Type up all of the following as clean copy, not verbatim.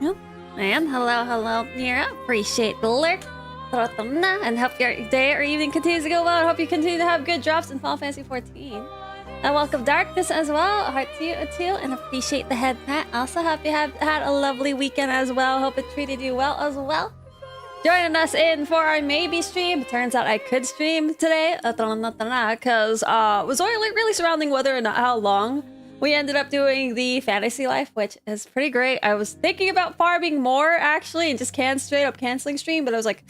Yep. And hello, Mira. Appreciate the lurk. And hope your day or evening continues to go well. I hope you continue to have good drops in Final Fantasy 14. And welcome Darkness as well. Heart to you, Atil, and appreciate the head pat. Also hope you have had a lovely weekend as well. Hope it treated you well as well. Joining us in for our maybe stream. Turns out I could stream today because was really surrounding whether or not how long we ended up doing the fantasy life, which is pretty great. I was thinking about farming more actually and just straight up canceling stream, but I was like,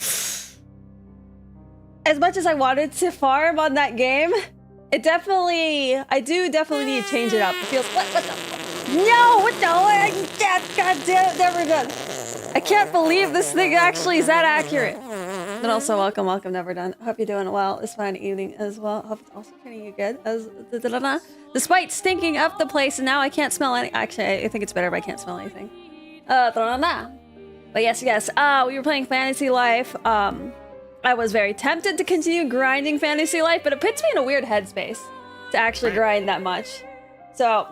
as much as I wanted to farm on that game, I do definitely need to change it up. It feels what the no, what the god damn it, never done. I can't believe this thing actually is that accurate. But also welcome, never done. Hope you're doing well. It's fine evening as well. Hope it's also treating you good. Despite stinking up the place, and now I can't smell any. Actually, I think it's better if I can't smell anything. But yes. We were playing Fantasy Life. I was very tempted to continue grinding Fantasy Life, but it puts me in a weird headspace to actually grind that much. So,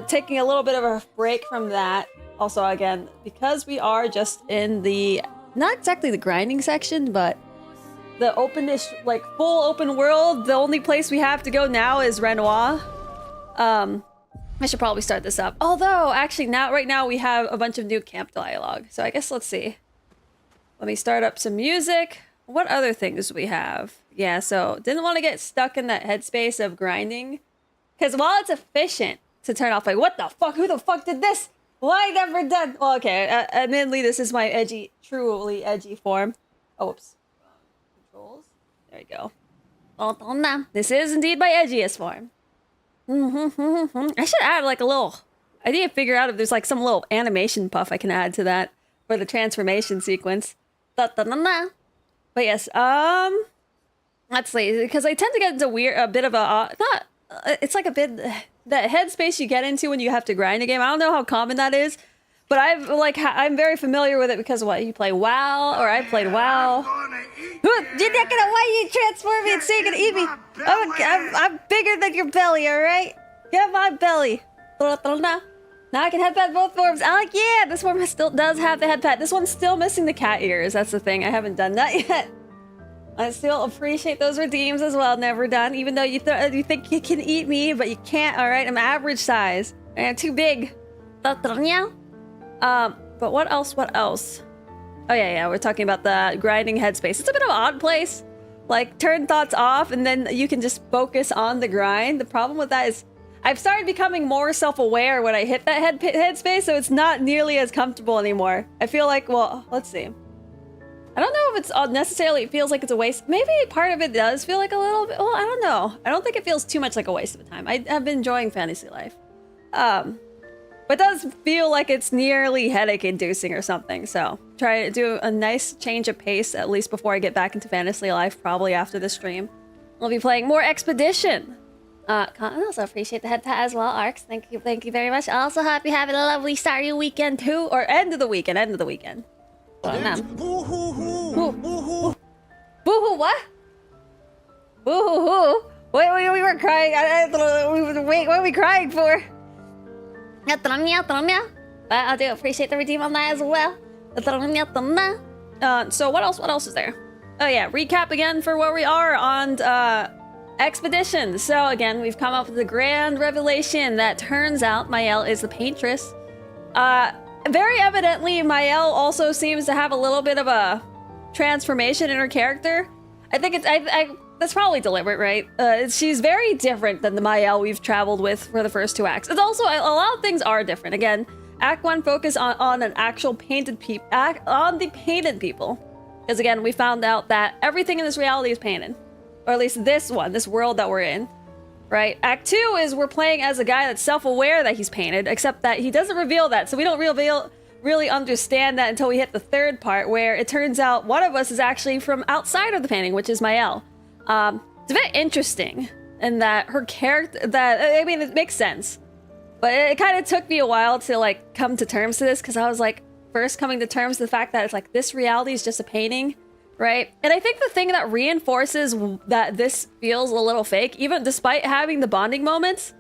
taking a little bit of a break from that. Also, again, because we are just in the, not exactly the grinding section, but the openish, like full open world, the only place we have to go now is Renoir. I should probably start this up. Although, actually, right now we have a bunch of new camp dialogue. So I guess let's see. Let me start up some music. What other things do we have? Yeah, so didn't want to get stuck in that headspace of grinding. Because while it's efficient to turn off, like, what the fuck? Who the fuck did this? Why never done? Well, okay, admittedly, this is my truly edgy form. Oops. Controls. There we go. This is indeed my edgiest form. I should add like a little... I need to figure out if there's like some little animation puff I can add to that for the transformation sequence. But yes, let's see, because I tend to get into a bit of a, it's like a bit, that headspace you get into when you have to grind a game. I don't know how common that is, but I'm very familiar with it because what, you play WoW, or I played WoW. You're not gonna, why you transform me and say you're gonna eat me? I'm bigger than your belly, alright? Get my belly. Now I can headpat both forms. Oh yeah, this form still does have the headpat. This one's still missing the cat ears. That's the thing. I haven't done that yet. I still appreciate those redeems as well. Never done. Even though you think you can eat me, but you can't. All right, I'm average size. I'm too big. But what else? Oh yeah. We're talking about the grinding headspace. It's a bit of an odd place. Like turn thoughts off, and then you can just focus on the grind. The problem with that is I've started becoming more self-aware when I hit that headspace, so it's not nearly as comfortable anymore. I feel like, well, let's see. I don't know if it's necessarily, it feels like it's a waste. Maybe part of it does feel like a little bit, well, I don't know. I don't think it feels too much like a waste of time. I have been enjoying Fantasy Life. But it does feel like it's nearly headache-inducing or something, so try to do a nice change of pace, at least before I get back into Fantasy Life, probably after the stream. I'll be playing more Expedition. I also appreciate the head pat as well, Arcs. Thank you very much. I also hope you're having a lovely start of your weekend too, or end of the weekend. Boo-hoo-hoo. Boo-hoo what? Boo-hoo-hoo? Wait, we were crying. Wait, what are we crying for? But I do appreciate the redeem on that as well. So what else is there? Oh yeah, recap again for where we are on Expedition. So again, we've come up with the grand revelation that turns out Mael is the paintress. Very evidently, Mael also seems to have a little bit of a transformation in her character. I think that's probably deliberate, right? She's very different than the Mael we've traveled with for the first two acts. It's also, a lot of things are different. Again, Act 1 focus on an actual painted people, on the painted people. Because again, we found out that everything in this reality is painted. Or at least this world that we're in, right? Act 2 is we're playing as a guy that's self-aware that he's painted, except that he doesn't reveal that, so we don't really understand that until we hit the third part, where it turns out one of us is actually from outside of the painting, which is Mael. It's very interesting in that her character, I mean, it makes sense, but it kind of took me a while to like come to terms to this, because I was like first coming to terms to the fact that it's like this reality is just a painting. Right? And I think the thing that reinforces that this feels a little fake, even despite having the bonding moments,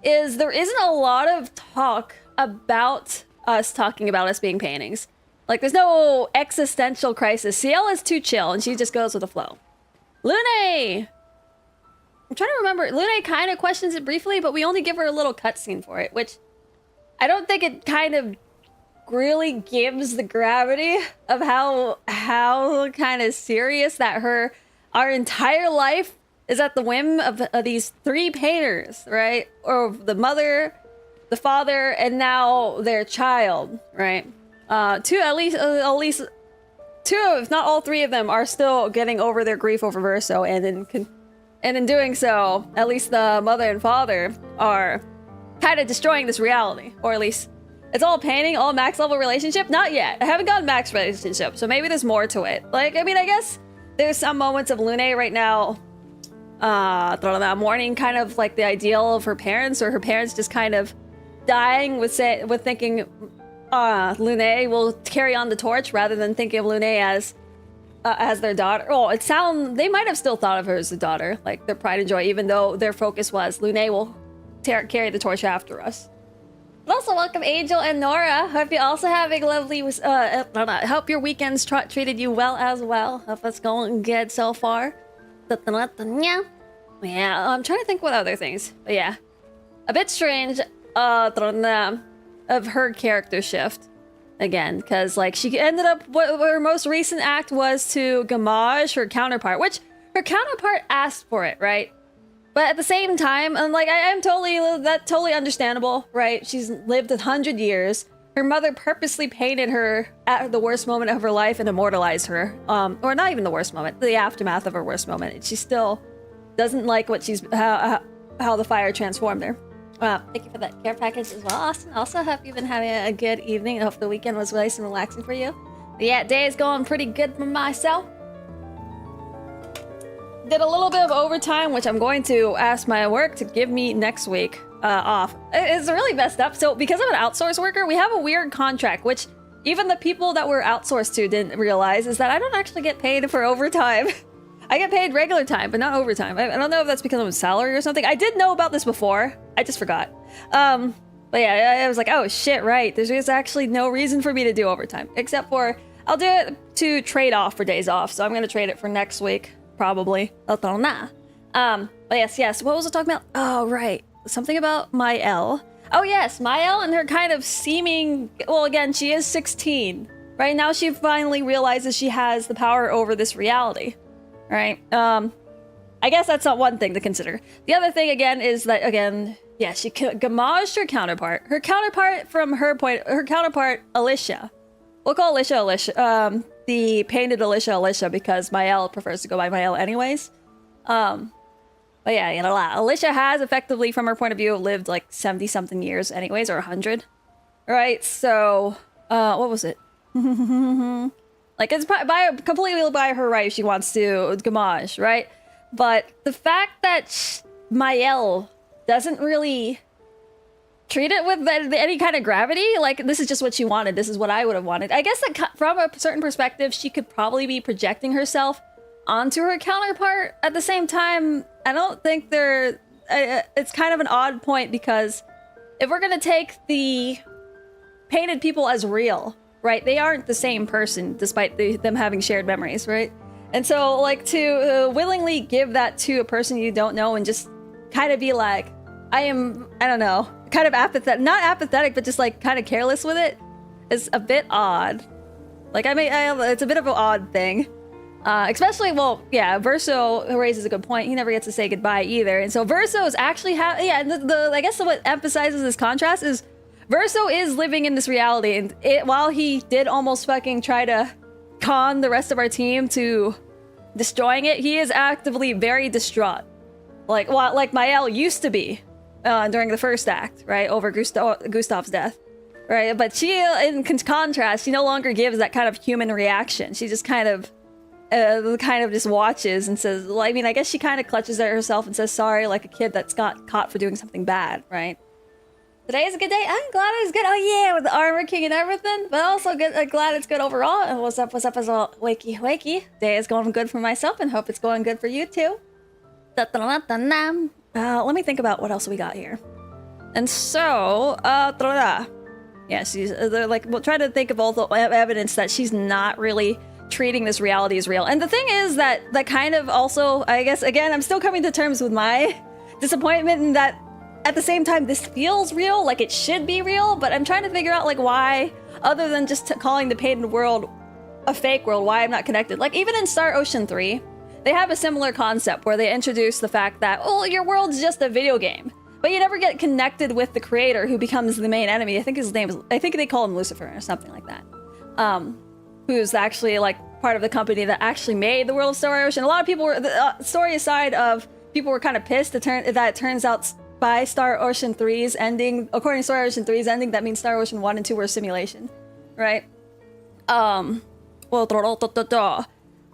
is there isn't a lot of talk about us talking about us being paintings. Like, there's no existential crisis. CL is too chill, and she just goes with the flow. Lune! I'm trying to remember. Lune kind of questions it briefly, but we only give her a little cutscene for it, which I don't think it kind of really gives the gravity of how kind of serious that our entire life is at the whim of these three painters, right? Or the mother, the father, and now their child, right? Two, at least two, if not all three of them, are still getting over their grief over Verso, and in doing so, at least the mother and father are kind of destroying this reality, or at least it's all painting, all max level relationship. Not yet. I haven't gotten max relationship, so maybe there's more to it. Like, I mean, I guess there's some moments of Lune right now, mourning kind of like the ideal of her parents, or her parents just kind of dying with thinking Lune will carry on the torch rather than thinking of Lune as their daughter. Oh, they might have still thought of her as the daughter, like their pride and joy, even though their focus was Lune will carry the torch after us. But also welcome Angel and Nora. Hope you also having lovely, hope your weekends treated you well as well. Hope it's going good so far. Yeah, I'm trying to think what other things. But yeah, a bit strange of her character shift again, because like she ended up, what her most recent act was to gamage her counterpart, which her counterpart asked for it, right? But at the same time, and like I'm totally understandable, right? She's lived 100 years. Her mother purposely painted her at the worst moment of her life and immortalized her. Or not even the worst moment, the aftermath of her worst moment. She still doesn't like what how the fire transformed her. Thank you for that care package as well, Austin. Also, hope you've been having a good evening. I hope the weekend was nice and relaxing for you. But yeah, day is going pretty good for myself. Did a little bit of overtime, which I'm going to ask my work to give me next week off. It's really messed up. So because I'm an outsourced worker, we have a weird contract, which even the people that we're outsourced to didn't realize, is that I don't actually get paid for overtime. I get paid regular time, but not overtime. I don't know if that's because I'm a salary or something. I did know about this before. I just forgot. But yeah, I was like, oh shit, right. There's actually no reason for me to do overtime, except for I'll do it to trade off for days off. So I'm going to trade it for next week. Probably. But yes, what was I talking about? Oh, right. Something about Mael. Oh, yes, Mael and her kind of seeming... Well, again, she is 16. Right now, she finally realizes she has the power over this reality. Right? I guess that's not one thing to consider. The other thing, again, is that, again, yeah, she gamaged her counterpart. Her counterpart, Alicia. We'll call Alicia, the painted Alicia, because Mael prefers to go by Mael anyways. But yeah, you know, Alicia has effectively, from her point of view, lived like 70-something years anyways, or 100. Right? So, what was it? Like, it's completely by her right if she wants to gamage, right? But the fact that Mael doesn't really treat it with any kind of gravity, like, this is just what she wanted, this is what I would have wanted. I guess that from a certain perspective, she could probably be projecting herself onto her counterpart. At the same time, I don't think it's kind of an odd point, because if we're gonna take the painted people as real, right, they aren't the same person despite them having shared memories, right? And so, like, to willingly give that to a person you don't know and just kind of be like, I don't know, kind of apathetic, not apathetic, but just like kind of careless with it, is a bit odd. Like, it's a bit of an odd thing. Especially, well, yeah, Verso raises a good point. He never gets to say goodbye either. And so Verso is actually I guess what emphasizes this contrast is Verso is living in this reality, and while he did almost fucking try to con the rest of our team to destroying it, he is actively very distraught. Like Mael used to be during the first act, right, over Gustav's death, right? But she, in contrast, she no longer gives that kind of human reaction. She just kind of just watches and says, well, I mean, I guess she kind of clutches at herself and says sorry, like a kid that's got caught for doing something bad, right? Today is a good day. I'm glad it was good. Oh yeah, with the armor king and everything, but also good. I'm glad it's good overall. And what's up as well? Wakey. Day is going good for myself, and hope it's going good for you too. Let me think about what else we got here. And so, Yeah, they're like, well, try to think of all the evidence that she's not really treating this reality as real. And the thing is that kind of also, I guess, again, I'm still coming to terms with my disappointment in that at the same time, this feels real, like it should be real, but I'm trying to figure out like why, other than just calling the painted world a fake world, why I'm not connected. Like even in Star Ocean 3, they have a similar concept where they introduce the fact that, oh, your world's just a video game. But you never get connected with the creator who becomes the main enemy. I think his name is, I think they call him Lucifer or something like that. Who's actually like part of the company that actually made the world of Star Ocean. A lot of people were, story aside of, people were kind of pissed that it turns out by Star Ocean 3's ending, according to Star Ocean 3's ending, that means Star Ocean 1 and 2 were a simulation, right? Well,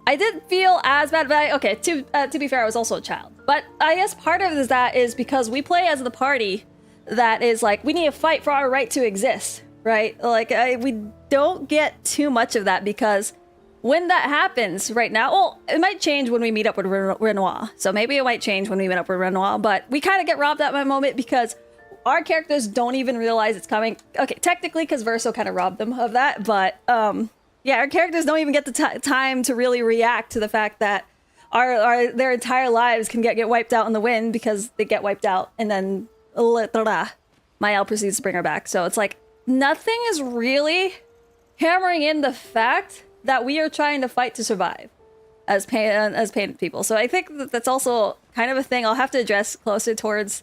I didn't feel as bad, but okay, to be fair, I was also a child. But I guess part of that is because we play as the party that is like, we need to fight for our right to exist, right? Like, we don't get too much of that because when that happens right now, well, it might change when we meet up with Renoir. So maybe it might change when we meet up with Renoir, but we kind of get robbed at that moment because our characters don't even realize it's coming. Okay, technically, because Verso kind of robbed them of that, but, yeah, our characters don't even get the time to really react to the fact that their entire lives can get wiped out in the wind because they get wiped out, and then Mael proceeds to bring her back. So it's like nothing is really hammering in the fact that we are trying to fight to survive as painted people. So I think that's also kind of a thing I'll have to address closer towards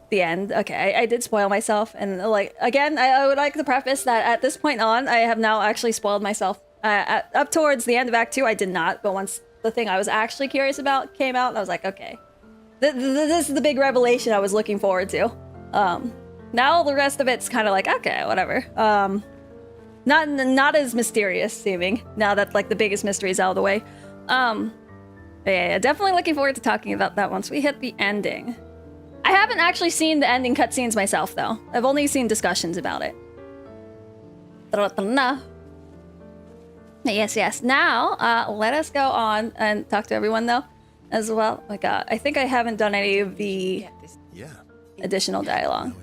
the end. Okay, I did spoil myself, and like again, I would like to preface that at this point on, I have now actually spoiled myself. Up towards the end of Act 2, I did not, but once the thing I was actually curious about came out, I was like, okay, this is the big revelation I was looking forward to. Now the rest of it's kind of like, okay, whatever. Not as mysterious seeming now that like the biggest mystery is out of the way. Yeah, definitely looking forward to talking about that once we hit the ending. I haven't actually seen the ending cutscenes myself, though. I've only seen discussions about it. Yes. Now, let us go on and talk to everyone, though, as well. Like, I think I haven't done any of the additional dialogue.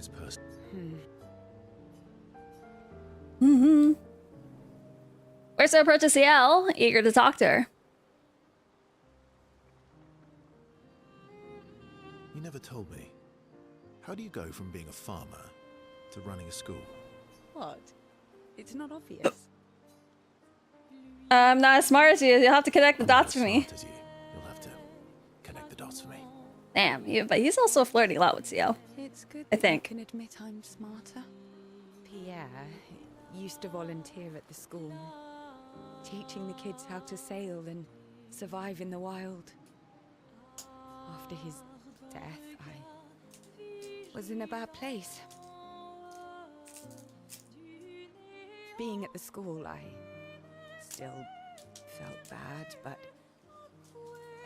Where's the approach to CL? Eager to talk to her. You never told me. How do you go from being a farmer to running a school? What? It's not obvious. I'm not as smart as you. You'll have to connect the dots for me. You'll have to connect the dots for me. Damn, but he's also flirting a lot with CL. It's good I think. you can admit I'm smarter. Pierre used to volunteer at the school, teaching the kids how to sail and survive in the wild. After his death, I was in a bad place. Being at the school, I still felt bad, but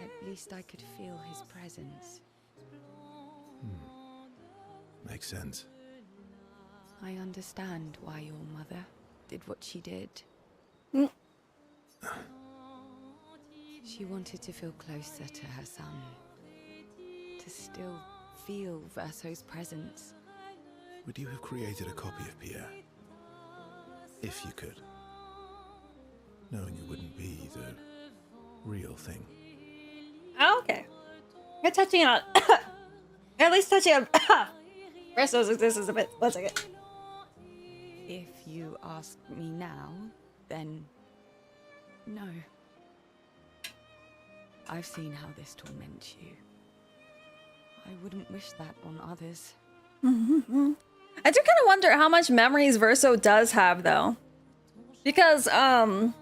at least I could feel his presence. Makes sense. I understand why your mother did what she did. She wanted to feel closer to her son, to still feel Verso's presence. Would you have created a copy of Pierre? If you could. Knowing it wouldn't be the real thing. Oh, okay. You're touching on... at least touching on... Verso's existence a bit. 1 second. If you ask me now, then no. I've seen how this torments you. I wouldn't wish that on others. I do kind of wonder how much memories Verso does have, though. Because, at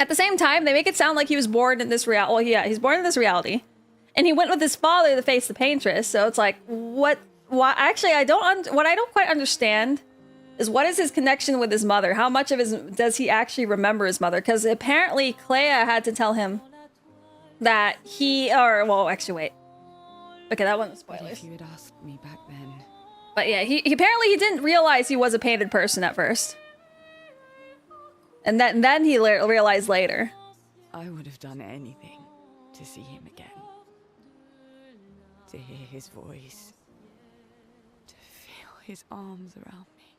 the same time, they make it sound like he was born in this reality. Well, yeah, he's born in this reality. And he went with his father to face the Paintress, so it's like, what? Why? Actually, what I don't quite understand is what is his connection with his mother? How much of does he actually remember his mother? Because apparently Clair had to tell him that well, actually, wait. Okay, that wasn't spoilers. What if you had asked me back then? But yeah, he apparently he didn't realize he was a painted person at first. And then he realized later. I would have done anything to see him again. To hear his voice. To feel his arms around me.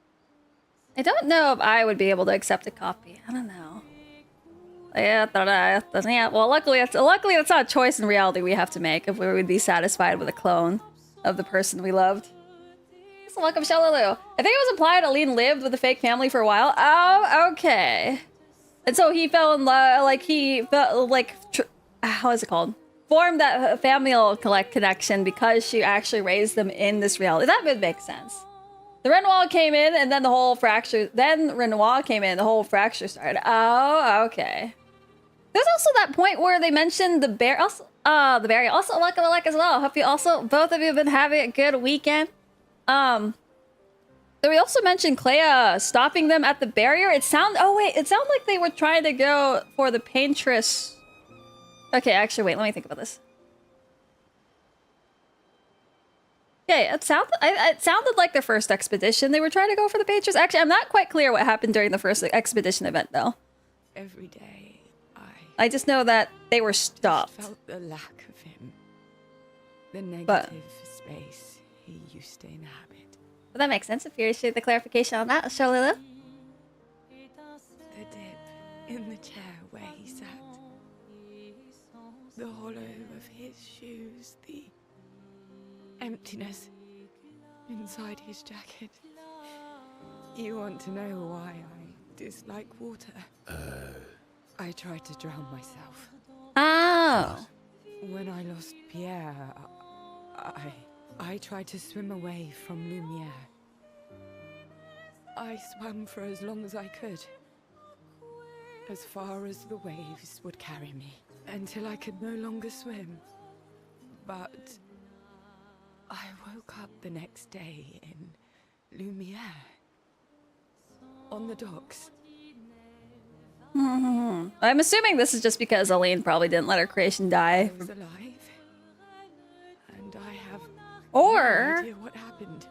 I don't know if I would be able to accept a copy. I don't know. Yeah, well, luckily it's not a choice in reality we have to make if we would be satisfied with a clone of the person we loved. So welcome, Shalulu. I think it was implied Aline lived with a fake family for a while. Oh, okay. And so he fell in love, like he felt like, how is it called? Formed that familial connection because she actually raised them in this reality. That would make sense. The Renoir came in, and then the whole fracture. Then Renoir came in, the whole fracture started. Oh, okay. There's also that point where they mentioned the bear. Also, the berry. Also, welcome as well. Hope you also both of you have been having a good weekend. We also mentioned Clair stopping them at the barrier. It sounded like they were trying to go for the paintress. Okay, actually, wait. Let me think about this. Okay, it sounded like their first expedition. They were trying to go for the paintress. Actually, I'm not quite clear what happened during the first expedition event, though. Every day, I just know that they were stopped. Felt the lack of him. The negative space he used to inhabit. Well, that makes sense if you appreciate the clarification on that, Shalulu. The dip in the chair where he sat. The hollow of his shoes. The emptiness inside his jacket. You want to know why I dislike water? I tried to drown myself. Oh. When I lost Pierre, I tried to swim away from Lumiere. I swam for as long as I could. As far as the waves would carry me. Until I could no longer swim. But I woke up the next day in Lumiere. On the docks. I'm assuming this is just because Aline probably didn't let her creation die. I was alive. And I have or no idea what happened.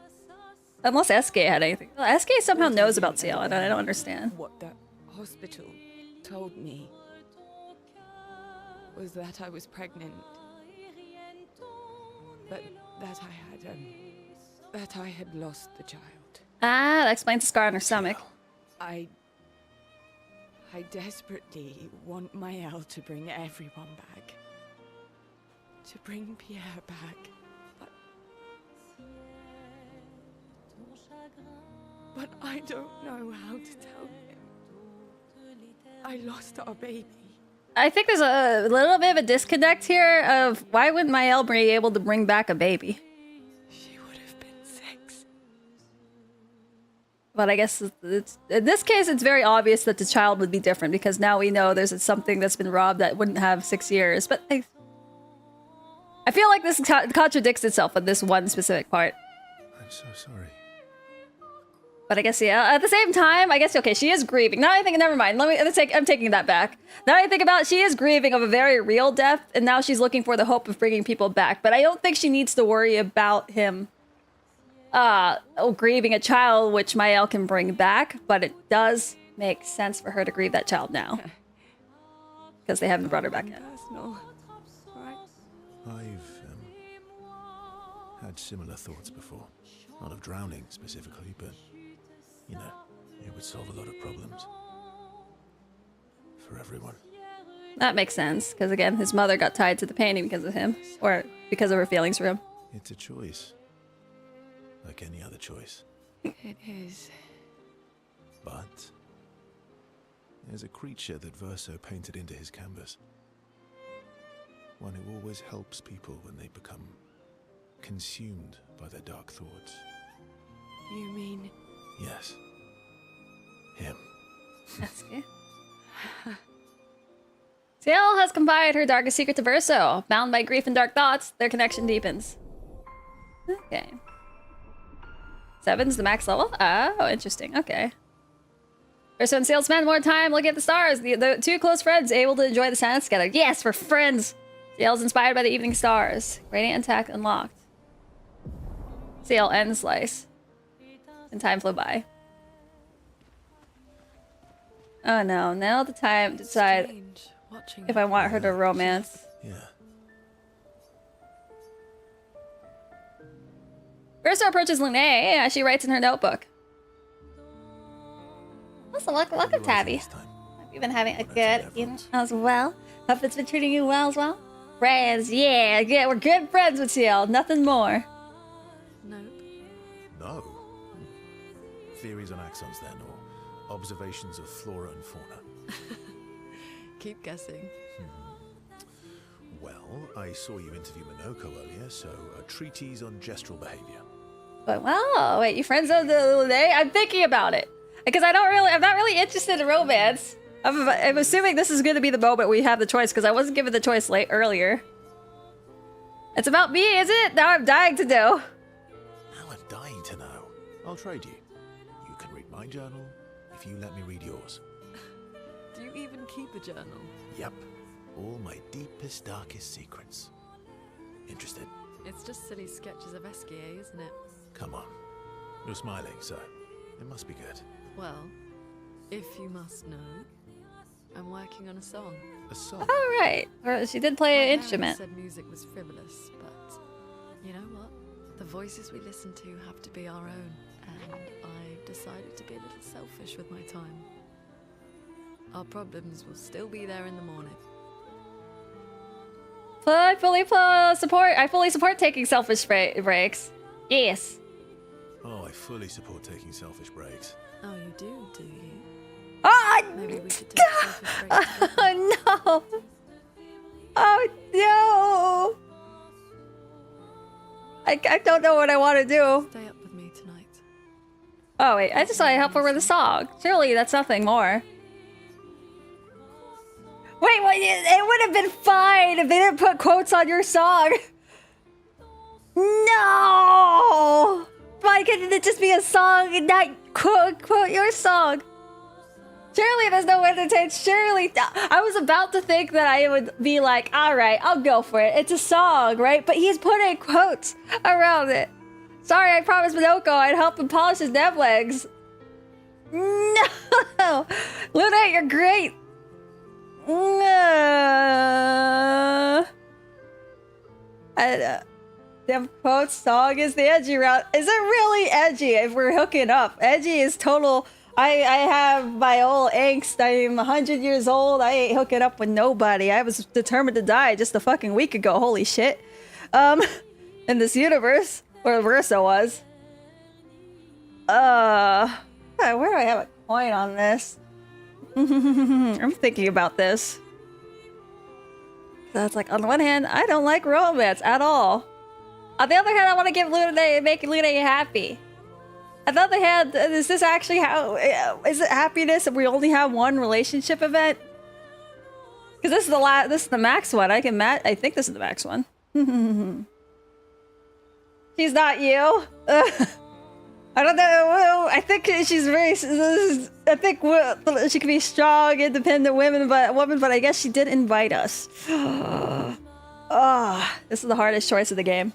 Unless SK had anything. Well, SK somehow knows about CL, and I don't understand. What the hospital told me was that I was pregnant. But that I had lost the child. Ah, that explains the scar on her stomach. I desperately want Maëlle to bring everyone back. To bring Pierre back. But I don't know how to tell him. I lost our baby. I think there's a little bit of a disconnect here of why wouldn't Maëlle be able to bring back a baby? She would have been 6. But I guess it's in this case, it's very obvious that the child would be different because now we know there's something that's been robbed that wouldn't have 6 years. But I feel like this contradicts itself in this one specific part. I'm so sorry. But I guess, yeah, at the same time, I guess, okay, she is grieving. Now I think, never mind, I'm taking that back. Now I think about it, she is grieving of a very real death, and now she's looking for the hope of bringing people back. But I don't think she needs to worry about him grieving a child, which Maëlle can bring back, but it does make sense for her to grieve that child now. Because they haven't brought her back yet. Personal, right? I've had similar thoughts before. Not of drowning specifically, but you know, it would solve a lot of problems. For everyone. That makes sense, because again, his mother got tied to the painting because of him, or because of her feelings for him. It's a choice. Like any other choice. It is. But there's a creature that Verso painted into his canvas. One who always helps people when they become consumed by their dark thoughts. You mean? Yes. Him. That's good. CL has confided her darkest secret to Verso. Bound by grief and dark thoughts, their connection deepens. Okay. 7's the max level? Oh, interesting. Okay. Verso and CL spend more time looking at the stars. The two close friends able to enjoy the silence together. Yes, we're friends! CL's inspired by the evening stars. Radiant attack unlocked. CL end slice. And time flew by. Oh no, now the time to decide if I want her to romance. Yeah. Verso approaches Lune as she writes in her notebook. Also, welcome, What are you writing Tabby. this time? Have you been having a That's good an evening effort. as well? Hope it's been treating you well as well? Friends, yeah, we're good friends with you. Nothing more. Nope. No. Theories on axons then, or observations of flora and fauna? Keep guessing. Well, I saw you interview Minoko earlier, so a treatise on gestural behavior. But wow, wait, you friends of the day? I'm thinking about it because I'm not really interested in romance. I'm assuming this is going to be the moment we have the choice because I wasn't given the choice earlier. It's about me, is it? Now I'm dying to know. Now I'm dying to know. I'll trade you. You can read my journal if you let me read yours. Do you even keep a journal? Yep. All my deepest, darkest secrets. Interested? It's just silly sketches of Esquier, isn't it? Come on. You're smiling, so it must be good. Well, if you must know, I'm working on a song. A song? All right. Or she did play My an parents instrument. said music was frivolous, but you know what? The voices we listen to have to be our own, and I decided to be a little selfish with my time. Our problems will still be there in the morning. I fully support taking selfish breaks. Yes. Oh, I fully support taking selfish breaks. Oh, you do you? Oh, Maybe we should take a selfish break together. oh no! Oh no! I don't know what I want to do. Stay up with me tonight. Oh wait, I just want to help her with a song. Surely that's nothing more. Wait, it would have been fine if they didn't put quotes on your song. No! Why couldn't it just be a song and not quote your song? Surely there's no way to take. Surely I was about to think that I would be like, all right, I'll go for it. It's a song, right? But he's putting quotes around it. Sorry, I promised Minoko I'd help him polish his neb legs. No, Luna, you're great. Damn quotes song is the edgy route. Is it really edgy if we're hooking up? Edgy is total. I have my old angst. I'm 100 years old. I ain't hooking up with nobody. I was determined to die just a fucking week ago. Holy shit. In this universe, where Versa was. Where do I have a coin on this? I'm thinking about this. So it's like, on the one hand, I don't like romance at all. On the other hand, I want to give make Luna happy. On the other hand, is this actually how? Is it happiness if we only have one relationship event? Because this is the max one. I think this is the max one. She's not you. I don't know. I think she's very. I think she could be strong, independent woman, but I guess she did invite us. This is the hardest choice of the game.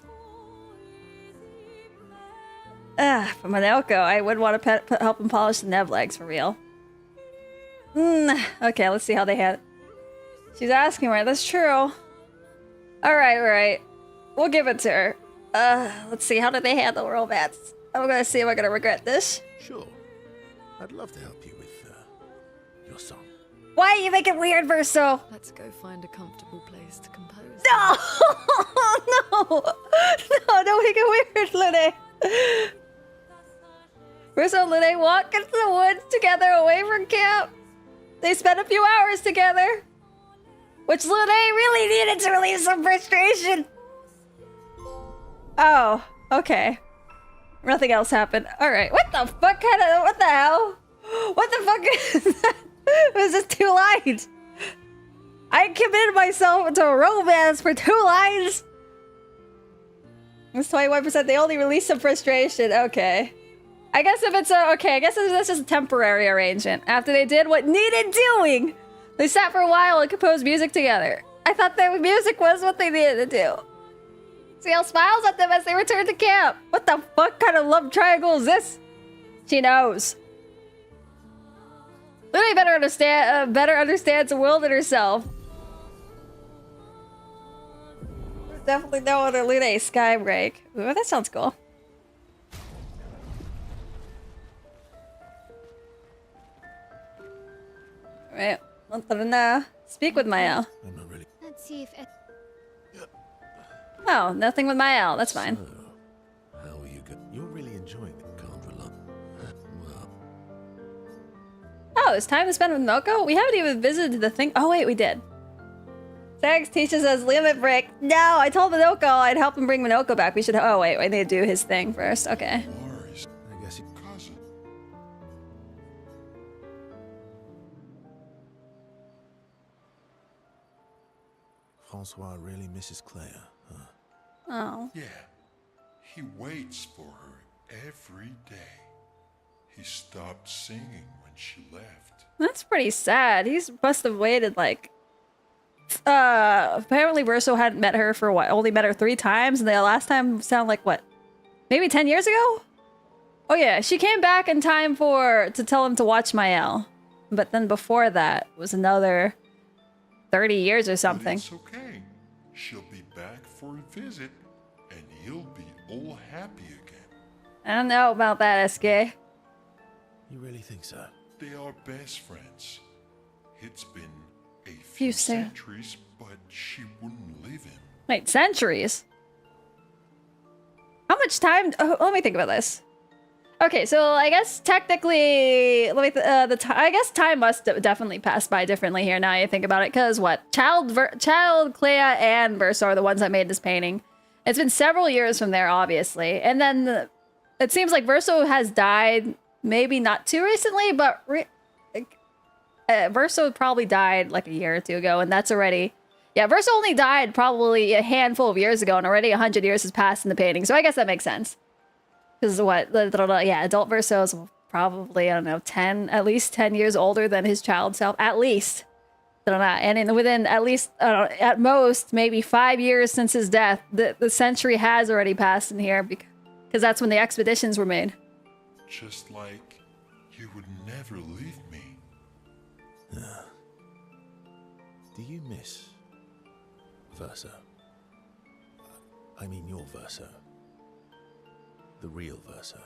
For Minoko, I would want to help him polish the neb legs for real. Okay, let's see how they had. She's asking, right? That's true. All right. We'll give it to her. Let's see. How did they handle romance? I'm gonna see if I'm gonna regret this. Sure. I'd love to help you with your song. Why are you making weird, Verso? Let's go find a comfortable place to compose. No! No, don't make it weird, Lune. Verso and Lune walk into the woods together away from camp. They spent a few hours together, which Lune really needed to release some frustration. Oh, okay. Nothing else happened. Alright, what the fuck what the hell? What the fuck is that? It was just 2 lines. I committed myself to a romance for 2 lines. It's 21%. They only released some frustration. Okay. I guess if it's I guess this is a temporary arrangement. After they did what needed doing, they sat for a while and composed music together. I thought that music was what they needed to do. Ciel smiles at them as they return to camp. What the fuck kind of love triangle is this? She knows. Lily better understands the world and herself. There's definitely no other Lune Skybreak. Ooh, that sounds cool. Right. Speak with Mael. I'm not really. Let's see if Oh, nothing with Mael. That's fine. So, how are you You're really enjoying it, can't rely. Well, Oh, it's time to spend with Milko? We haven't even visited the thing. Oh, wait, we did. Sex teaches us limit break. No, I told Minoko I'd help him bring Minoko back. We should. Oh, wait, I need to do his thing first. Okay. Worries. I guess you. Cousin. Francois really misses Claire, huh? Oh. Yeah. He waits for her every day. He stopped singing when she left. That's pretty sad. He must have waited like. Apparently Verso hadn't met her for what? Only met her 3 times, and the last time sound like what? Maybe 10 years ago? Oh yeah, she came back in time to tell him to watch Mael. But then before that was another 30 years or But something. it's okay. She'll be back for a visit, and he'll be all happy again. I don't know about that, SK. You really think so? They are best friends. It's been a You few say- centuries, but she wouldn't leave him. Wait, centuries? How much time? Oh, let me think about this. Okay, so I guess technically, I guess time must definitely pass by differently here. Now you think about it, because what? Child, Clair, and Verso are the ones that made this painting. It's been several years from there, obviously, and then it seems like Verso has died. Maybe not too recently, but Verso probably died like a year or 2 ago, and that's already. Yeah, Verso only died probably a handful of years ago, and already 100 years has passed in the painting. So I guess that makes sense. Because what? Yeah, adult Verso is probably, I don't know, at least 10 years older than his child self, at least. I don't know. And within at least, at most, maybe 5 years since his death, the century has already passed in here, because that's when the expeditions were made. Just like you would never leave me. Do you miss Verso? I mean your Verso. The real Verso.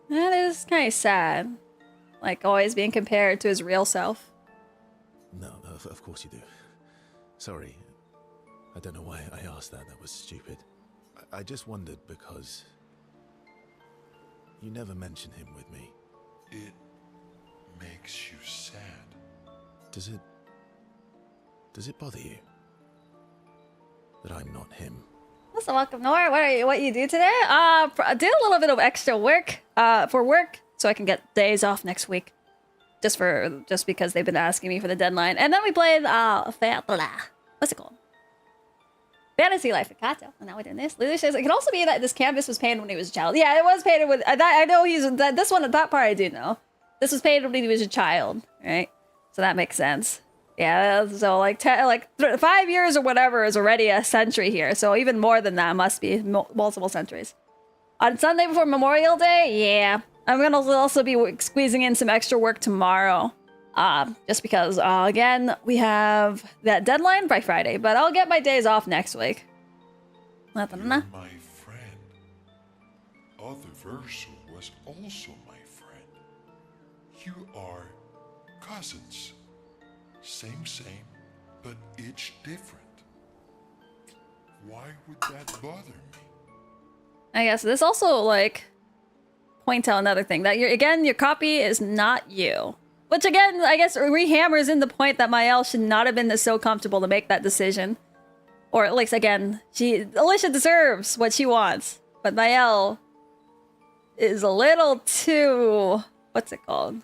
That is kind of sad. Like, always being compared to his real self. No, of course you do. Sorry. I don't know why I asked that. That was stupid. I just wondered because you never mention him with me. It makes you sad. Does it bother you that I'm not him? Listen, welcome, Nora. What you do today? I did a little bit of extra work for work, so I can get days off next week. Just because they've been asking me for the deadline. And then we played what's it called? Fantasy Life at Kato. And now we're doing this. Lulu says it could also be that this canvas was painted when he was a child. Yeah, it was painted with. I know this one. That part I do know. This was painted when he was a child, right? So that makes sense. Yeah, so like 5 years or whatever is already a century here. So even more than that must be multiple centuries. On Sunday before Memorial Day, yeah. I'm gonna also be squeezing in some extra work tomorrow. Just because, again, we have that deadline by Friday. But I'll get my days off next week. You're my friend. Other Verso was also my friend. You are cousins. Same, but each different. Why would that bother me? I guess this also, like, point out another thing. That, your copy is not you. Which, again, I guess rehammers in the point that Mael should not have been so comfortable to make that decision. Or at least, again, Alicia deserves what she wants. But Mael is a little too... What's it called?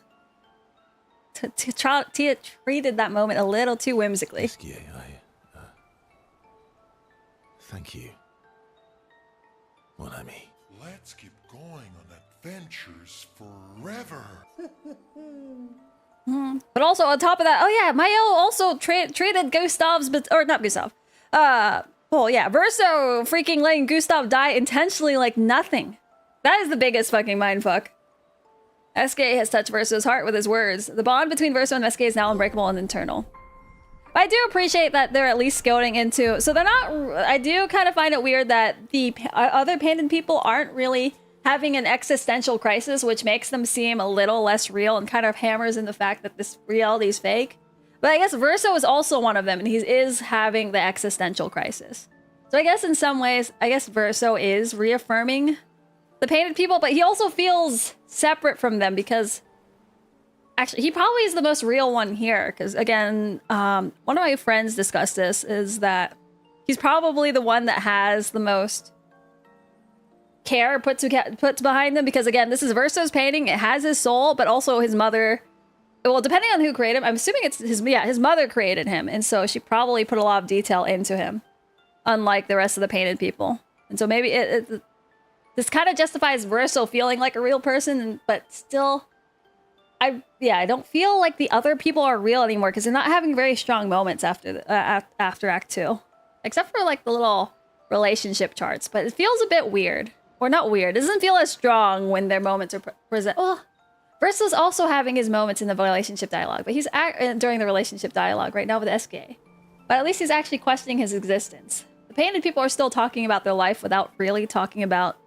Tia treated that moment a little too whimsically. Esquier, thank you, mon ami. Let's keep going on adventures forever. But also on top of that, oh yeah, Mael also treated Gustav's, or not Gustav. Verso freaking letting Gustav die intentionally like nothing. That is the biggest fucking mindfuck. SK has touched Verso's heart with his words. The bond between Verso and SK is now unbreakable and internal. But I do appreciate that they're at least scouting into... So they're not... I do kind of find it weird that the other painted people aren't really having an existential crisis, which makes them seem a little less real and kind of hammers in the fact that this reality is fake. But I guess Verso is also one of them, and he is having the existential crisis. So I guess in some ways, I guess Verso is reaffirming the painted people, but he also feels separate from them because actually he probably is the most real one here. Because again, one of my friends discussed this, is that he's probably the one that has the most care put behind them, because again, this is Verso's painting. It has his soul, but also his mother. Well, depending on who created him, I'm assuming it's his mother created him, and so she probably put a lot of detail into him, unlike the rest of the painted people. And so maybe this kind of justifies Verso feeling like a real person, but still, I don't feel like the other people are real anymore, because they're not having very strong moments after Act 2, except for like the little relationship charts. But it feels a bit weird. Or not weird. It doesn't feel as strong when their moments are present. Well, Verso's also having his moments in the relationship dialogue, but he's during the relationship dialogue right now with SK. But at least he's actually questioning his existence. The painted people are still talking about their life without really talking about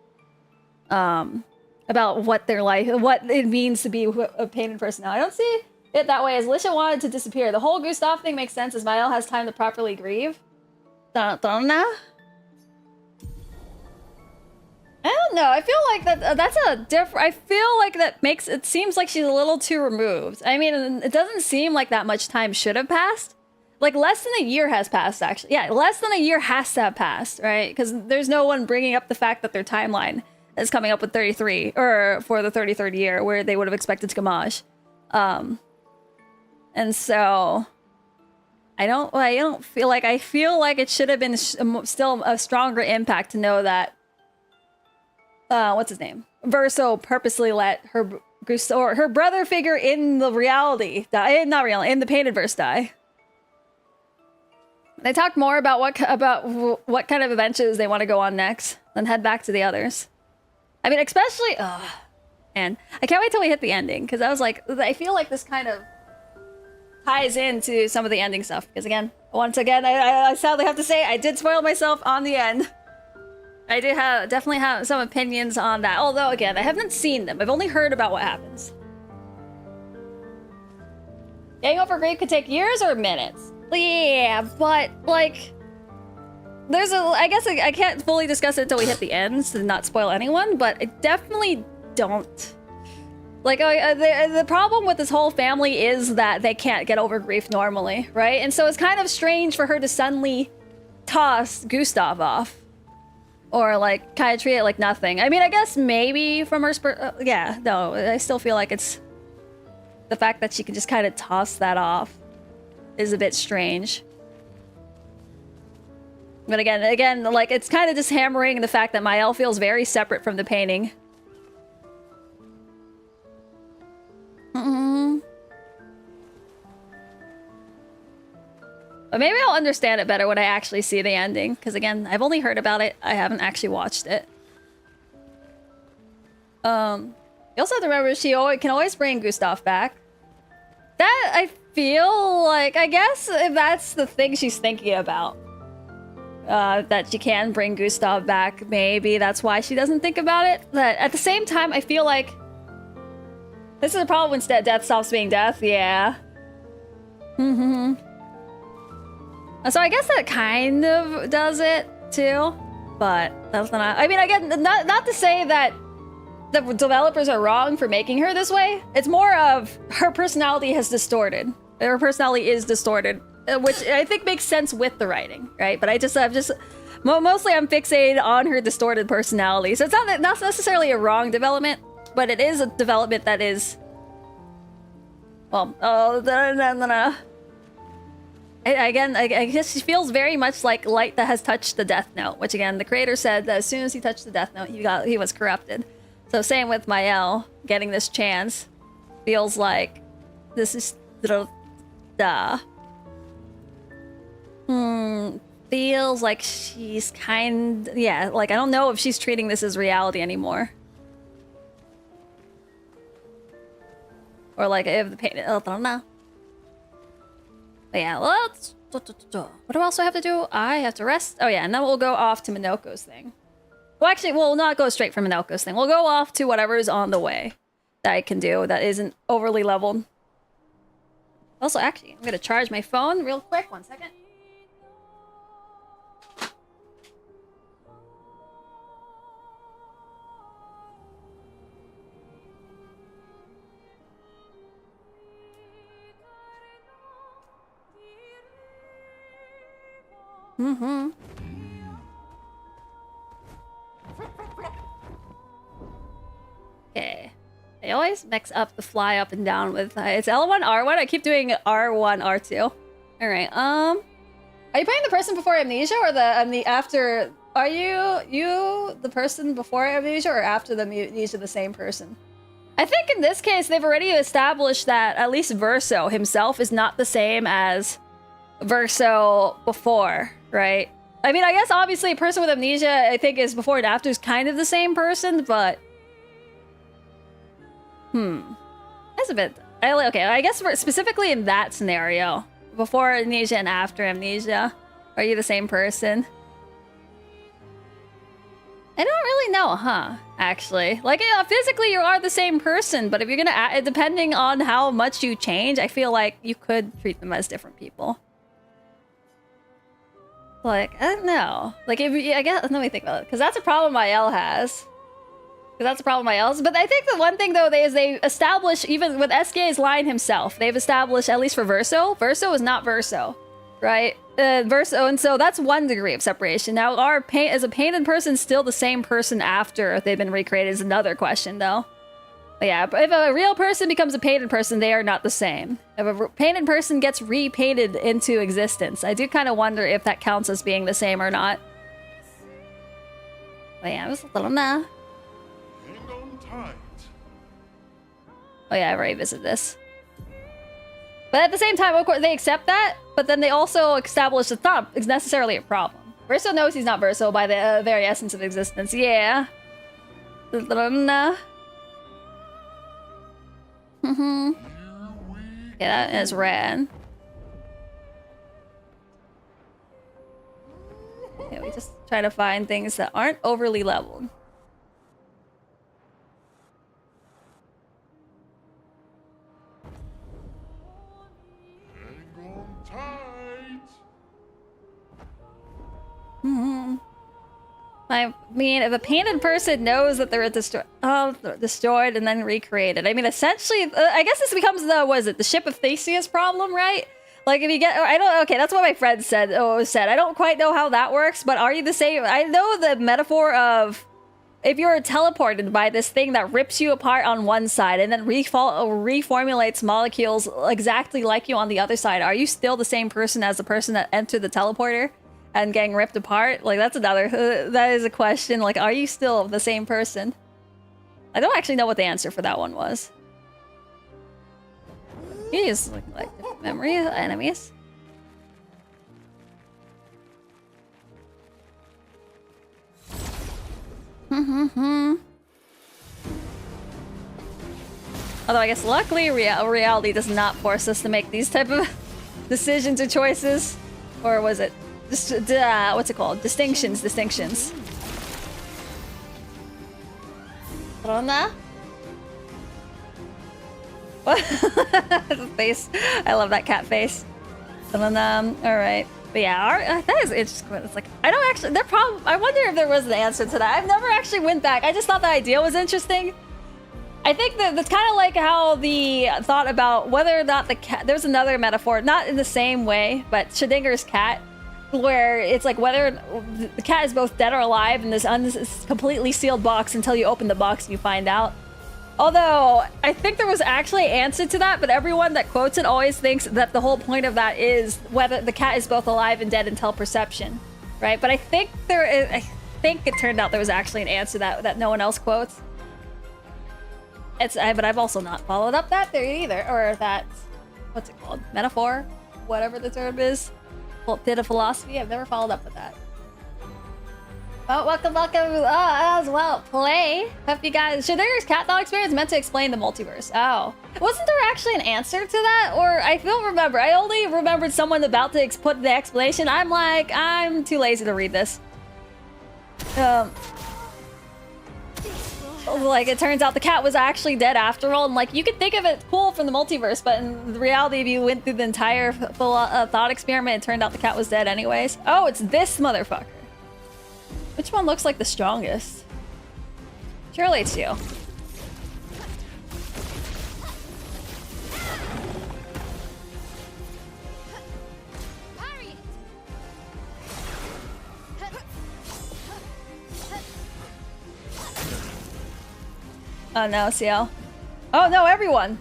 what their life, what it means to be a painted person. Now, I don't see it that way, as Lisha wanted to disappear. The whole Gustav thing makes sense, as Mael has time to properly grieve. I don't know. I feel like that's a different. I feel like that makes it seems like she's a little too removed. I mean, it doesn't seem like that much time should have passed. Like less than a year has passed, actually. Yeah, less than a year has to have passed, right? Because there's no one bringing up the fact that their timeline is coming up with 33, or for the 33rd year, where they would have expected to Gamache. And so I don't feel like it should have been still a stronger impact to know that. What's his name? Verso purposely let her brother figure in the reality die, not reality, in the painted verse die. They talk more about what kind of adventures they want to go on next, then head back to the others. I mean, especially, and I can't wait till we hit the ending, because I was like, I feel like this kind of ties into some of the ending stuff. Because once again, I sadly have to say, I did spoil myself on the end. I do definitely have some opinions on that. Although, again, I haven't seen them. I've only heard about what happens. Getting over grief could take years or minutes. Yeah, but, like, I guess I can't fully discuss it until we hit the ends to not spoil anyone, but I definitely don't. Like, the problem with this whole family is that they can't get over grief normally, right? And so it's kind of strange for her to suddenly toss Gustav off. Or, like, kind of treat it like nothing. I mean, I guess maybe from her no, I still feel like it's... The fact that she can just kind of toss that off is a bit strange. But again, like, it's kind of just hammering the fact that Mael feels very separate from the painting. But maybe I'll understand it better when I actually see the ending. Because again, I've only heard about it. I haven't actually watched it. You also have to remember she can always bring Gustav back. That, I feel like, I guess if that's the thing she's thinking about. That she can bring Gustav back, maybe that's why she doesn't think about it. But at the same time, I feel like this is a problem when death stops being death. Yeah. So I guess that kind of does it too, but that's not. I mean, again, not to say that the developers are wrong for making her this way. It's more of her personality has distorted. Her personality is distorted, which I think makes sense with the writing, right? But mostly I'm fixated on her distorted personality. So it's not necessarily a wrong development, but it is a development that is, well, Again, I guess she feels very much like light that has touched the Death Note, which again, the creator said that as soon as he touched the Death Note, he was corrupted. So same with Mael, getting this chance feels like this is feels like she's like I don't know if she's treating this as reality anymore. Or like if the pain, I don't know. But yeah, let's... What do I also have to do? I have to rest. Oh yeah, and then we'll go off to Minoko's thing. Well, actually, we'll not go straight from Minoko's thing. We'll go off to whatever is on the way that I can do that isn't overly leveled. Also, actually, I'm gonna charge my phone real quick. 1 second. Mm-hmm. Okay. I always mix up the fly up and down with it's L1, R1. I keep doing R1, R2. All right. Are you playing the person before amnesia or the after? Are you the person before amnesia or after the amnesia the same person? I think in this case they've already established that at least Verso himself is not the same as Verso before, right? I mean, I guess obviously a person with amnesia I think is before and after is kind of the same person, but that's a bit... Okay, I guess we're specifically in that scenario. Before amnesia and after amnesia. Are you the same person? I don't really know, huh? Actually. Like, yeah, physically you are the same person, but if you're gonna... depending on how much you change, I feel like you could treat them as different people. Like, I don't know. Like, if I guess... Let me think about it. Because that's a problem IL has. Because that's a problem else. But I think the one thing, though, is they establish, even with SK's line himself, they've established, at least for Verso, Verso is not Verso, right? Verso, and so that's one degree of separation. Now, is a painted person still the same person after they've been recreated is another question, though. But yeah, if a real person becomes a painted person, they are not the same. If a painted person gets repainted into existence, I do kind of wonder if that counts as being the same or not. But yeah, I was a little nah. Oh yeah, I've already visited this. But at the same time, of course, they accept that, but then they also establish it's not necessarily a problem. Verso knows he's not Verso by the very essence of existence. Yeah. Yeah, that is rad. Okay, we just try to find things that aren't overly leveled. I mean, if a painted person knows that they're destroyed and then recreated, I mean, essentially, I guess this becomes the ship of Theseus problem, right? Like, if you get, okay, that's what my friend said. I don't quite know how that works, but are you the same? I know the metaphor of if you're teleported by this thing that rips you apart on one side and then reformulates molecules exactly like you on the other side, are you still the same person as the person that entered the teleporter and getting ripped apart? Like, that's another, that is a question. Like, are you still the same person? I don't actually know what the answer for that one was. Jeez, like different memory enemies. Although I guess luckily reality does not force us to make these type of decisions or choices. Or was it just what's it called? Distinctions. Rona? The face. I love that cat face. And then all right. But yeah, that is interesting. It's like, I don't actually, I wonder if there was an answer to that. I've never actually went back. I just thought the idea was interesting. I think that that's kind of like how the thought about whether or not the cat, there's another metaphor, not in the same way, but Schrödinger's cat, where it's like whether the cat is both dead or alive in this completely sealed box until you open the box and you find out. Although, I think there was actually an answer to that, but everyone that quotes it always thinks that the whole point of that is whether the cat is both alive and dead until perception, right? But I think it turned out there was actually an answer that no one else quotes. But I've also not followed up that theory either, or that, what's it called? Metaphor? Whatever the term is. Bit of philosophy. I've never followed up with that. Oh, welcome as well. Play. Hope you guys... Schrödinger's cat doll experience meant to explain the multiverse. Oh. Wasn't there actually an answer to that? Or I don't remember. I only remembered someone about to put the explanation. I'm like, I'm too lazy to read this. like it turns out the cat was actually dead after all, and like you could think of it cool from the multiverse, but in reality, if you went through the entire full thought experiment, it turned out the cat was dead anyways. Oh, it's this motherfucker. Which one looks like the strongest? Surely it's you. Oh no, CL. Oh no, everyone!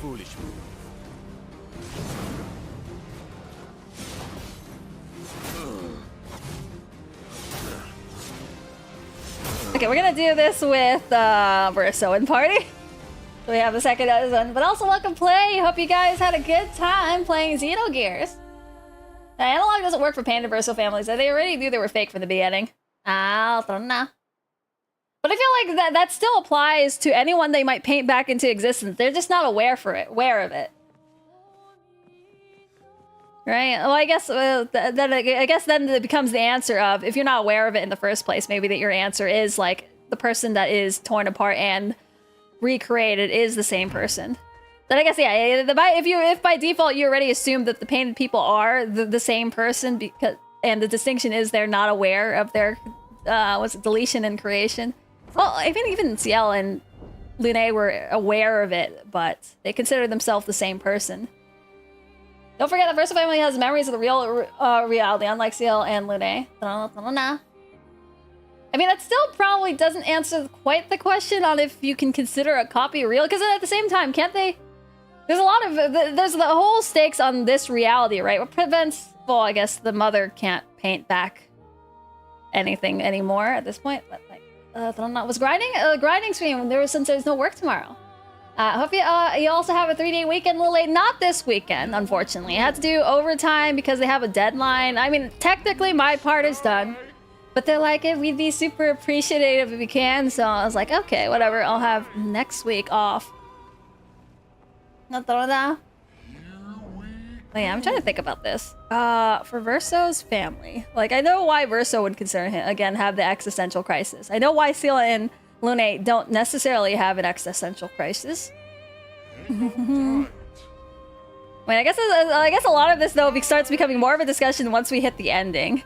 Foolish move. Okay, we're gonna do this with Verso and Party. So we have the second one. But also welcome play. Hope you guys had a good time playing Xenogears. The analog doesn't work for Panda Verso families. They already knew they were fake from the beginning. I don't know. But I feel like that still applies to anyone they might paint back into existence. They're just not aware of it. Right? Well, I guess then it becomes the answer of, if you're not aware of it in the first place, maybe that your answer is like the person that is torn apart and recreated is the same person. Then I guess, yeah, if by default you already assume that the painted people are the same person, and the distinction is they're not aware of their deletion and creation. Well, I mean, even Ciel and Lune were aware of it, but they consider themselves the same person. Don't forget that Verso family has memories of the real reality, unlike Ciel and Lune. I mean, that still probably doesn't answer quite the question on if you can consider a copy real, because at the same time, can't they? There's a lot of there's the whole stakes on this reality, right? What prevents? Well, I guess the mother can't paint back anything anymore at this point. But like, I don't know. Was grinding stream since there's no work tomorrow? Hope you also have a 3-day weekend, Lily. Not this weekend, unfortunately. I had to do overtime because they have a deadline. I mean, technically my part is done, but they're like, we'd be super appreciative if we can. So I was like, okay, whatever. I'll have next week off. Oh, yeah, I'm trying to think about this. For Verso's family, like I know why Verso would consider him again have the existential crisis. I know why Scylla and Lune don't necessarily have an existential crisis. Wait, I guess a lot of this though starts becoming more of a discussion once we hit the ending,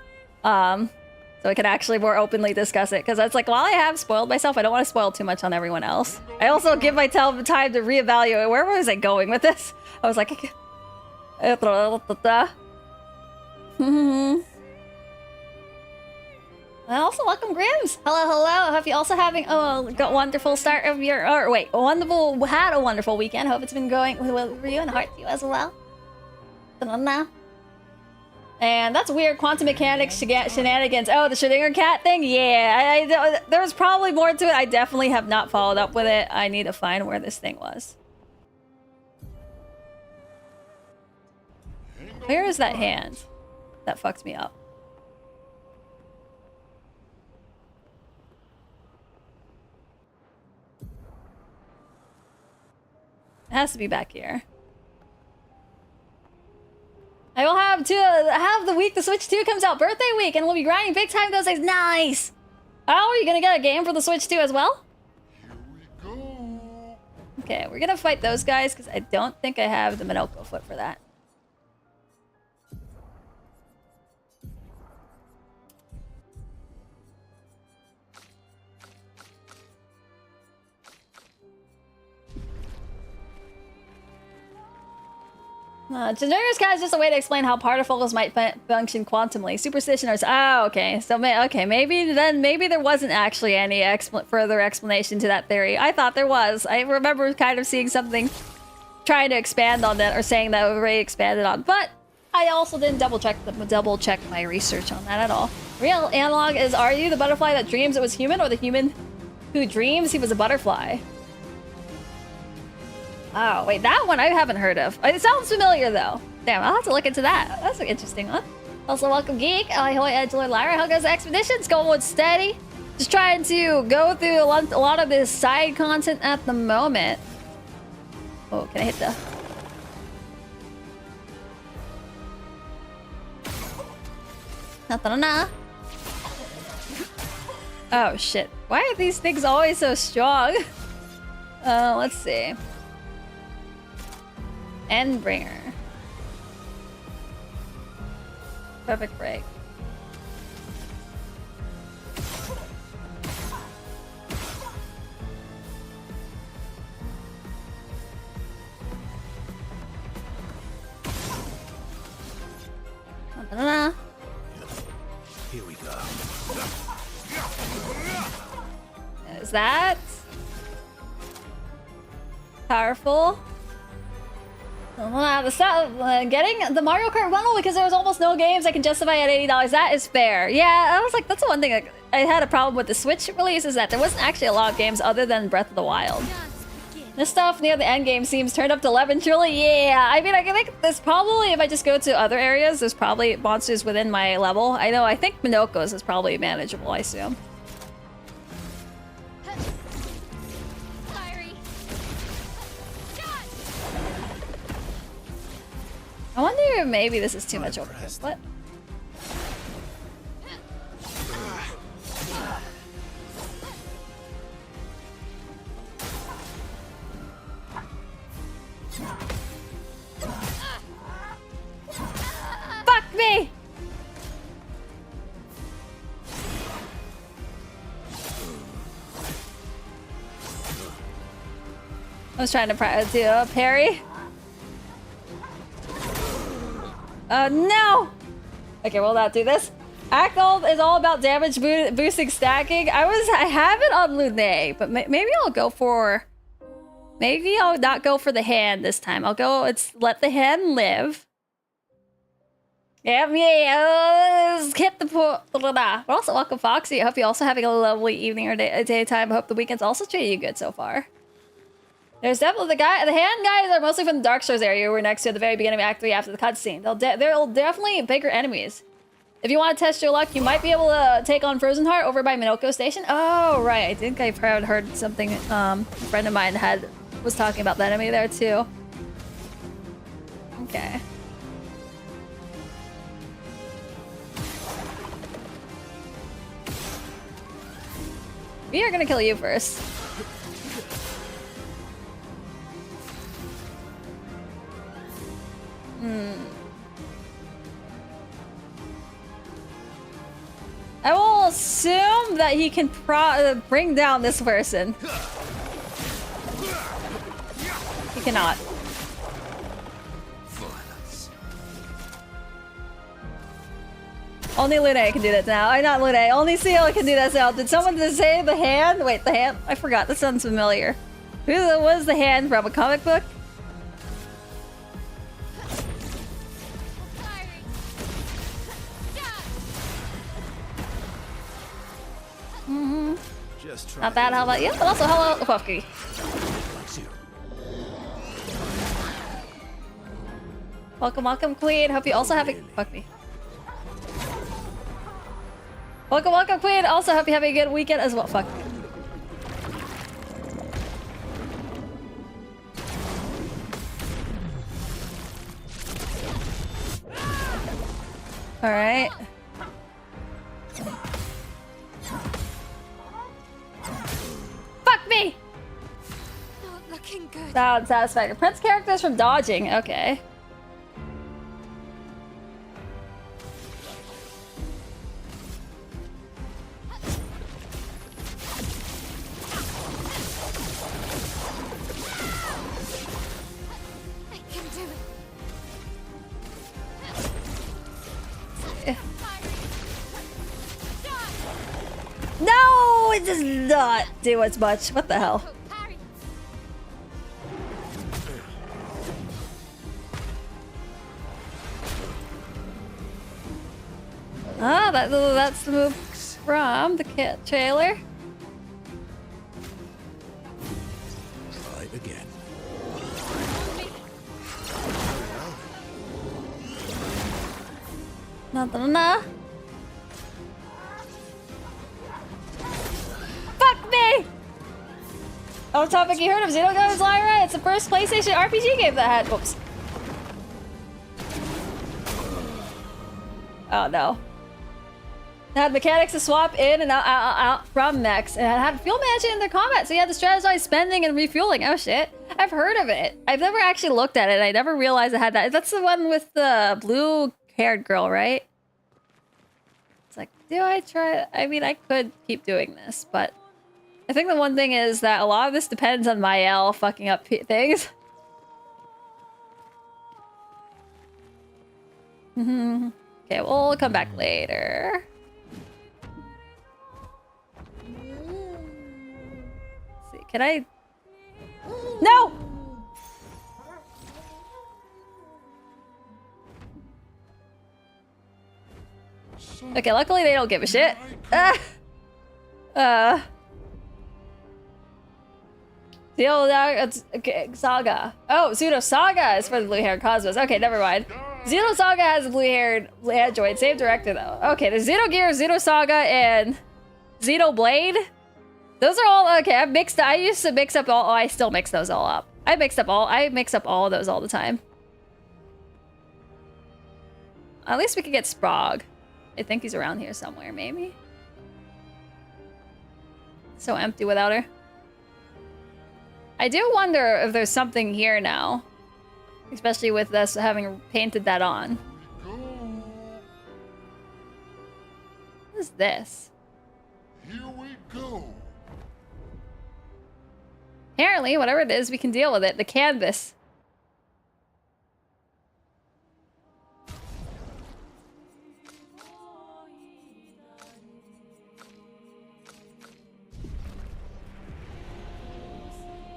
so we can actually more openly discuss it. Because it's like, while I have spoiled myself, I don't want to spoil too much on everyone else. I also give myself time to reevaluate. Where was I going with this? I was like, also welcome Grims. Hello. Hope you also having got wonderful start of your had a wonderful weekend. Hope it's been going well for you and heart to you as well. And that's weird quantum mechanics shenanigans. Oh, the Schrödinger cat thing? Yeah, there was probably more to it. I definitely have not followed up with it. I need to find where this thing was. Where is that hand? That fucked me up. It has to be back here. I will have the week the Switch 2 comes out, birthday week, and we'll be grinding big time those days. Nice! Oh, are you gonna get a game for the Switch 2 as well? Here we go. Okay, we're gonna fight those guys, because I don't think I have the Minoko foot for that. Generic cat is just a way to explain how particles might function quantumly. Superstition or okay. So maybe there wasn't actually any further explanation to that theory. I thought there was. I remember kind of seeing something trying to expand on that, or saying that it was already expanded on. But I also didn't double check my research on that at all. Real analog is: are you the butterfly that dreams it was human, or the human who dreams he was a butterfly? Oh, wait, that one I haven't heard of. It sounds familiar, though. Damn, I'll have to look into that. That's an interesting one. Also, welcome, Geek. Ahoy, Edgelord, Lyra. How goes the expeditions? Going steady. Just trying to go through a lot of this side content at the moment. Oh, can I hit the... Na-na-na. Oh shit. Why are these things always so strong? Let's see. Endbringer. Perfect break. Na-na-na. Here we go. Is that powerful? Getting the Mario Kart bundle because there was almost no games I can justify at $80. That is fair. Yeah, I was like, that's the one thing I had a problem with the Switch release is that there wasn't actually a lot of games other than Breath of the Wild. This stuff near the end game seems turned up to 11 truly. Yeah, I mean, I think there's probably, if I just go to other areas, there's probably monsters within my level. I think Minoko's is probably manageable, I assume. I wonder if maybe this is too much overkill. What? Fuck me! I was trying to do a parry. No! Okay, we'll not do this. Act Ult is all about damage boosting stacking. I have it on Lune, but maybe I'll go for... Maybe I'll not go for the hand this time. I'll go, let the hand live. Yep, yeah, let's hit the pool. Also, welcome Foxy. I hope you're also having a lovely evening or daytime. I hope the weekend's also treating you good so far. There's definitely the hand guys are mostly from the Dark Souls area. We're next to at the very beginning of Act 3 after the cutscene. They're definitely bigger enemies. If you want to test your luck, you might be able to take on Frozen Heart over by Minoko Station. Oh, right. I think I've heard something. A friend of mine was talking about the enemy there too. Okay. We are gonna kill you first. I will assume that he can bring down this person. He cannot. Only Lune can do that now. I'm not Lune. Only Seal can do that now. Did someone say the hand? Wait, the hand? I forgot. That sounds familiar. Who was the hand from a comic book? Not bad, how about you? But also, hello, Puffy. Welcome, welcome, Queen. Hope you also have a... Fuck me. Welcome, welcome, Queen. Also, hope you have a good weekend as well. Fuck me. Alright. Fuck me! Not looking good. Sound satisfactory. Prince characters from dodging. Okay. I can do it. No, it does not do as much. What the hell? Ah, that's the move from the kit trailer. Try again. Na. Fuck me! On topic, you heard of Xenogears Lyra? It's the first PlayStation RPG game that had. Oops. Oh no. It had mechanics to swap in and out from mechs, and it had fuel management in their combat, so you had to strategize spending and refueling. Oh shit. I've heard of it. I've never actually looked at it. I never realized it had that. That's the one with the blue-haired girl, right? It's like, do I try? I mean, I could keep doing this, but I think the one thing is that a lot of this depends on Mael fucking up things. Okay, we'll come back later. Let's see, can I? No! Okay, luckily they don't give a shit. Saga. Oh, Pseudo Saga is for the blue-haired Cosmos. Okay, never mind. Pseudo Saga has a blue-haired android. Same director, though. Okay, there's Xenogear, Pseudo Saga, and Xenoblade. Those are all okay. I've mixed. I used to mix up all. Oh, I still mix those all up. I mix up all of those all the time. At least we could get Sprague. I think he's around here somewhere, maybe. So empty without her. I do wonder if there's something here now. Especially with us having painted that on. What is this? Here we go. Apparently, whatever it is, we can deal with it. The canvas.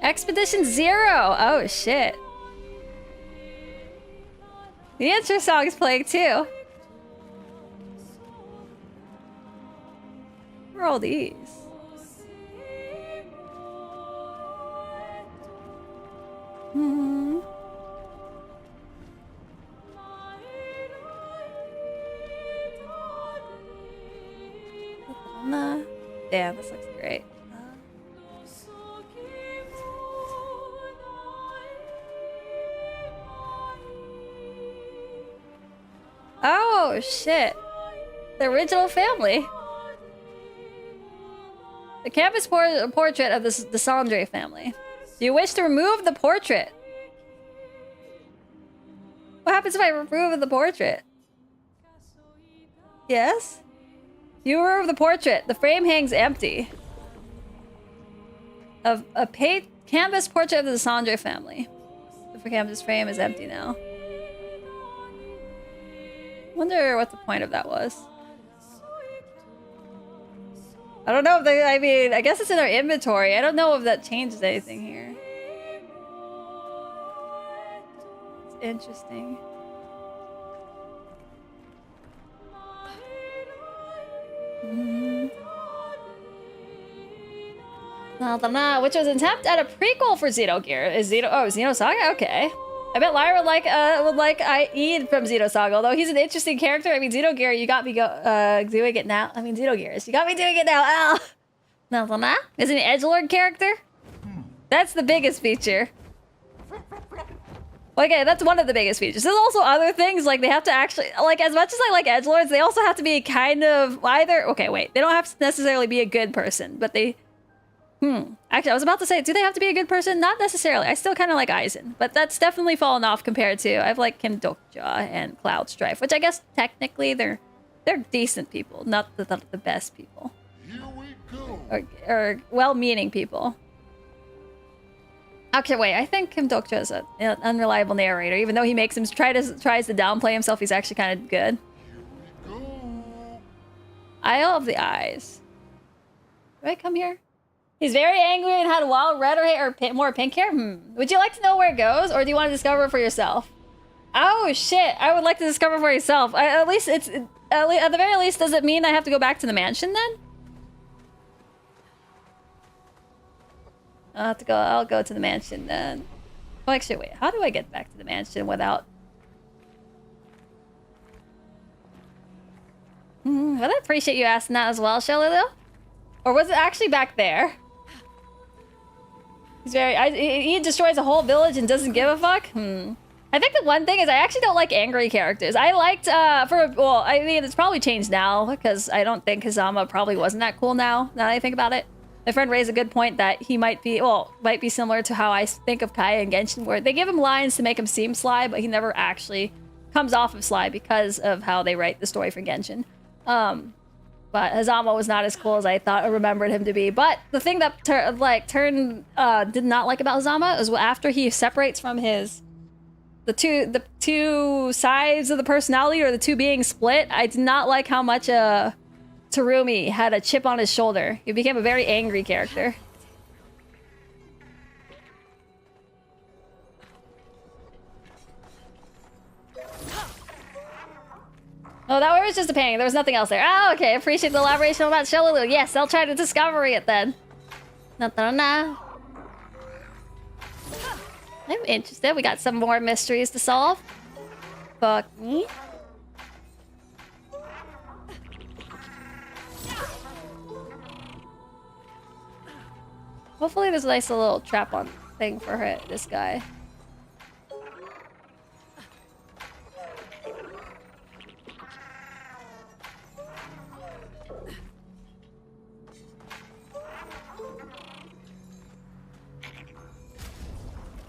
Expedition 0! Oh, shit. The intro song is playing, too. What are all these? Damn, this looks great. Oh, shit. The original family. The canvas portrait of the Sandre family. Do you wish to remove the portrait? What happens if I remove the portrait? Yes? You remove the portrait. The frame hangs empty. Of a canvas portrait of the Sandre family. The canvas frame is empty now. Wonder what the point of that was. I don't know if they, I mean, I guess it's in our inventory. I don't know if that changes anything here. It's interesting. Which was an attempt at a prequel for Xenogear. Is Xenosaga? Okay. I bet Lyra would like Eid from Xenosaga, although he's an interesting character. I mean, Xenogear, you got me doing it now. I mean, Xenogears, you got me doing it now. Ow! Is it an edgelord character? That's the biggest feature. Okay, that's one of the biggest features. There's also other things, like they have to actually, like as much as I like edgelords, they also have to be kind of either, okay, wait, they don't have to necessarily be a good person, but they, actually, I was about to say, do they have to be a good person? Not necessarily. I still kind of like Aizen, but that's definitely fallen off compared to, I've like Kim Dokja and Cloud Strife, which I guess technically they're decent people, not the best people. Here we go. Or well-meaning people. Okay, wait, I think Kim Dokja is an unreliable narrator, even though he makes him tries to downplay himself, he's actually kind of good. Here we go. Isle of the Eyes. Do I come here? He's very angry and had wild red or more pink hair? Would you like to know where it goes, or do you want to discover it for yourself? Oh, shit. I would like to discover for yourself. At the very least, does it mean I have to go back to the mansion, then? I'll go to the mansion, then. Oh, actually, wait. How do I get back to the mansion without... Would I appreciate you asking that as well, Shelly, though? Or was it actually back there? He's very... he destroys a whole village and doesn't give a fuck? I think the one thing is I actually don't like angry characters. I liked, I mean, it's probably changed now because I don't think Kazama probably wasn't that cool now that I think about it. My friend raised a good point that he might be similar to how I think of Kaya and Genshin, where they give him lines to make him seem sly, but he never actually comes off of sly because of how they write the story for Genshin. But Hazama was not as cool as I thought I remembered him to be. But the thing that did not like about Hazama is after he separates from the two sides of the personality, or the two being split, I did not like how much Terumi had a chip on his shoulder. He became a very angry character. Oh, that was just a painting. There was nothing else there. Oh, okay. Appreciate the elaboration about Shelulu. Yes, I'll try to discover it then. Na-na-na. I'm interested. We got some more mysteries to solve. Fuck me. Hopefully there's a nice little trap on thing for this guy.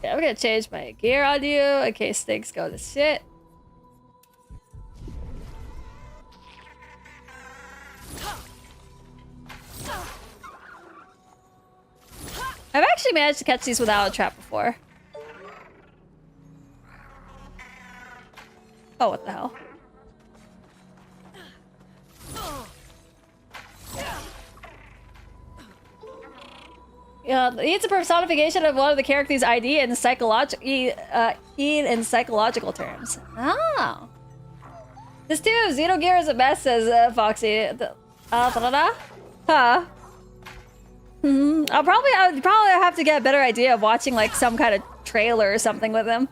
Yeah, I'm gonna change my gear on you in case things go to shit. I've actually managed to catch these without a trap before. Oh, what the hell? Yeah, it's a personification of one of the characters' ID in psychological terms. This too, Xenogear is a mess, says Foxy. Huh. I would probably have to get a better idea of watching like some kind of trailer or something with him.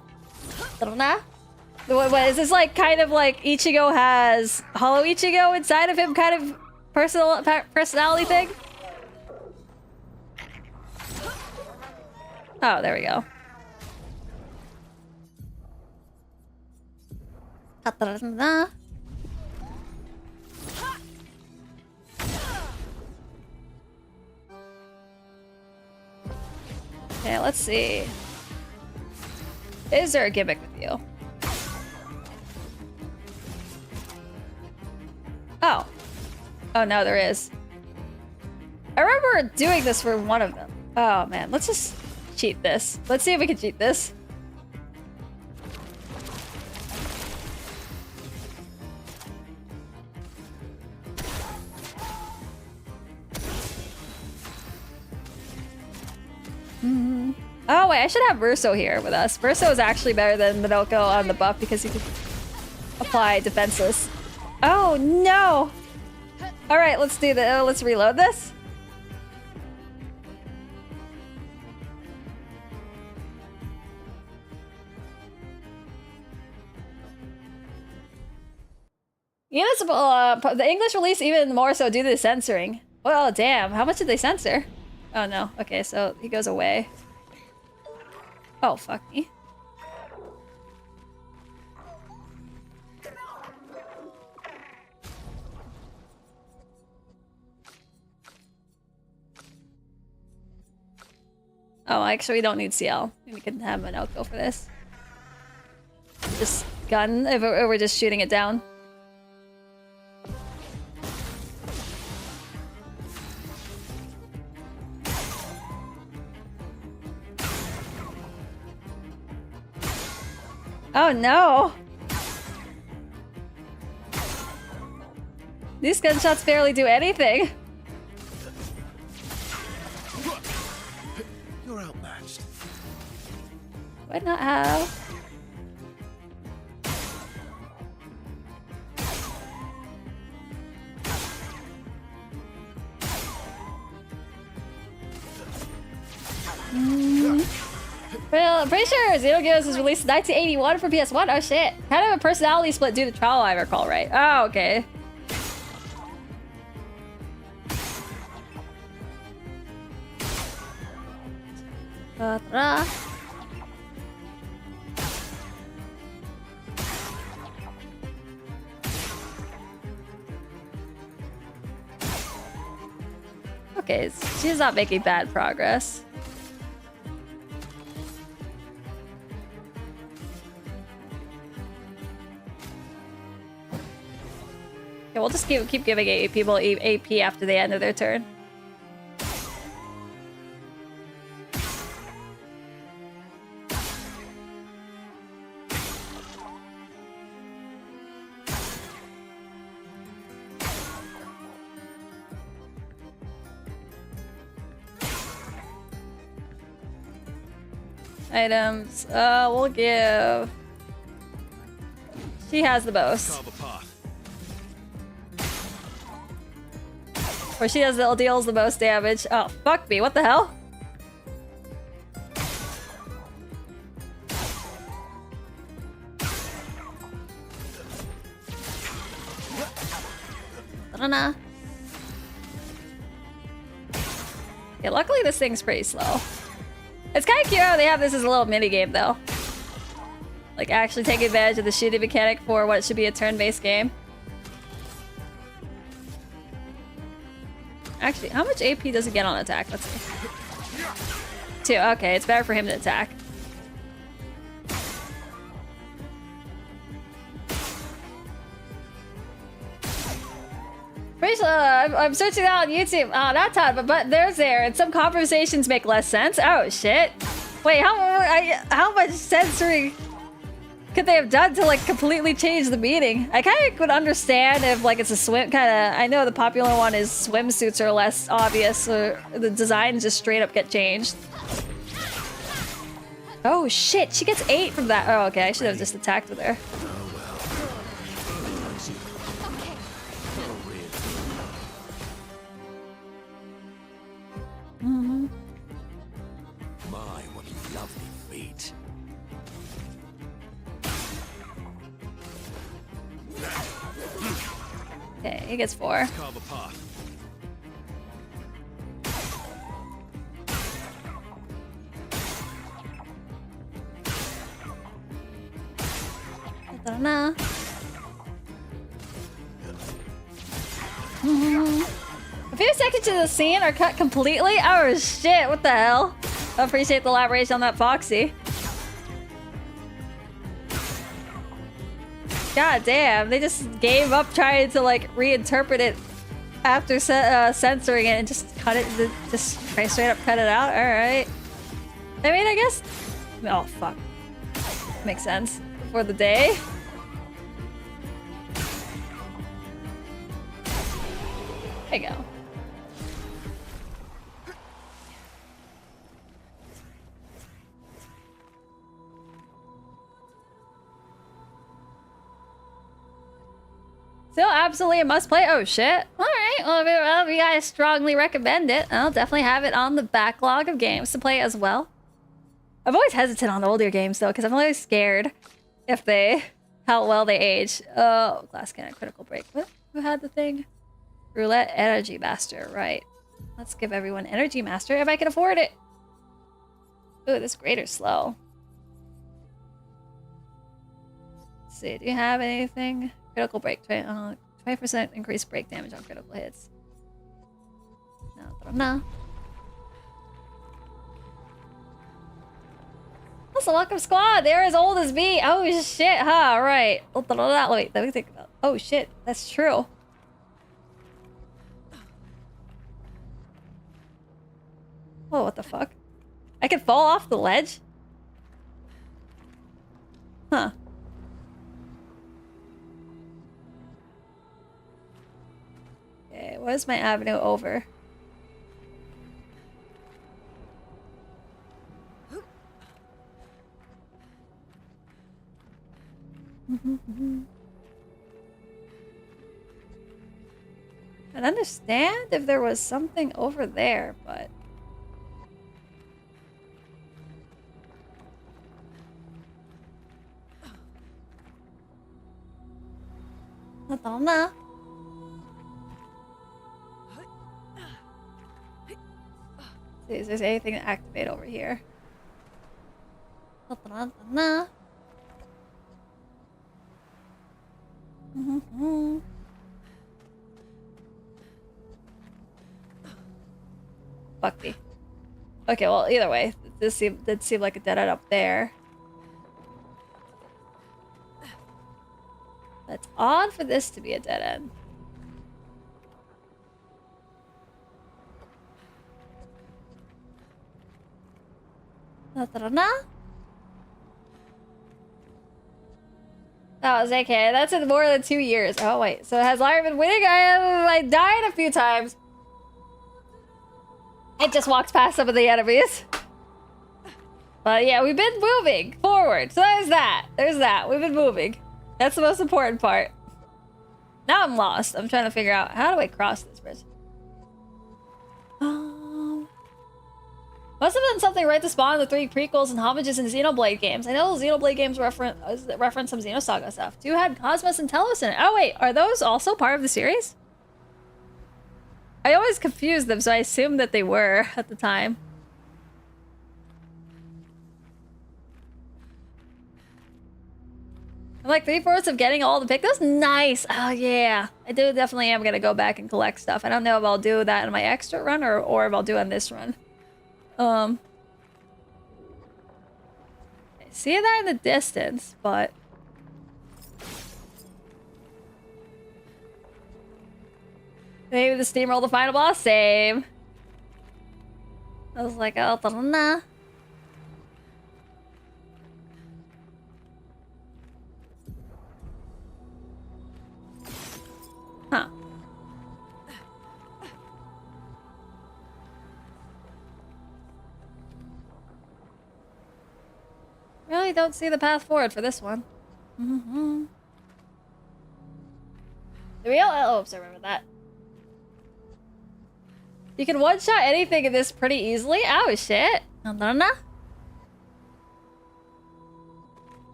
What is this, like kind of like Ichigo has Hollow Ichigo inside of him kind of personality thing? Oh, there we go. Okay, let's see. Is there a gimmick with you? Oh. Oh, no, there is. I remember doing this for one of them. Oh, man. Let's just cheat this. Let's see if we can cheat this. Oh, wait. I should have Verso here with us. Verso is actually better than Minoko on the buff because he can apply defenseless. Oh, no. All right, let's do the. Let's reload this. Municipal, the English release even more so due to the censoring. Well, damn. How much did they censor? Oh, no. Okay, so he goes away. Oh, fuck me. Oh, actually, we don't need CL. We can have an outgo for this. Just gun, if we're just shooting it down. Oh no! These gunshots barely do anything. You're outmatched. Why not have? Well, I'm pretty sure Xenogears was released in 1981 for PS1. Oh shit. Kind of a personality split due to trial, I recall, right? Oh, okay. okay, she's not making bad progress. Okay, we'll just keep giving people AP after the end of their turn. Items. We'll give. She has the most. Or she deals the most damage. Oh, fuck me. What the hell? I don't know. Yeah, luckily this thing's pretty slow. It's kind of cute how they have this as a little mini game, though. Like, actually take advantage of the shooting mechanic for what should be a turn-based game. Actually, how much AP does it get on attack? Let's see. 2. Okay, it's better for him to attack. Rachel, I'm searching out on YouTube. Oh, not Todd, but there's there. And some conversations make less sense. Oh, shit. Wait, how much censoring could they have done to, like, completely change the meaning? I kind of would understand if, like, it's a swim kind of... I know the popular one is swimsuits are less obvious, or the designs just straight up get changed. Oh, shit. She gets 8 from that. Oh, okay. I should have just attacked with her. Mm-hmm. My, what lovely feet. Okay, he gets 4. Carve a path. I don't know. Mm-hmm. A few seconds to the scene are cut completely? Oh shit, what the hell? I appreciate the elaboration on that Foxy. God damn, they just gave up trying to like reinterpret it after censoring it and just cut it, just straight up cut it out. Alright. I mean, I guess... Oh, fuck. Makes sense. For the day. There you go. Still absolutely a must play. Oh shit. Alright, well, if you guys strongly recommend it, I'll definitely have it on the backlog of games to play as well. I've always hesitant on the older games though, because I'm always scared if how well they age. Oh, glass cannon, critical break. What? Who had the thing? Roulette, Energy Master, right. Let's give everyone Energy Master if I can afford it. Ooh, this grater's slow. Let's see, do you have anything? Critical break, 20% increased break damage on critical hits. No. That's a welcome squad. They're as old as me. Oh shit, huh? Right. Wait, let me think about. Oh shit, that's true. Oh, what the fuck? I can fall off the ledge? Huh. Okay, what is my avenue over? I'd understand if there was something over there, but... I don't know. See if there's anything to activate over here. Fuck me. Okay, well, either way, this did seem like a dead end up there. That's odd for this to be a dead end. Da-da-da-da. Oh, it's okay. That's in more than 2 years. Oh, wait. So has Lyra been winning? I died a few times. It just walks past some of the enemies. But yeah, we've been moving forward. So there's that. There's that. We've been moving. That's the most important part. Now I'm lost. I'm trying to figure out, how do I cross this bridge? Must have been something right to spawn the 3 prequels and homages in Xenoblade games. I know the Xenoblade games reference some Xenosaga stuff. 2 had Cosmos and Telos in it. Oh wait, are those also part of the series? I always confused them, so I assumed that they were at the time. I'm like 3/4 of getting all the pick. That's nice. Oh yeah, I do definitely am gonna go back and collect stuff. I don't know if I'll do that in my extra run or if I'll do it on this run. I see that in the distance, but maybe the steamroll the final boss. Same. I was like, oh, nah. Huh. Really don't see the path forward for this one. Mm-hmm. The real oops, I remember that. You can one-shot anything in this pretty easily. Oh shit. I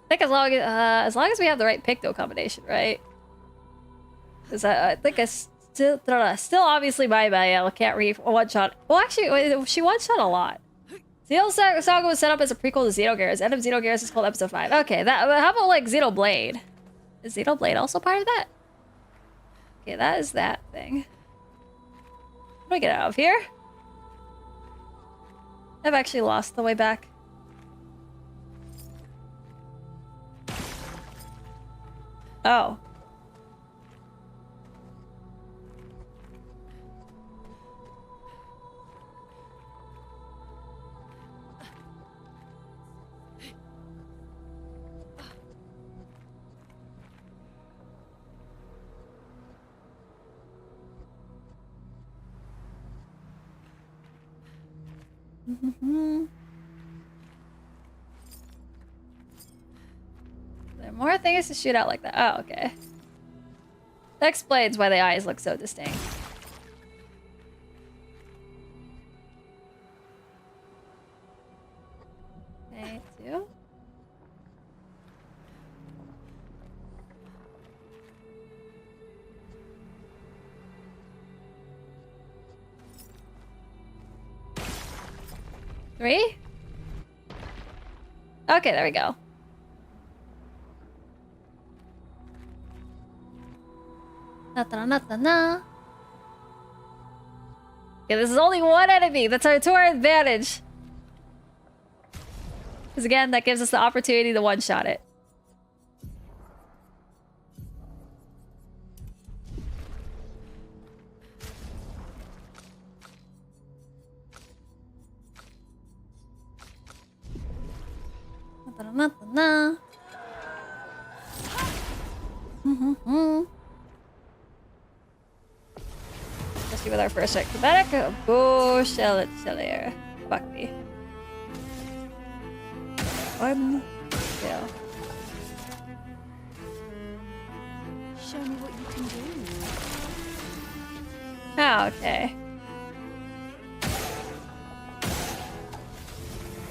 think as long as we have the right Picto combination, right? Because I think I still obviously my Mael can't one-shot. Well, actually, she one-shot a lot. Xenosaga was set up as a prequel to Xenogears. End of Xenogears is called Episode 5. Okay, how about like Xenoblade? Is Xenoblade also part of that? Okay, that is that thing. How do I get out of here? I've actually lost the way back. Oh. There are more things to shoot out like that. Oh, okay. That explains why the eyes look so distinct. Okay, 2. Three? Okay, there we go. Na-na-na-na-na. Yeah, this is only one enemy. That's to our advantage. Because again, that gives us the opportunity to one-shot it. Na-na-na-na. Especially with our first acrobatic. Oh, shell it, Shellair. Fuck me. 1 kill. Show me what you can do. Oh, okay.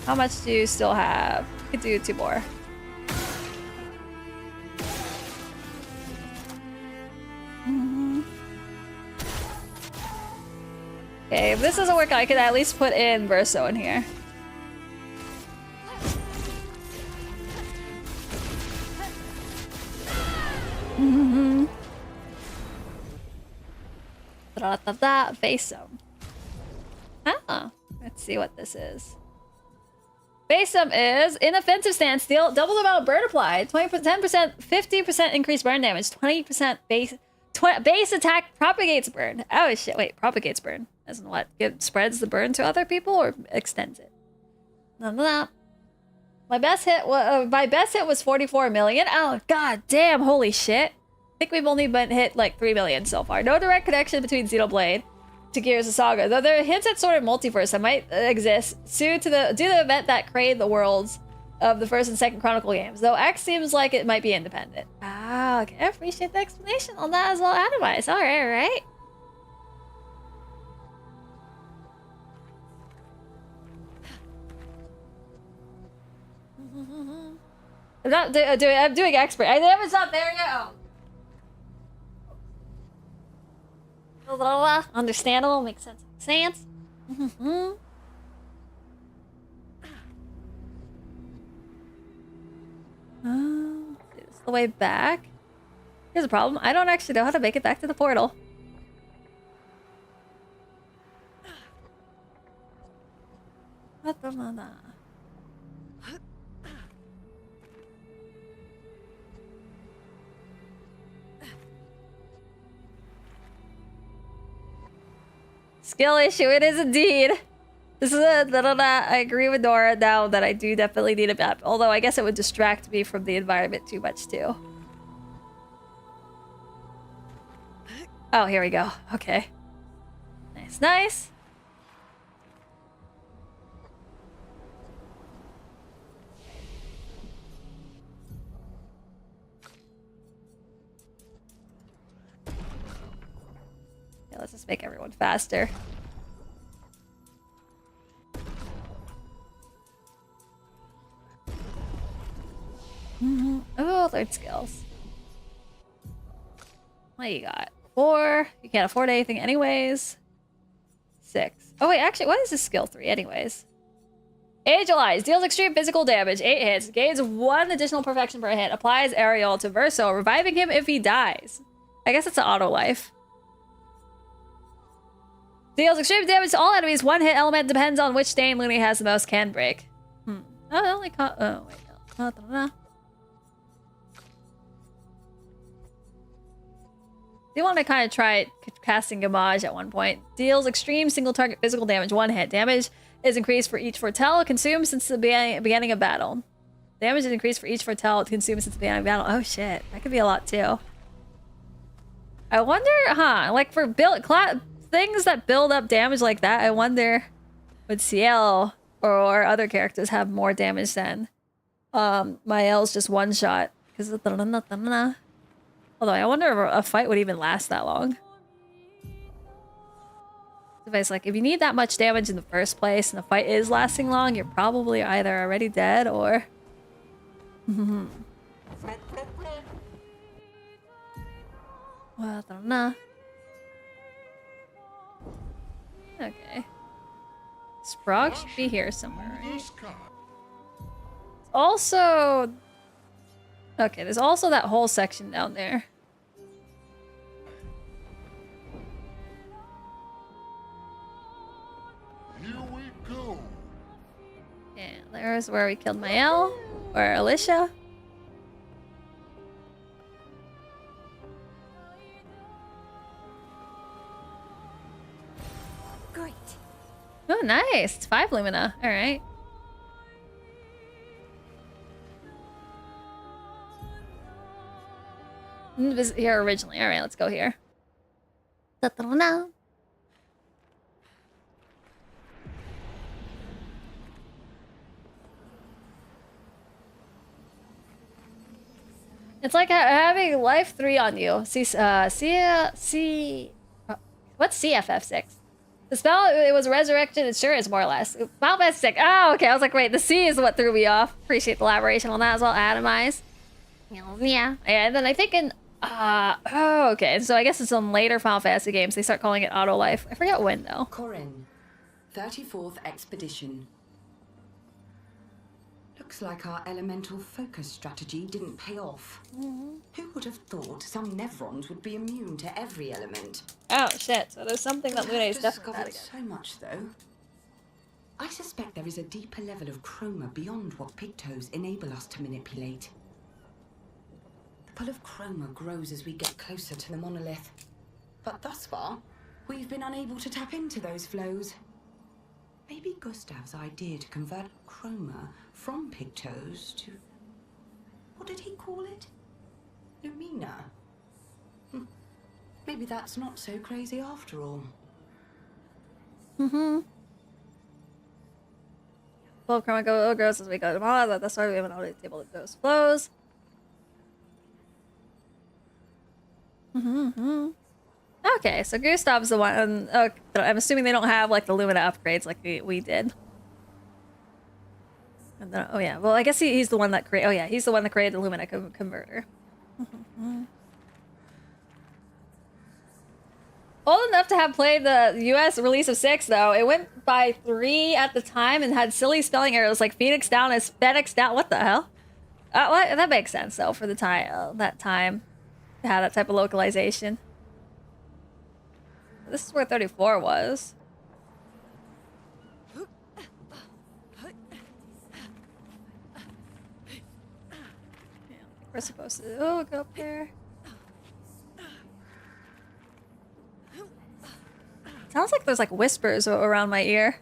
How much do you still have? You could do 2 more. Okay, if this doesn't work out, I could at least put in Verso in here. Da-da-da-da, Vaso. Huh. Let's see what this is. Base sum is inoffensive stance, deal double the amount of burn applied, 10%, 50% increased burn damage, 20% base attack propagates burn. Oh shit! Wait, propagates burn. As in what? It spreads the burn to other people or extends it? No. My best hit was 44 million. Oh god damn! Holy shit! I think we've only been hit like 3 million so far. No direct connection between Xenoblade to Gears of Saga, though there are hints at sort of multiverse that might exist due to the event that created the worlds of the first and second Chronicle games, though X seems like it might be independent. Ah, okay, I appreciate the explanation on that as well, Advice. Alright. I'm not I'm doing expert. I haven't stopped there yet. Oh. Understandable, makes sense. This is the way back. Here's a problem. I don't actually know how to make it back to the portal. Skill issue, it is indeed. This is I agree with Nora now that I do definitely need a map. Although I guess it would distract me from the environment too much too. Oh, here we go. Okay. Nice. Yeah, let's just make everyone faster. Oh, learn skills. What you got? 4. You can't afford anything anyways. 6. Oh wait, actually, what is this skill 3 anyways? Angelize. Deals extreme physical damage. 8 hits. Gains 1 additional perfection per hit. Applies aerial to Verso, reviving him if he dies. I guess it's an auto life. Deals extreme damage to all enemies. 1 hit element depends on which stain Looney has the most can break. Oh, it only caught. Oh, wait, no. They want to kind of try casting Gamage at one point. Deals extreme single target physical damage. 1 hit. Damage is increased for each foretell consumed since the beginning of battle. Damage is increased for each foretell consumed since the beginning of battle. Oh shit, that could be a lot too. I wonder, like for things that build up damage like that, I wonder would Ciel or other characters have more damage than Mael's just one shot? Because although I wonder if a fight would even last that long. It's like, if you need that much damage in the first place and the fight is lasting long, you're probably either already dead or... Well, I don't know. Okay. Sprague should be here somewhere, right? Also... Okay, there's also that whole section down there. Here we go. Yeah, there's where we killed Mael or Alicia. Great. Oh, nice. It's 5 Lumina. All right. Visit here originally. All right, let's go here. It's like having life 3 on you. What's CFF6? The spell, it was resurrected, it sure is more or less. Final Fantasy 6. Oh, okay. I was like, wait, the C is what threw me off. Appreciate the elaboration on that as well. Atomize. Yeah. And then I think in... oh, okay. So I guess it's on later Final Fantasy games. They start calling it Auto Life. I forget when, though. Corin, 34th Expedition. Looks like our elemental focus strategy didn't pay off. Who would have thought some Nevrons would be immune to every element? Oh, shit. So there's something that Luna is definitely discovered so much, though. I suspect there is a deeper level of chroma beyond what pigtoes enable us to manipulate. The pull of chroma grows as we get closer to the monolith. But thus far, we've been unable to tap into those flows. Maybe Gustav's idea to convert chroma from pigtoes to... what did he call it? Lumina. Maybe that's not so crazy after all. Mm-hmm. Flow of chroma grows as we go to Mala. That's why we have an audit table that goes flows. Mm-hmm. Okay, so Gustav's the one. I'm assuming they don't have like the Lumina upgrades like we did. And then, oh yeah, well I guess he's the one that created. Oh yeah, he's the one that created the Lumina converter. Old enough to have played the US release of 6, though. It went by 3 at the time and had silly spelling errors like Phoenix down as FedEx down. What the hell? What? That makes sense, though, for the time, that time to have that type of localization. This is where 34 was. Yeah, we're supposed to go up there. Sounds like there's like whispers around my ear.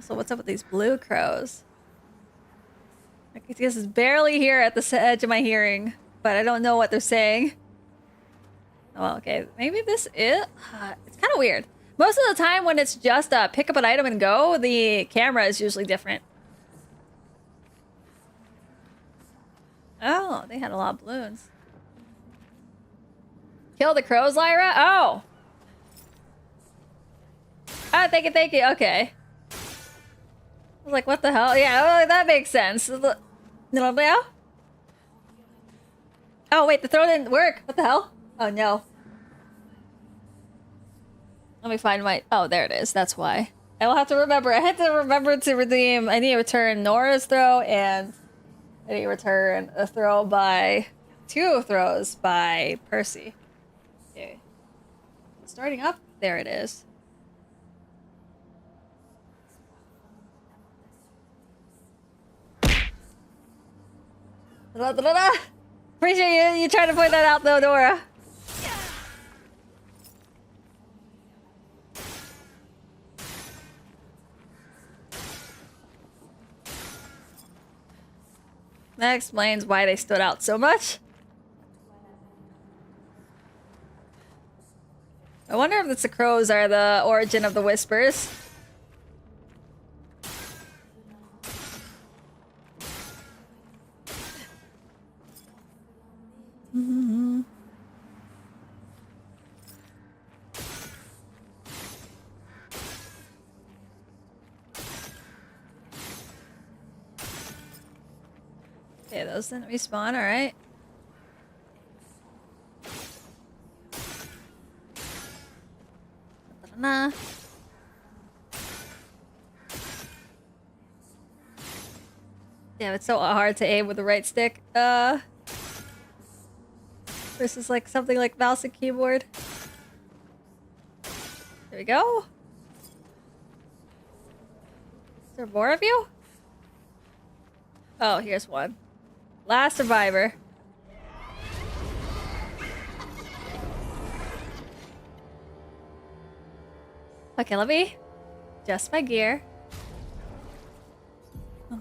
So what's up with these blue crows? I guess it's barely here at the edge of my hearing, but I don't know what they're saying. Oh, okay. Maybe this is... it's kind of weird. Most of the time when it's just pick up an item and go, the camera is usually different. Oh, they had a lot of balloons. Kill the crows, Lyra? Oh! Ah, thank you, thank you. Okay. I was like, what the hell? Yeah, oh, that makes sense. Oh, wait, the throw didn't work. What the hell? Oh, no. Let me find my... Oh, there it is. That's why. I will have to remember. I had to remember to redeem... I need to return Nora's throw and... I need to return a throw by... 2 throws by Percy. Okay. Starting up? There it is. Appreciate you trying to point that out though, Nora. That explains why they stood out so much. I wonder if the crows are the origin of the whispers. Mm-hmm. Okay, those didn't respawn, alright. Nah. Damn, it's so hard to aim with the right stick. Versus like something like mouse and keyboard. There we go. Is there more of you? Oh, here's one. Last survivor. Okay, let me adjust my gear. I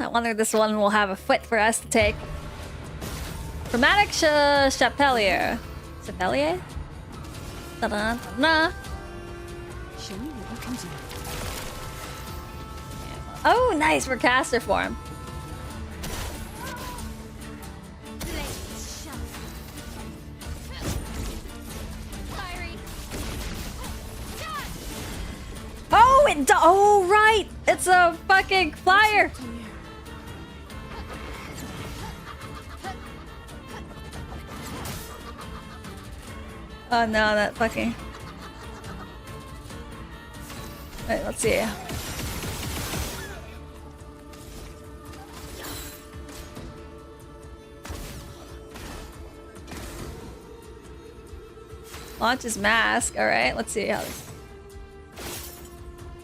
wonder if this one will have a foot for us to take. Chromatic Chapelier. Chapelier? Da-da-da-da. Show me what you can do. Oh, nice for caster form. Oh, oh, right! It's a fucking flyer! Oh no, that fucking... Wait, let's see. Launches mask. All right, let's see how this.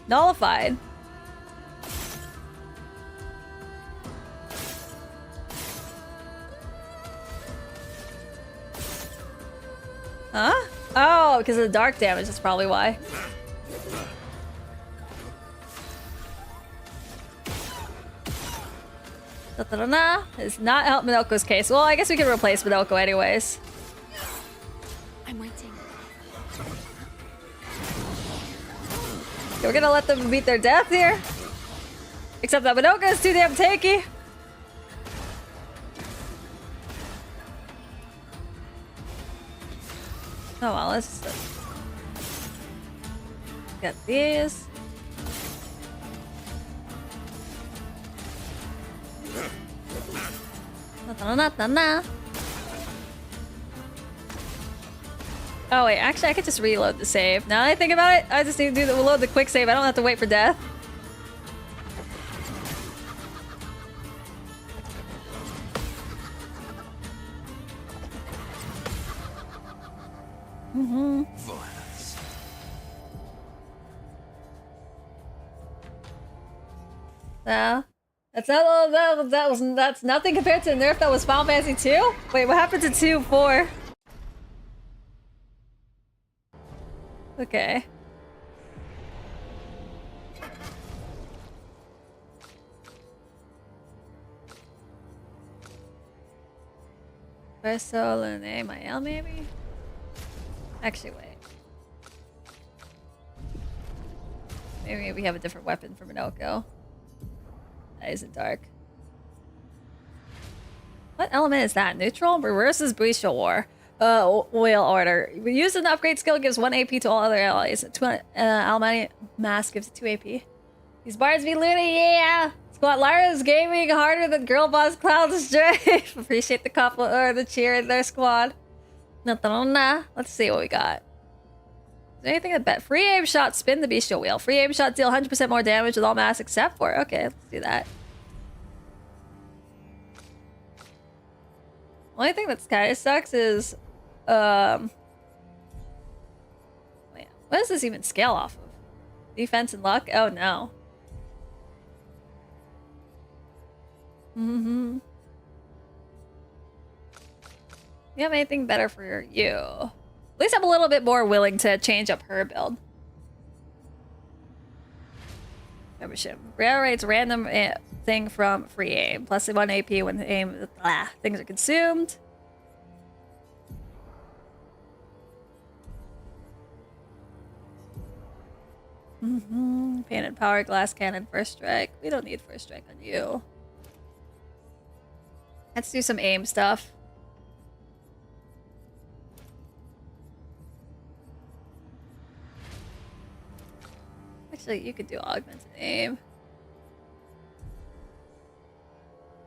Nullified. Huh? Oh, because of the dark damage. That's probably why. Da-da-da-da. It's not help Minoko's case. Well, I guess we can replace Minoko anyways. I'm waiting. We're gonna let them meet their death here. Except that Minoko is too damn tanky. Oh well, let's get these. Na-na-na-na-na. Oh wait, actually I could just reload the save. Now that I think about it, I just need to reload the quick save. I don't have to wait for death. Violence. That's nothing compared to the nerf that was Final Fantasy 2? Wait, what happened to 2-4? Okay. Verso Lune Mael maybe? Actually wait. Maybe we have a different weapon for Minoko. That isn't dark. What element is that? Neutral? Reverses Bestial War. Whale Order. Use an upgrade skill gives 1 AP to all other allies. Almighty Mask gives 2 AP. These bards be looting, yeah! Squad Lyra's gaming harder than Girl Boss Cloud's Strafe. Appreciate the couple or the cheer in their squad. Let's see what we got. Is there anything that bet? Free aim shot, spin the bestial wheel. Free aim shot deal 100% more damage with all mass except for. Okay, let's do that. Only thing that's kind of sucks is, wait, what does this even scale off of? Defense and luck? Oh no. You have anything better for you? At least I'm a little bit more willing to change up her build. Membership. Rates random thing from free aim. Plus 1 AP when the aim things are consumed. Painted power, glass cannon, first strike. We don't need first strike on you. Let's do some aim stuff. Actually, you could do augmented aim.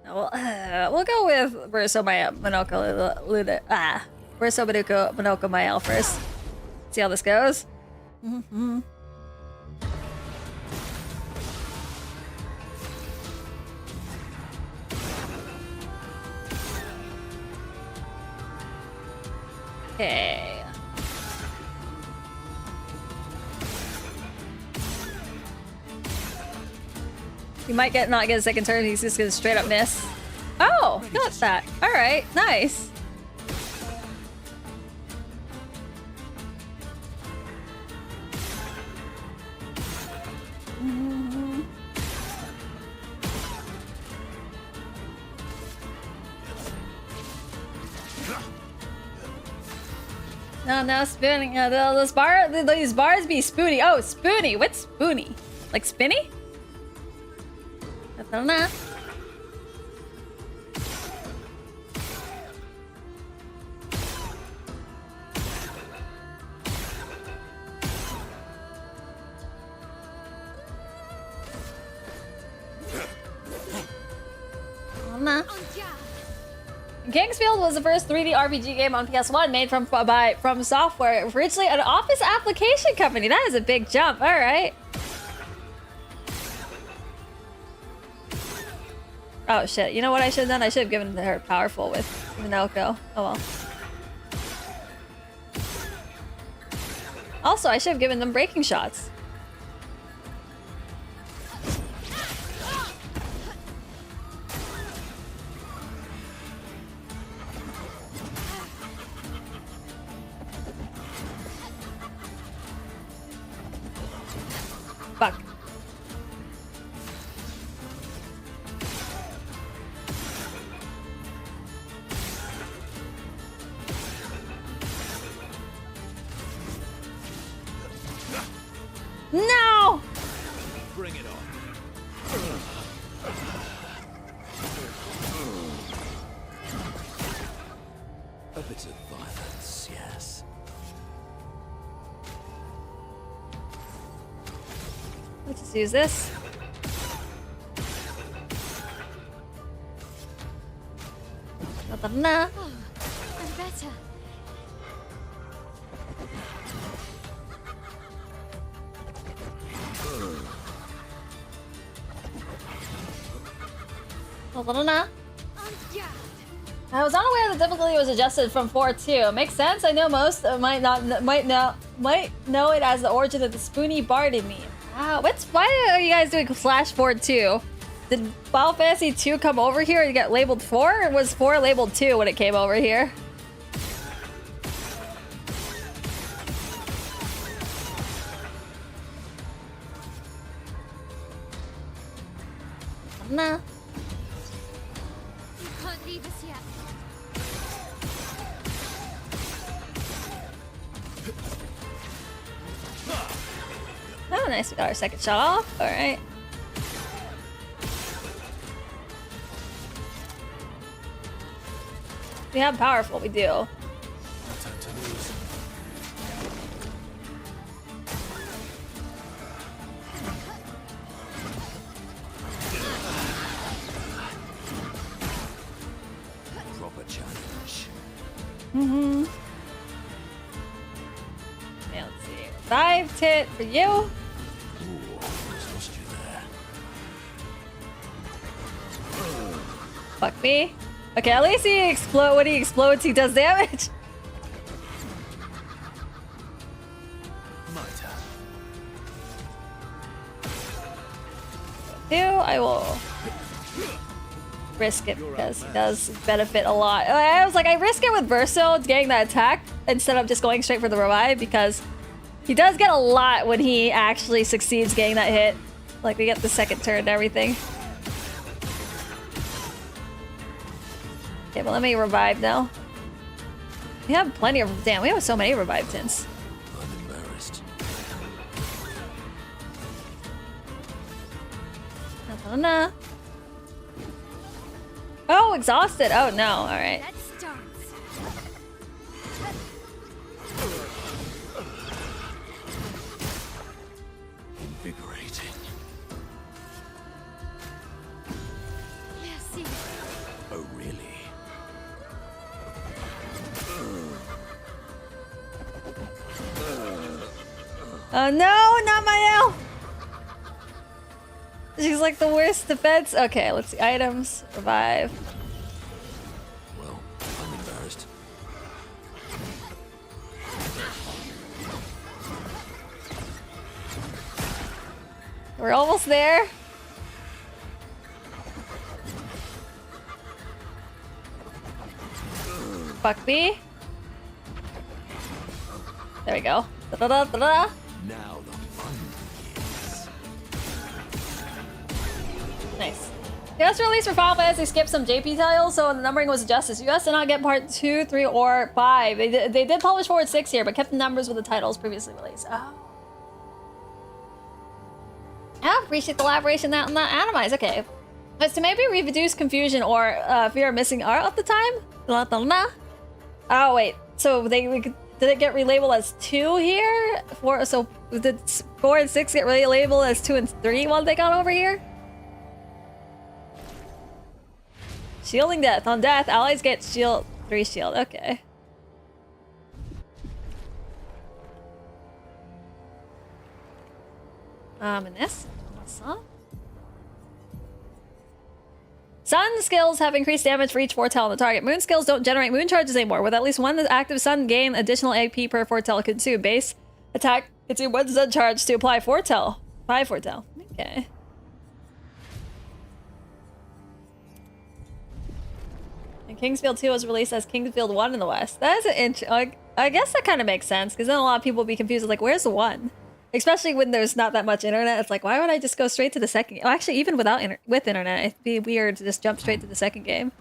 No, we'll go with Verso Minoko Luna. Verso Minoko Mael first. See how this goes. Okay. He might not get a second turn. He's just gonna straight up miss. Oh, got that. All right, nice. No, spooning. These bars be spoony. Oh, spoony. What's spoony? Like spinny? I don't know. Kingsfield was the first 3D RPG game on PS1 made from Software, originally an office application company. That is a big jump. All right. Oh shit! You know what I should have done? I should have given her powerful with Minoko. Oh well. Also, I should have given them breaking shots. Fuck. No! Bring it on. A bit of violence, yes. Let's just use this. Nah. Oh, I'm better. Nah. Yeah. I was unaware the difficulty was adjusted from 4-2. Makes sense. I know most might know it as the origin of the spoony barded meme. Why are you guys doing /4-2? Did Final Fantasy 2 come over here and get labeled 4? Or was 4 labeled 2 when it came over here? Nah. You can't leave us yet. Oh, nice. We got our second shot off. All right. We have powerful. We do. No time to lose. Proper challenge. Mm-hmm. Yeah, let's see. 5 tit for you. Ooh, almost lost you there. Fuck me. Okay, at least he when he explodes, he does damage. My turn. I will risk it because he does benefit a lot. I was like, I risk it with Verso getting that attack instead of just going straight for the revive because he does get a lot when he actually succeeds getting that hit. Like, we get the second turn and everything. Okay, well, let me revive now. We have plenty of... Damn, we have so many revive tints. I'm embarrassed. Nah. Oh, exhausted. Oh, no. All right. Let's dance. Invigorating. Merci. Oh, really? Oh, no, not my L. She's like the worst defense. Okay, let's see. Items. Revive. Well, I'm embarrassed. We're almost there. Fuck me. There we go. Da-da-da-da-da. Now the fun begins. Nice. US release for Final Fantasy skipped some JP titles, so the numbering was adjusted. US did not get part 2, 3, or 5. They did publish forward 6 here, but kept the numbers with the titles previously released. Oh. I appreciate the elaboration on that Atomize. Okay. It's to maybe reduce confusion or fear of missing art at the time. Oh, wait. So did it get relabeled as 2 here? So did 4 and 6 get relabeled as 2 and 3 while they got over here? Shielding death. On death, allies get shield 3 shield. Okay. And this. Awesome. Sun skills have increased damage for each foretell on the target. Moon skills don't generate moon charges anymore. With at least one active sun, gain additional AP per foretell consumed. Base Attack. It's a 1 Zed charge to apply foretell. 5 foretell. Okay. And Kingsfield 2 was released as Kingsfield 1 in the West. That is an I guess that kind of makes sense, because then a lot of people will be confused, like, where's the 1? Especially when there's not that much internet. It's like, why would I just go straight to the second? Well, actually, even without with internet, it'd be weird to just jump straight to the second game.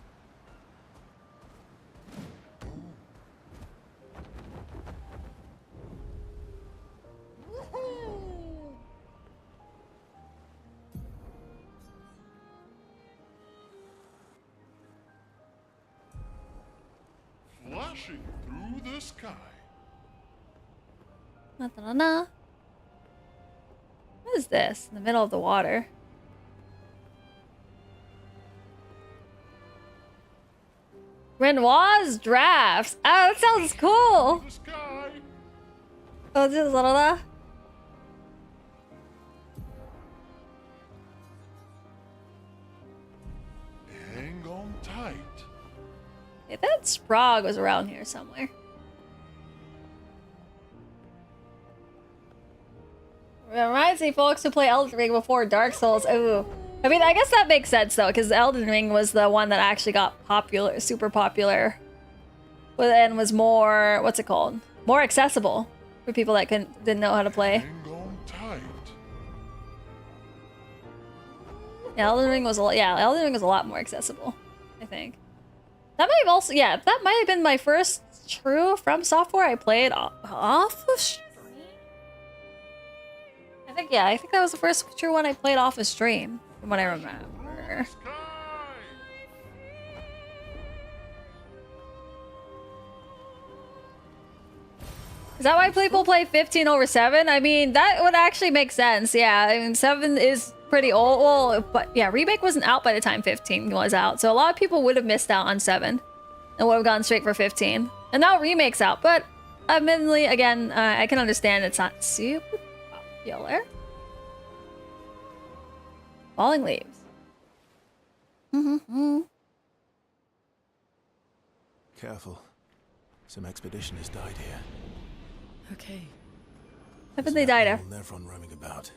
Flashing through the sky. Na-na-na-na. What is this in the middle of the water? Renoir's drafts. Oh, that sounds cool. The sky. Oh, this is la. Hang on tight. I thought Sprague was around here somewhere. Reminds me, folks who play Elden Ring before Dark Souls. Ooh. I mean, I guess that makes sense, though, because Elden Ring was the one that actually got popular, super popular. And was more, what's it called? More accessible for people that didn't know how to play. Hang on tight. Yeah, Elden Ring was Elden Ring was a lot more accessible, I think. That might have also, that might have been my first true From Software I played off of stream. I think that was the first true one I played off of stream, from what I remember. Sky. Is that why people play 15 over 7? I mean, that would actually make sense. Yeah, I mean, 7 is pretty old. Well, but yeah, Remake wasn't out by the time 15 was out. So a lot of people would have missed out on 7 and would have gone straight for 15. And now Remake's out. But admittedly, again, I can understand it's not super popular. Falling leaves. Careful. Some expeditioners died here. Okay. Haven't they died here? Nevron roaming about.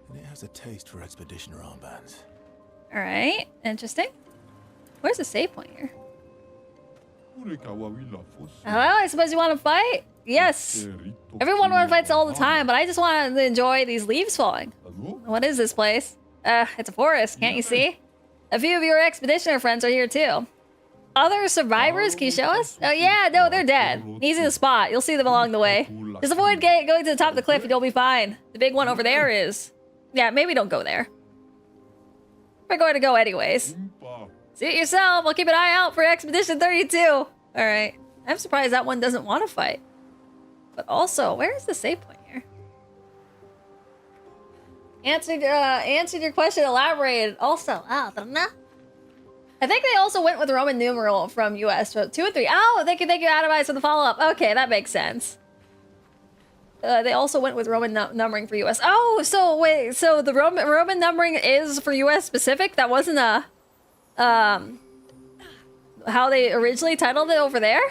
And it has a taste for expeditioner armbands. Alright, interesting. Where's the save point here? Hello, I suppose you want to fight? Yes. Everyone wants to fight all the time, but I just want to enjoy these leaves falling. What is this place? It's a forest, can't you see? A few of your expeditioner friends are here too. Other survivors, can you show us? Oh yeah, no, they're dead. Easy to spot, you'll see them along the way. Just avoid going to the top of the cliff and you'll be fine. The big one over there is... Yeah, maybe don't go there. We're going to go anyways. See it yourself, I'll keep an eye out for Expedition 32. Alright, I'm surprised that one doesn't want to fight. But also, where is the save point here? Answered your question, elaborated. Also, I think they also went with Roman numeral from US. So 2 and 3. Oh, thank you, Atomize, for the follow-up. Okay, that makes sense. They also went with Roman numbering for US. Oh, so wait, so the Roman numbering is for US specific? That wasn't a how they originally titled it over there?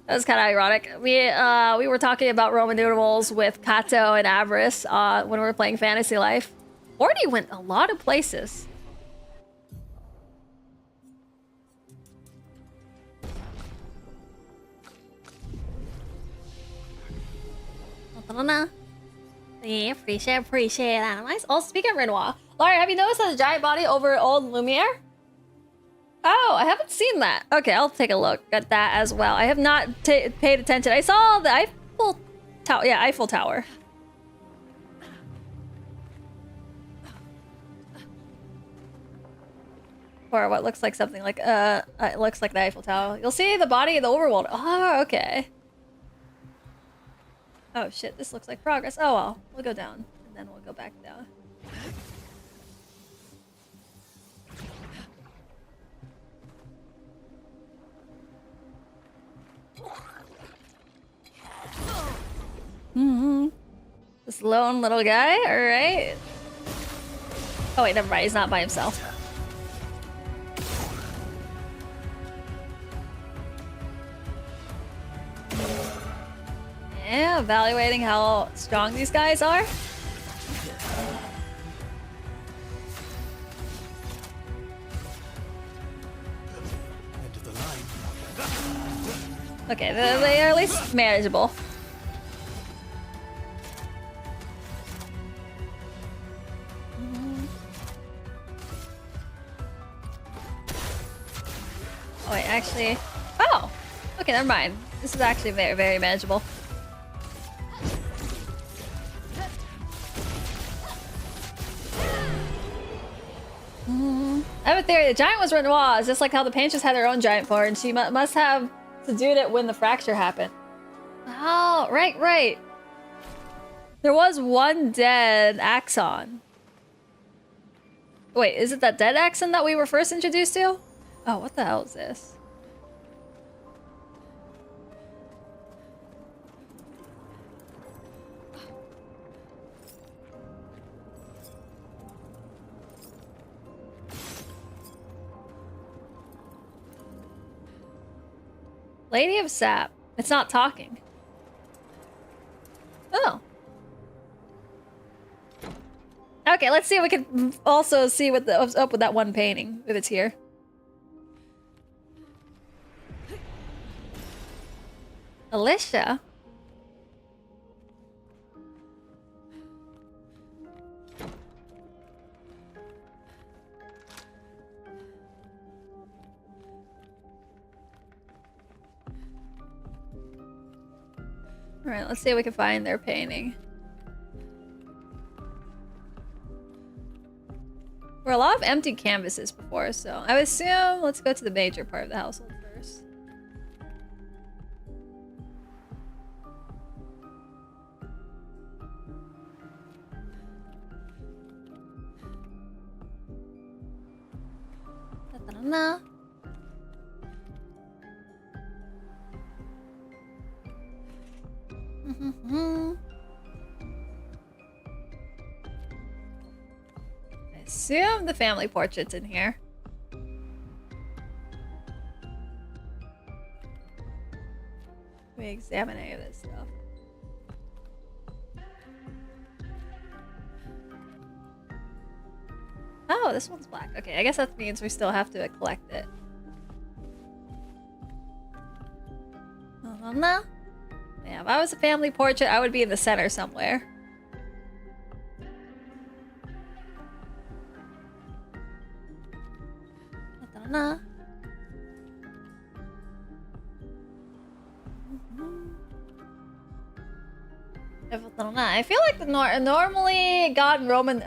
That was kind of ironic. We were talking about Roman numerals with Kato and Avarice when we were playing Fantasy Life. Already went a lot of places. Yeah, appreciate that. Nice. Oh, speaking of Renoir, Laura, have you noticed that the giant body over Old Lumiere? Oh, I haven't seen that. Okay, I'll take a look at that as well. I have not paid attention. I saw the Eiffel Tower. Yeah, Eiffel Tower. Or what looks like something like it looks like the Eiffel Tower. You'll see the body of the overworld. Oh, okay. Oh shit, this looks like progress. Oh well, we'll go down and then we'll go back down. This lone little guy, alright. Oh wait, never mind, he's not by himself. Okay, evaluating how strong these guys are. End of the line. Okay, they are at least manageable. Oh wait, actually... Oh! Okay, never mind. This is actually very, very manageable. I have a theory. The giant was Renoir. It's just like how the Painters had their own giant form, and she must have subdued it when the fracture happened. Oh, right, right. There was one dead Axon. Wait, is it that dead Axon that we were first introduced to? Oh, what the hell is this? Lady of Sap. It's not talking. Oh. Okay, let's see if we can also see what's up with that one painting, if it's here. Alicia? Alright, let's see if we can find their painting. There were a lot of empty canvases before, so I would assume let's go to the major part of the household first. Da-da-da-da. I assume the family portrait's in here. Let me examine any of this stuff. Oh, this one's black. Okay, I guess that means we still have to collect it. No. Yeah, if I was a family portrait, I would be in the center somewhere. I feel like the normally gotten Roman,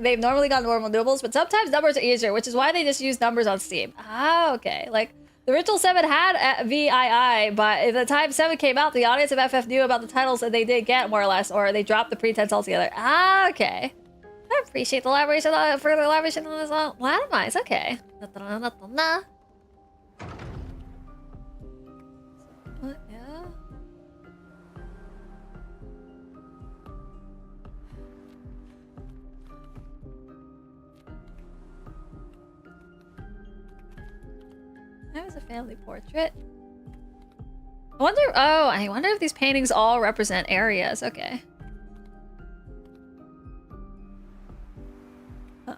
they've normally gotten Roman nobles, but sometimes numbers are easier, which is why they just use numbers on Steam. Ah, okay. Like, the original 7 had VII, but at the time 7 came out, the audience of FF knew about the titles that they did get, more or less, or they dropped the pretense altogether. Ah, okay. I appreciate the elaboration, further elaboration on this landmines. Okay. What? Yeah. That was a family portrait. I wonder if these paintings all represent areas. Okay. Huh.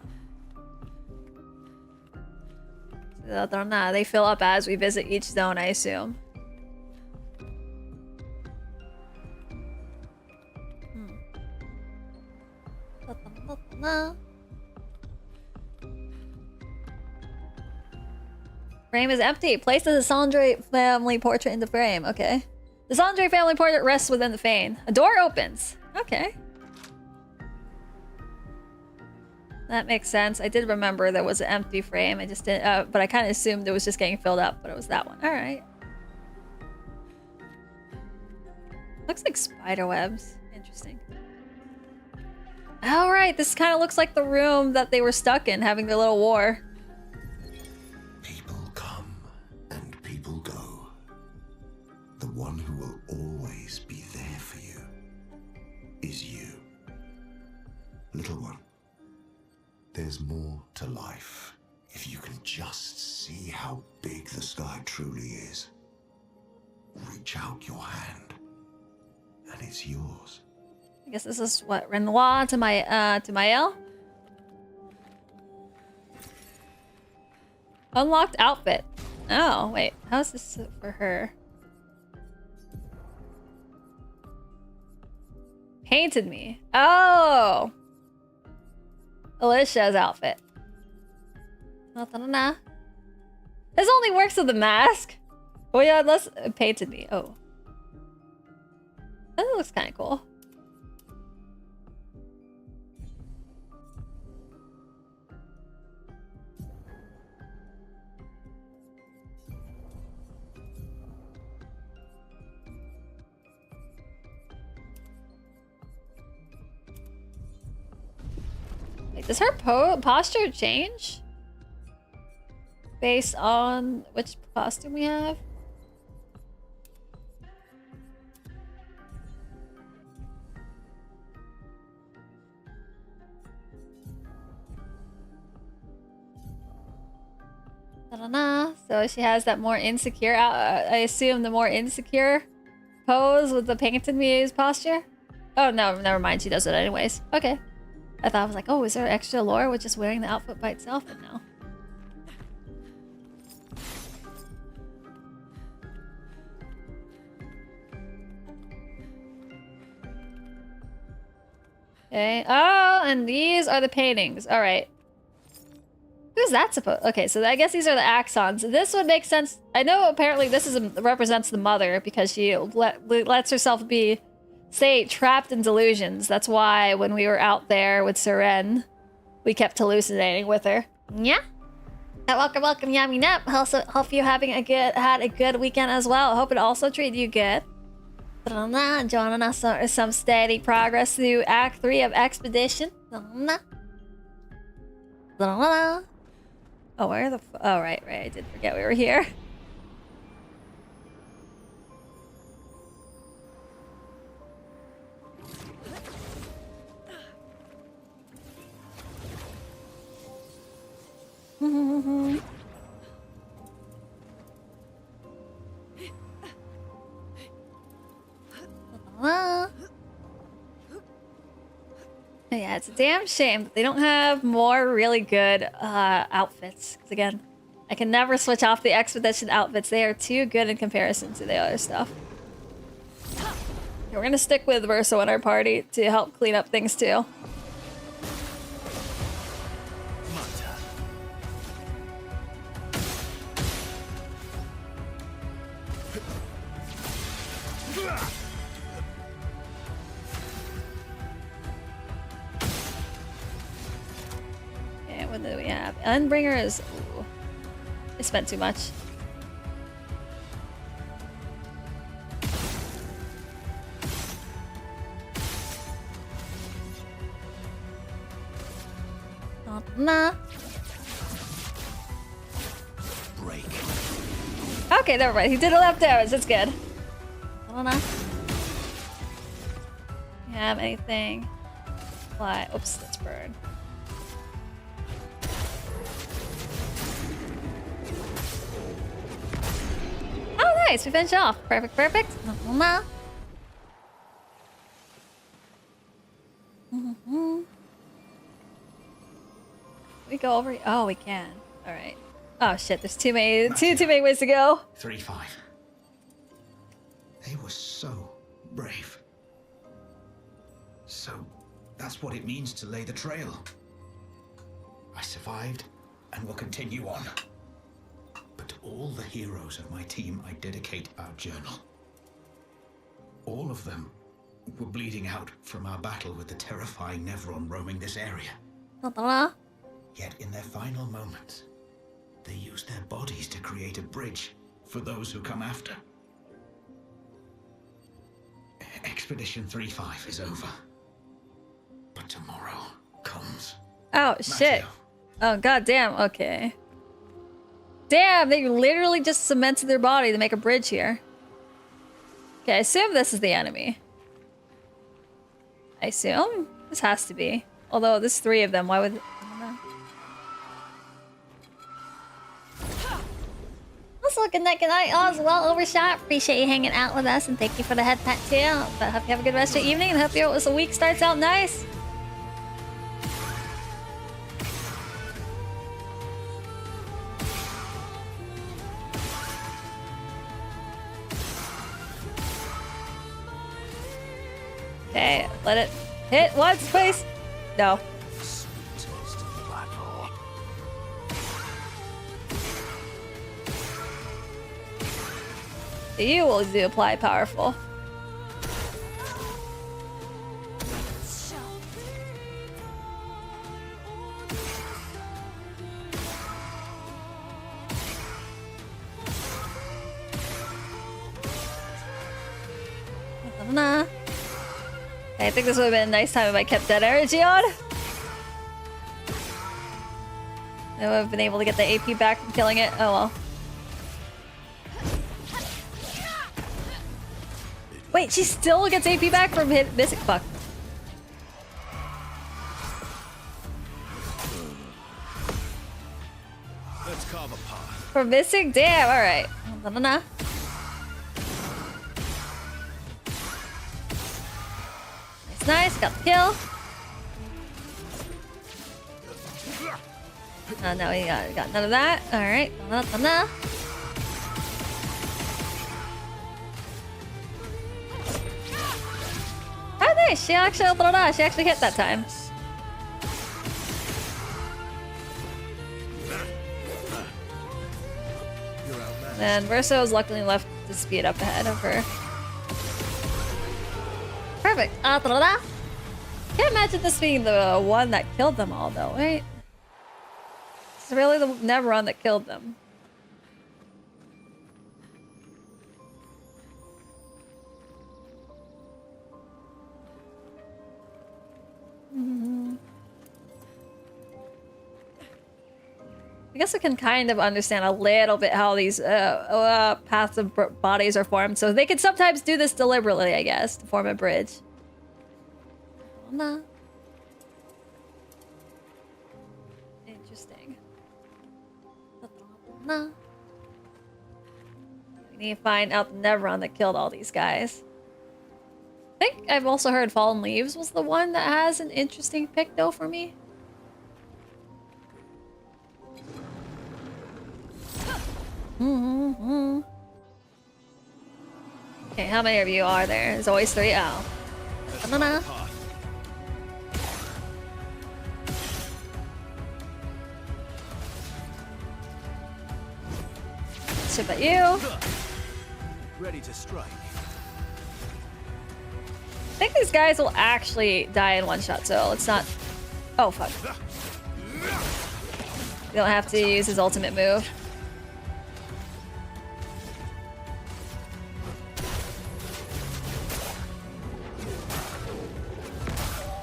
They fill up as we visit each zone, I assume. Frame is empty. Place the Sandre family portrait in the frame. Okay. The Sandre family portrait rests within the fane. A door opens. Okay. That makes sense. I did remember there was an empty frame. I just didn't, but I kind of assumed it was just getting filled up, but it was that one. All right. Looks like spider webs. Interesting. All right. This kind of looks like the room that they were stuck in, having their little war. The one who will always be there for you is you. Little one, there's more to life if you can just see how big the sky truly is. Reach out your hand and it's yours. I guess this is what, Renoir to Mael? Unlocked outfit. Oh, wait. How's this for her? Painted me. Oh! Alicia's outfit. This only works with the mask. Oh yeah, unless it painted me. Oh. That looks kind of cool. Wait, does her posture change? Based on which costume we have? I don't know. So she has that more insecure, I assume the more insecure pose with the painted me's posture? Oh no, never mind. She does it anyways. Okay. I thought I was like, oh, is there extra lore with just wearing the outfit by itself? But no. Okay. Oh, and these are the paintings. All right. Who's that supposed? Okay, so I guess these are the axons. This would make sense. I know apparently this is represents the mother because she lets herself be, say, trapped in delusions. That's why when we were out there with Seren, we kept hallucinating with her. Yeah. Welcome, Yummy Nap. Also, hope you had a good weekend as well. Hope it also treated you good. Joining us on some steady progress through Act 3 of Expedition. Oh, where the oh, right. I did forget we were here. Yeah, it's a damn shame that they don't have more really good outfits. Because again, I can never switch off the Expedition outfits. They are too good in comparison to the other stuff. Okay, we're gonna stick with Verso in our party to help clean up things too. What do we have? Unbringer is... Ooh. I spent too much. Nah. Break. Okay, never mind. He did 11 damage. That's good. I don't know. You have anything? Fly. Oops, that's burn. Oh, nice. We finished off. Perfect. We go over. Oh, we can. All right. Oh shit. There's too many ways to go. 3-5. They were so brave. So that's what it means to lay the trail. I survived and will continue on. But to all the heroes of my team, I dedicate our journal. All of them were bleeding out from our battle with the terrifying Nevron roaming this area. Yet in their final moments, they used their bodies to create a bridge for those who come after. Expedition 3-5 is over. But tomorrow comes. Oh, shit. Matteo. Oh, goddamn. Okay. Damn, they literally just cemented their body to make a bridge here. Okay, I assume this is the enemy. I assume? This has to be. Although, there's 3 of them. Why would... I don't know. Also, good night, all is well overshot. Appreciate you hanging out with us, and thank you for the head pat too. But hope you have a good rest of your evening, and hope your week starts out nice. Okay, let it hit once, please. No. You will do apply powerful. Nah. I think this would have been a nice time if I kept that energy on. I would have been able to get the AP back from killing it. Oh well. Wait, she still gets AP back from missing. Fuck. Let's carve a path. For missing? Damn, alright. Nice, nice. Got the kill. No, we got none of that. Alright. No. Oh, nice. She actually hit that time. And Verso is luckily left to speed up ahead of her. Perfect. Can't imagine this being the one that killed them all, though, right? It's really the Neveron that killed them. I guess I can kind of understand a little bit how these passive bodies are formed. So they can sometimes do this deliberately, I guess, to form a bridge. No. Interesting. No. We need to find out the Neveron that killed all these guys. I think I've also heard Fallen Leaves was the one that has an interesting pick, though, for me. Okay, how many of you are there? There's always 3. Oh. No. Ship at you. Ready to strike. I think these guys will actually die in one shot, so let's not. Oh, fuck. You don't have to use his ultimate move.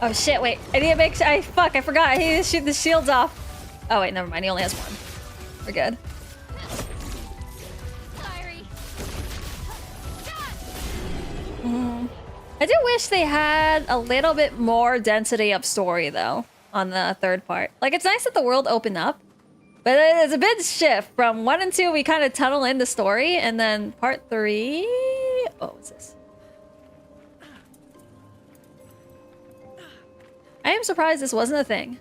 Oh shit, wait. I need to make sure. Fuck, I forgot. I need to shoot the shields off. Oh, wait, never mind. He only has 1. We're good. I do wish they had a little bit more density of story, though, on the 3rd part. Like, it's nice that the world opened up, but it's a big shift. From 1 and 2, we kind of tunnel into story, and then part 3... Oh, what's this? I am surprised this wasn't a thing.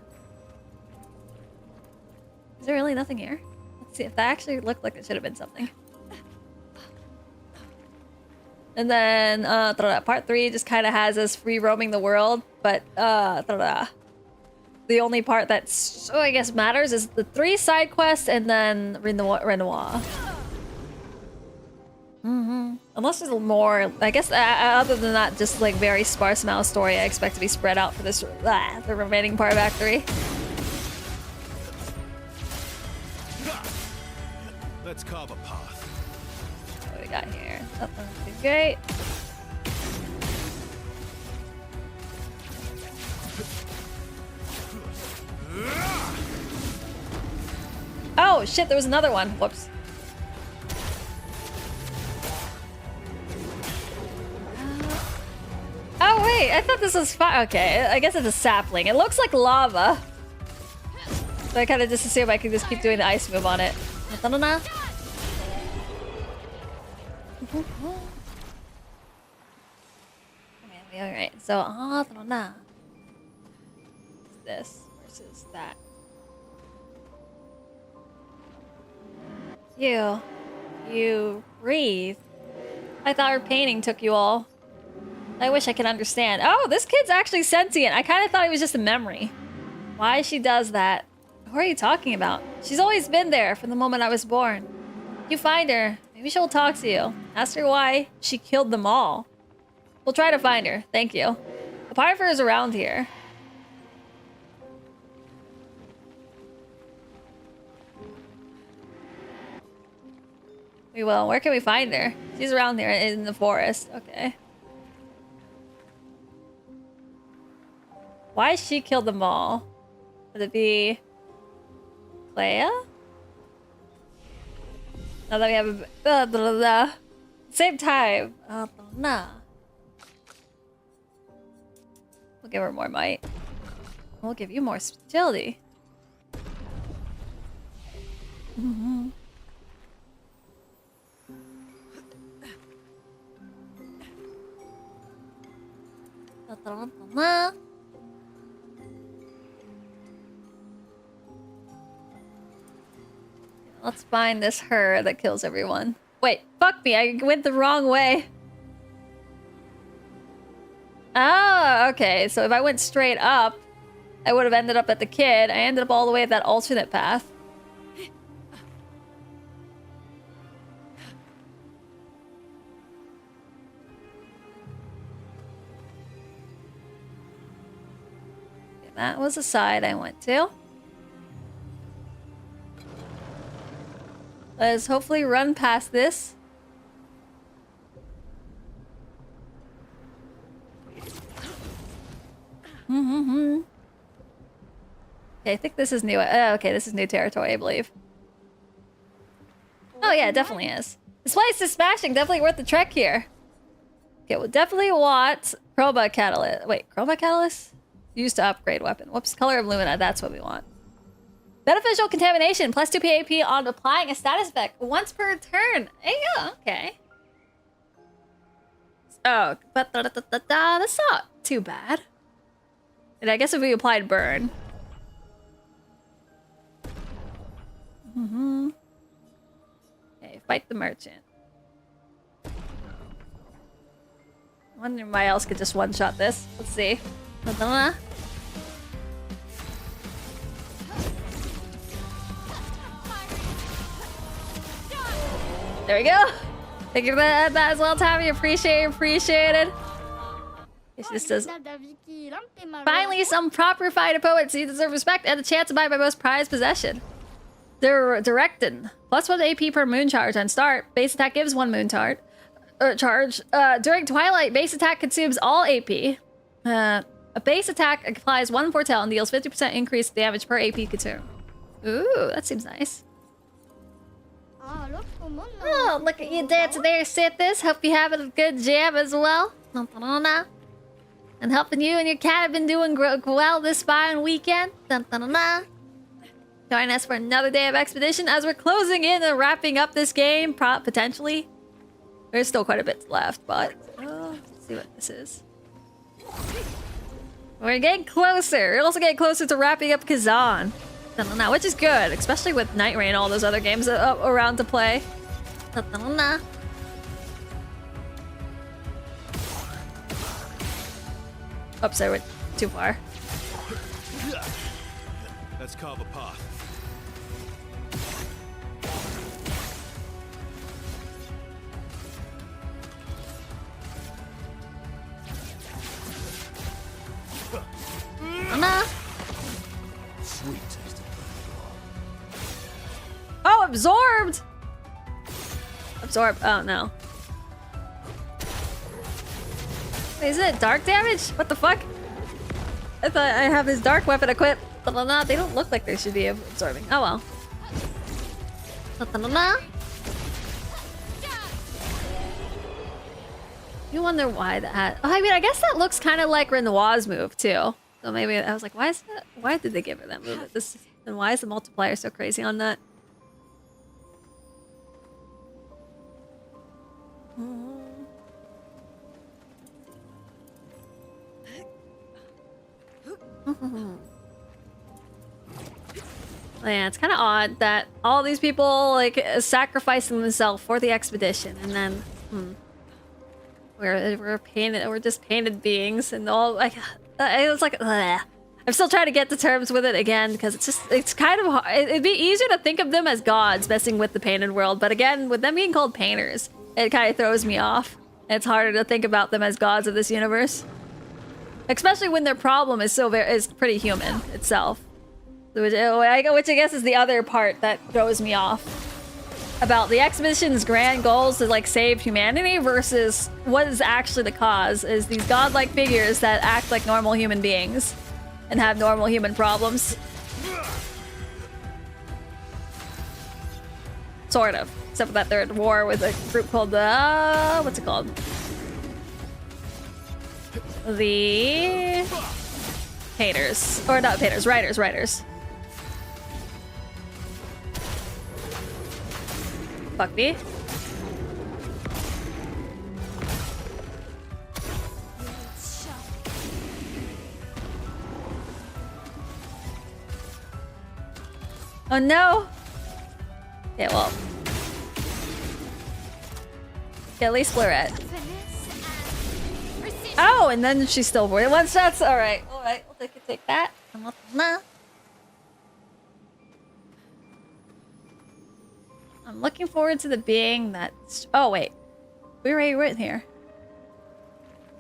Is there really nothing here? Let's see if that actually looked like it should have been something. And then part 3 just kind of has us free roaming the world, but the only part that's I guess matters is the 3 side quests and then Renoir. Unless there's more, I guess other than that, just like very sparse amount of story I expect to be spread out for this the remaining part of Act 3. Let's carve a path. What do we got here? Nothing too great. Oh shit, there was another one. Whoops. Oh wait, I thought this was fire. Okay, I guess it's a sapling. It looks like lava. So I kind of just assume I can just keep doing the ice move on it. Okay, alright. So, this versus that. You breathe. I thought her painting took you all. I wish I could understand. Oh, this kid's actually sentient. I kind of thought it was just a memory. Why she does that? Who are you talking about? She's always been there from the moment I was born. You find her. Maybe she'll talk to you. Ask her why she killed them all. We'll try to find her. Thank you. A part of her is around here. We will. Where can we find her? She's around here in the forest. Okay. Why she killed them all? Would it be Clair? Now that we have a same time. Nah. We'll give her more might. We'll give you more agility. Mm-hmm. Let's find this her that kills everyone. Wait, fuck me, I went the wrong way. Oh, okay, so if I went straight up, I would have ended up at the kid. I ended up all the way at that alternate path. Okay, that was the side I went to. Let's hopefully run past this. Okay, I think this is new. Okay, this is new territory, I believe. Oh yeah, it definitely is. This place is smashing. Definitely worth the trek here. Okay, we'll definitely want Chroma Catalyst. Wait, Chroma Catalyst? Used to upgrade weapon. Whoops, Color of Lumina. That's what we want. Beneficial contamination, plus 2 PAP on applying a status effect once per turn. There you go, okay. Oh, but that's not too bad. And I guess if we applied burn. Okay, fight the merchant. I wonder why else could just one-shot this. Let's see. There we go. Thank you for that as well, Tommy. Appreciated. It just says, finally, some proper fight opponents. You deserve respect and the chance to buy my most prized possession. They're directed. Plus 1 AP per moon charge on start. Base attack gives 1 moon charge. During Twilight, base attack consumes all AP. A base attack applies 1 foretell and deals 50% increased damage per AP consumed. Ooh, that seems nice. Oh, look at you dancing there, Sithis. Hope you're having a good jam as well. And helping you and your cat have been doing well this fine weekend. Join us for another day of expedition as we're closing in and wrapping up this game, potentially. There's still quite a bit left, but let's see what this is. We're getting closer. We're also getting closer to wrapping up Kazan. Which is good, especially with Night Rain and all those other games around to play. Oops, I went too far. Let's carve a path. Sweet taste of Oh, absorbed! Absorb. Oh, no. Wait, isn't it dark damage? What the fuck? I thought I have this dark weapon equipped. They don't look like they should be absorbing. Oh well. You wonder why that. Oh, I mean, I guess that looks kind of like Renoir's move too. So maybe I was like, why is that? Why did they give her that move? And why is the multiplier so crazy on that? Yeah, it's kind of odd that all these people like sacrificing themselves for the expedition, and then we're painted, we're just painted beings, and all like it was like ugh. I'm still trying to get to terms with it again because it's kind of hard. It'd be easier to think of them as gods messing with the painted world, but again, with them being called painters, it kind of throws me off. It's harder to think about them as gods of this universe, especially when their problem is pretty human itself. Which I guess is the other part that throws me off about the expedition's grand goals to like save humanity versus what is actually the cause is these godlike figures that act like normal human beings and have normal human problems. Sort of. Except for that they're at war with a group called the what's it called? The haters. Or not haters, writers. Fuck me. Oh no! Okay, well. Okay, at least Fleurette. Oh, and then she's still worried. One shots. Alright, we'll take that. I'm looking forward to the being that's... Oh, wait. We already went here.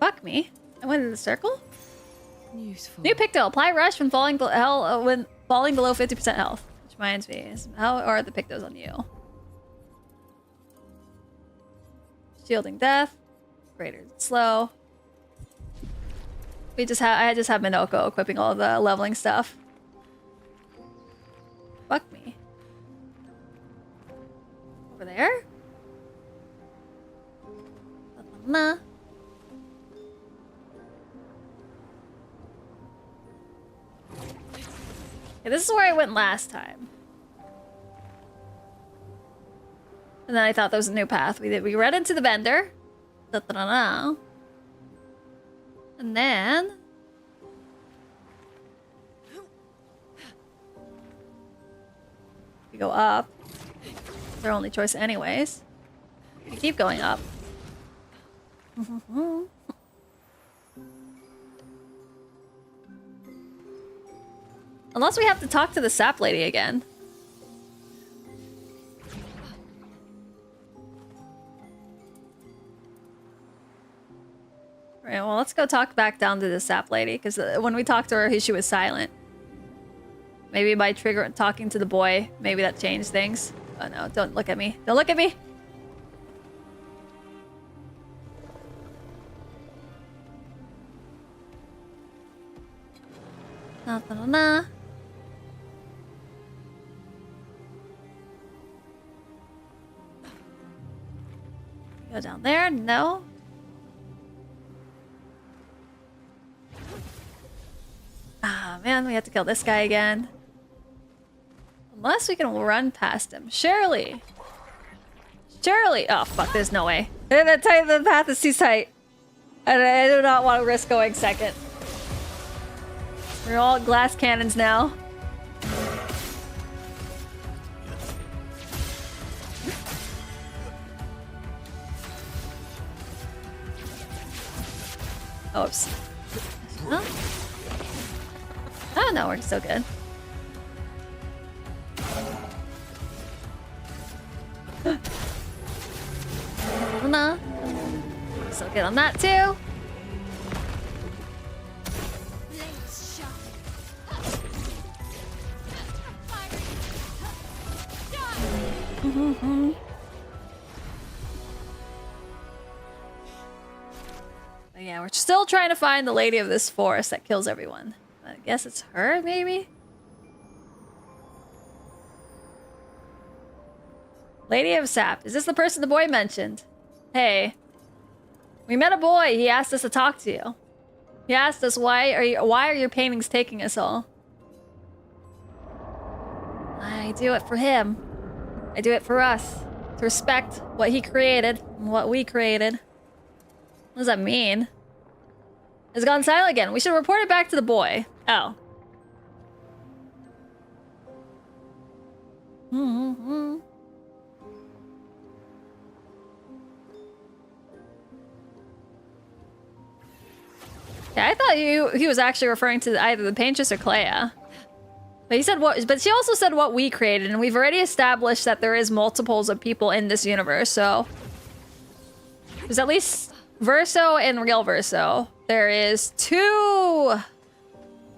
Fuck me. I went in the circle? Useful. New Picto. Apply rush when falling below 50% health. Which reminds me, how are the Pictos on you? Shielding death. Greater than slow. I just have Minoko equipping all the leveling stuff. Fuck me. Over there? Nah. Okay, this is where I went last time. And then I thought there was a new path. We read into the vendor. Da-da-da-da. And then... we go up. It's our only choice anyways. We keep going up. Unless we have to talk to the sap lady again. Right, well, let's go talk back down to the sap lady, because when we talked to her, she was silent. Maybe by talking to the boy, maybe that changed things. Oh no, don't look at me. Don't look at me! Na-na-na-na. Go down there? No. Ah, man, we have to kill this guy again. Unless we can run past him. Surely. Surely. Oh, fuck, there's no way. The path is too tight. And I do not want to risk going second. We're all glass cannons now. Oops. Huh? Oh no, we're still good. No. Still good on that too. But yeah, we're still trying to find the lady of this forest that kills everyone. I guess it's her, maybe? Lady of Sap. Is this the person the boy mentioned? Hey. We met a boy. He asked us to talk to you. He asked us, why are your paintings taking us all? I do it for him. I do it for us. To respect what he created and what we created. What does that mean? It's gone silent again. We should report it back to the boy. Oh. Mm-hmm. Yeah, I thought he was actually referring to either the Paintress or Clair. But he said what? But she also said what we created, and we've already established that there is multiples of people in this universe. So there's at least Verso and real Verso. There is 2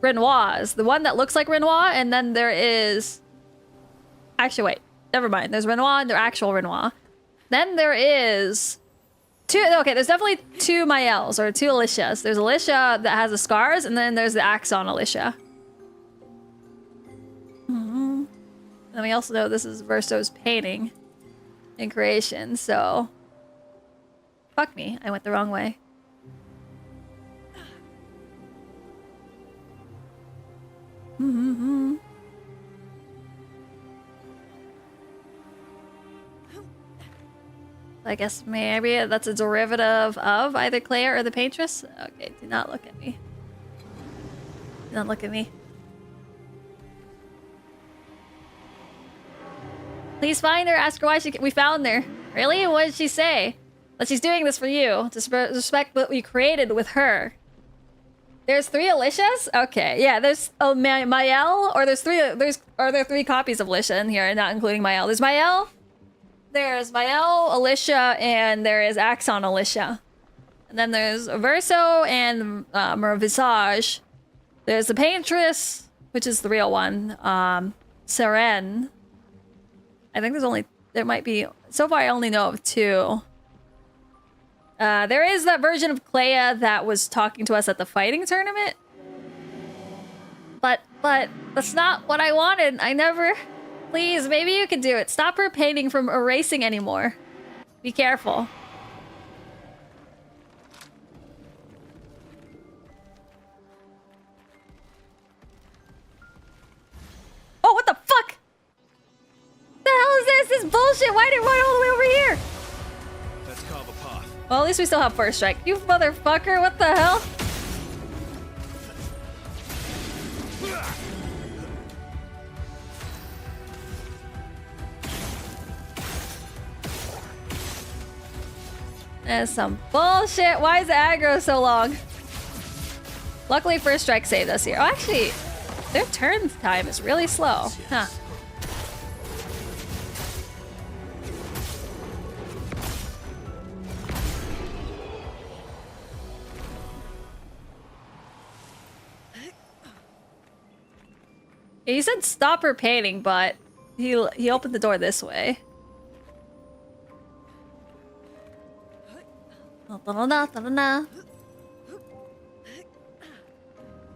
Renoirs. The one that looks like Renoir, and then there is... Actually, wait. Never mind. There's Renoir and their actual Renoir. Then there is... 2... Okay, there's definitely 2 Maels, or 2 Alicias. There's Alicia that has the scars, and then there's the Axon Alicia. Mm-hmm. And we also know this is Verso's painting and creation, so... Fuck me. I went the wrong way. Mm-hmm. I guess maybe that's a derivative of either Clair or the Paintress. Okay, do not look at me. Do not look at me. Please find her. Ask her why we found her. Really? What did she say? That she's doing this for you to respect what we created with her. There's 3 Alicias? Okay, yeah. There's Mael, or are there 3 copies of Alicia in here, not including Mael? There's Mael. There's Mael, Alicia, and there is Axon Alicia. And then there's Verso and Mervisage. There's the Paintress, which is the real one. Seren. I think there might be, so far I only know of 2. There is that version of Clair that was talking to us at the fighting tournament. But that's not what I wanted. I never... Please, maybe you could do it. Stop her painting from erasing anymore. Be careful. Oh, what the fuck? The hell is this? This bullshit. Why did it run all the way over here? Let's carve a path. Well, at least we still have first strike. You motherfucker, what the hell? That's some bullshit. Why is the aggro so long? Luckily, first strike saved us here. Oh, actually, their turn time is really slow. Huh. He said stop her painting, but he opened the door this way.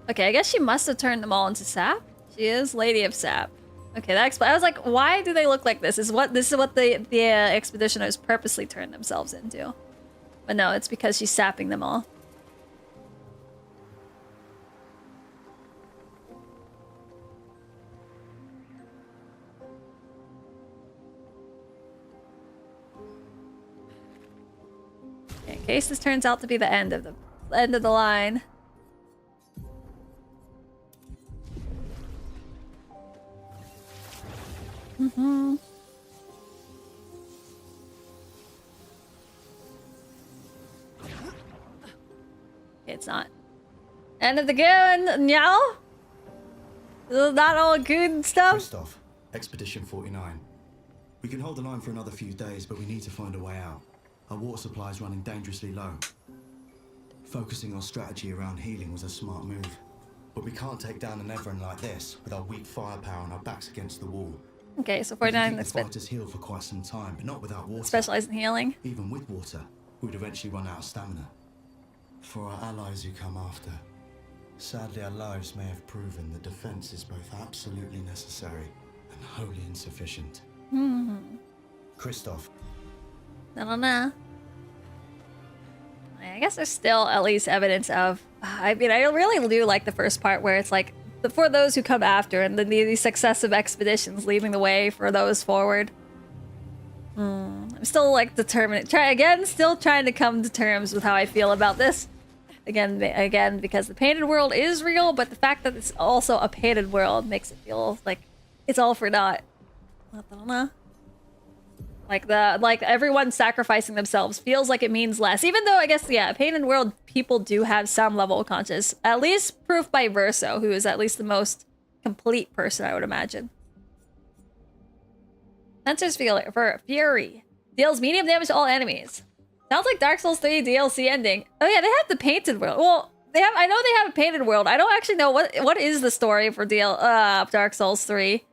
Okay, I guess she must have turned them all into sap. She is Lady of Sap. Okay, that explains. I was like, why do they look like this? This is what the expeditioners purposely turned themselves into. But no, it's because she's sapping them all. In case this turns out to be the end of the line. Mm-hmm. It's not. End of the goon, Nyao? This is not all good stuff. Christoph, Expedition 49. We can hold the line for another few days, but we need to find a way out. Our water supply is running dangerously low. Focusing our strategy around healing was a smart move. But we can't take down an Everin like this with our weak firepower and our backs against the wall. Okay, so 49. The fighters heal for quite some time, but not without water. Specialize in healing. Even with water, we'd eventually run out of stamina. For our allies who come after, sadly our lives may have proven the defense is both absolutely necessary and wholly insufficient. Christoph. I guess there's still at least evidence of... I mean, I really do like the first part where it's like, for those who come after, and then these successive expeditions leading the way for those forward. I'm still like determined. Still trying to come to terms with how I feel about this. Again, because the painted world is real, but the fact that it's also a painted world makes it feel like it's all for naught. Like everyone sacrificing themselves feels like it means less. Even though I guess, yeah, painted world people do have some level of conscience. At least proof by Verso, who is at least the most complete person, I would imagine. Sensors for Fury. Deals medium damage to all enemies. Sounds like Dark Souls 3 DLC ending. Oh yeah, they have the painted world. Well, I know they have a painted world. I don't actually know what is the story for Dark Souls 3.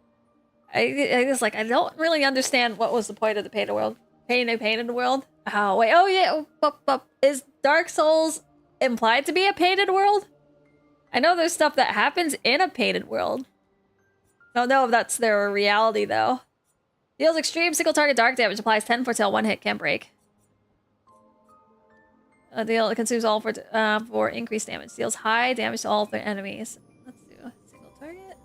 I just like I don't really understand what was the point of the painted world. Painted world? Oh wait, oh yeah. Is Dark Souls implied to be a painted world? I know there's stuff that happens in a painted world. I don't know if that's their reality though. Deals extreme single target dark damage, applies 10 foretell, 1 hit, can't break. Deal consumes all for increased damage. Deals high damage to all of their enemies. Let's do a single target.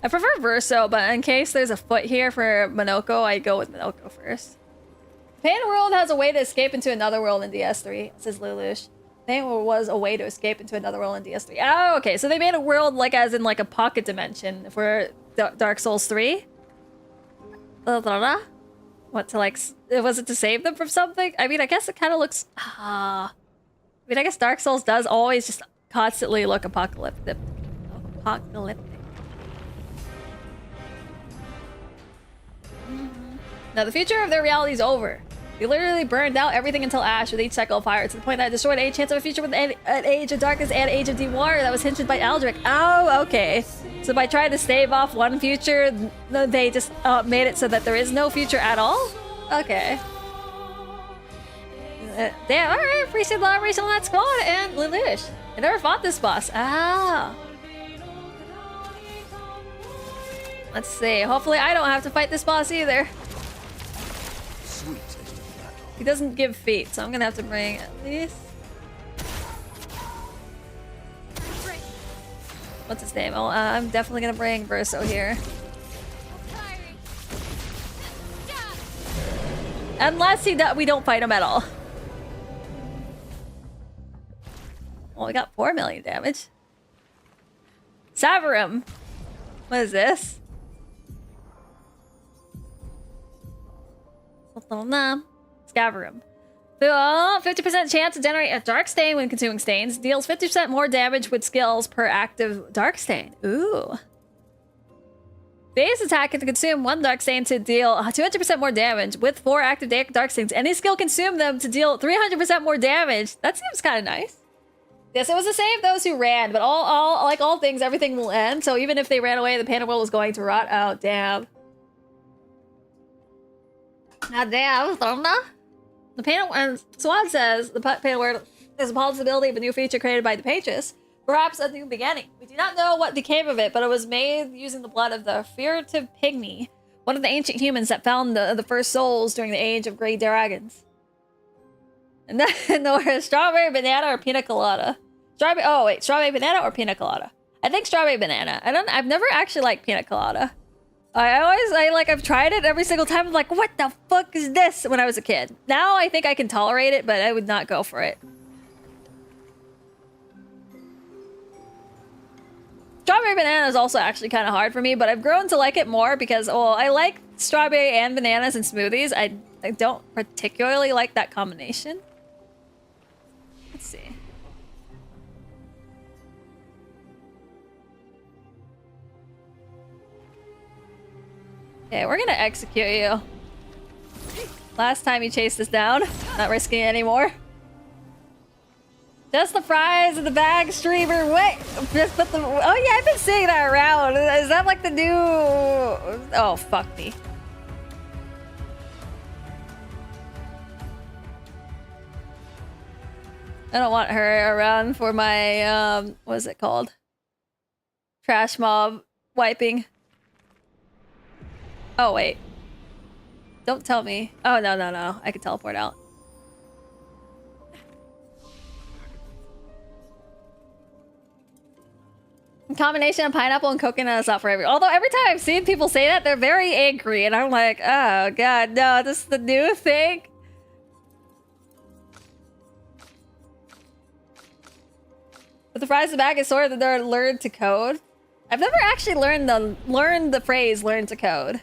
I prefer Verso, but in case there's a foot here for Minoko, I go with Minoko first. Painted World has a way to escape into another world in DS3, says Lelouch. Painted World was a way to escape into another world in DS3. Oh, okay, so they made a world like as in like a pocket dimension for Dark Souls 3? What, to like, was it to save them from something? I mean, I guess it kind of looks, I mean, I guess Dark Souls does always just constantly look apocalyptic. Now, the future of their reality is over. They literally burned out everything until ash with each cycle of fire, to the point that it destroyed any chance of a future with an age of darkness and age of deep water that was hinted by Aldrich. Oh, okay. So by trying to stave off one future, they just made it so that there is no future at all? Okay. Damn, alright. Appreciate the operation on that squad and Lelouch. I never fought this boss. Ah. Let's see. Hopefully I don't have to fight this boss either. He doesn't give feet, so I'm gonna have to bring at least... What's his name? Oh, I'm definitely gonna bring Verso here. Unless we don't fight him at all. Well, we got 4 million damage. Savarim! What is this? Savarim. 50% chance to generate a dark stain when consuming stains. Deals 50% more damage with skills per active dark stain. Ooh. Base attack can consume 1 dark stain to deal 200% more damage. With 4 active dark stains, any skill consume them to deal 300% more damage. That seems kind of nice. Yes, it was to save those who ran, but like all things, everything will end. So even if they ran away, the painted world was going to rot out. Damn. God damn, the painted Swan says the painted world is a possibility of a new feature created by the pages. Perhaps a new beginning. We do not know what became of it, but it was made using the blood of the furtive pygmy, one of the ancient humans that found the first souls during the age of great dragons. And then or strawberry banana or pina colada. Strawberry banana or pina colada. I think strawberry banana. I've never actually liked pina colada. I've tried it every single time. I'm like, what the fuck is this? When I was a kid. Now I think I can tolerate it, but I would not go for it. Strawberry banana is also actually kind of hard for me, but I've grown to like it more because, well, I like strawberry and bananas in smoothies. I don't particularly like that combination. Let's see. Okay, we're gonna execute you. Last time you chased us down. Not risking it anymore. Just the fries in the bag, streamer. Wait, just put the... Oh yeah, I've been seeing that around. Is that like the new... Oh, fuck me. I don't want her around for my, what is it called? Trash mob wiping. Oh, wait. Don't tell me. Oh, no. I can teleport out. Combination of pineapple and coconut is not for everyone. Although every time I've seen people say that, they're very angry, and I'm like, oh god, no, this is the new thing. But the fries and bag is sort of the learn to code. I've never actually learned the phrase learn to code.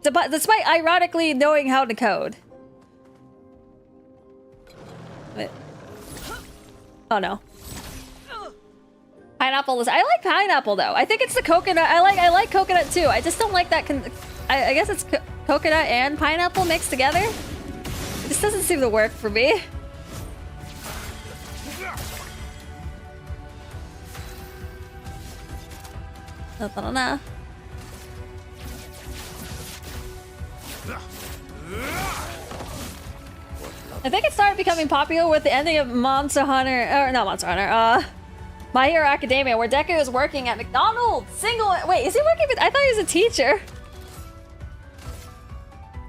Despite ironically knowing how to code. Wait. Oh no. Pineapple is. I like pineapple though. I think it's the coconut. I like coconut too. I just don't like that. I guess it's coconut and pineapple mixed together. It just doesn't seem to work for me. I think it started becoming popular with the ending of Monster Hunter, or not Monster Hunter, My Hero Academia, where Deku is working at McDonald's. Wait, is he working with, I thought he was a teacher.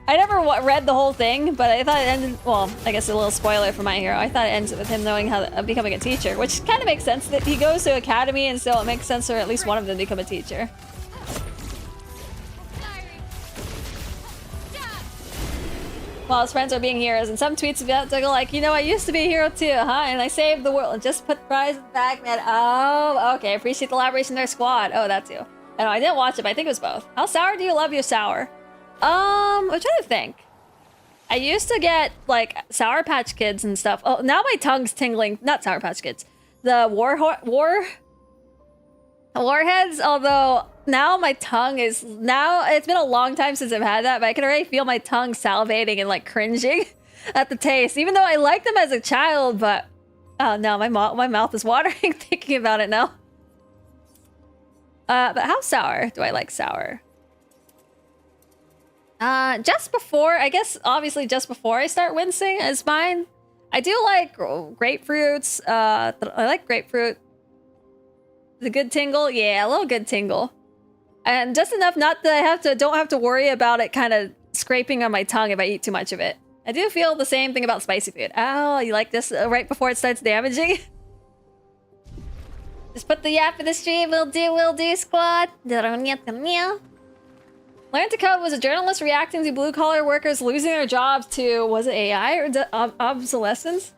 I never read the whole thing, but I thought it ended, well, I guess a little spoiler for My Hero. I thought it ends with him knowing how to, becoming a teacher, which kind of makes sense that he goes to academy, and so it makes sense for at least one of them to become a teacher. While his friends are being heroes, and some tweets about to go like, you know, I used to be a hero too, huh? And I saved the world and just put fries in the bag, man. Oh, okay. Appreciate the elaboration there, squad. Oh, that too. I know, I didn't watch it, but I think it was both. How sour do you love your sour? I'm trying to think. I used to get like Sour Patch Kids and stuff. Oh, now my tongue's tingling. Not Sour Patch Kids. The Warheads, although now my tongue is, it's been a long time since I've had that, but I can already feel my tongue salivating and like cringing at the taste, even though I liked them as a child, but oh no, my mouth is watering thinking about it now. But how sour do I like sour? Just before, I guess obviously just before I start wincing is mine. I do like grapefruits. I like grapefruit. The good tingle? Yeah, a little good tingle. And just enough not that I don't have to worry about it kind of scraping on my tongue if I eat too much of it. I do feel the same thing about spicy food. Oh, you like this right before it starts damaging? Just put the yap in the stream. Will do, squad. Learn to Code was a journalist reacting to blue-collar workers losing their jobs to, was it AI or obsolescence?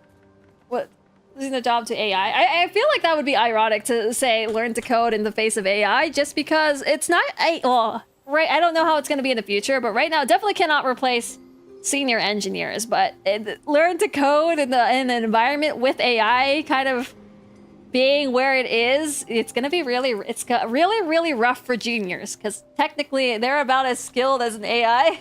What? Losing their job to AI. I feel like that would be ironic to say learn to code in the face of AI, just because it's not right. I don't know how it's going to be in the future, but right now it definitely cannot replace senior engineers. But learn to code in an environment with AI kind of being where it is, it's going to be really rough for juniors, because technically they're about as skilled as an AI.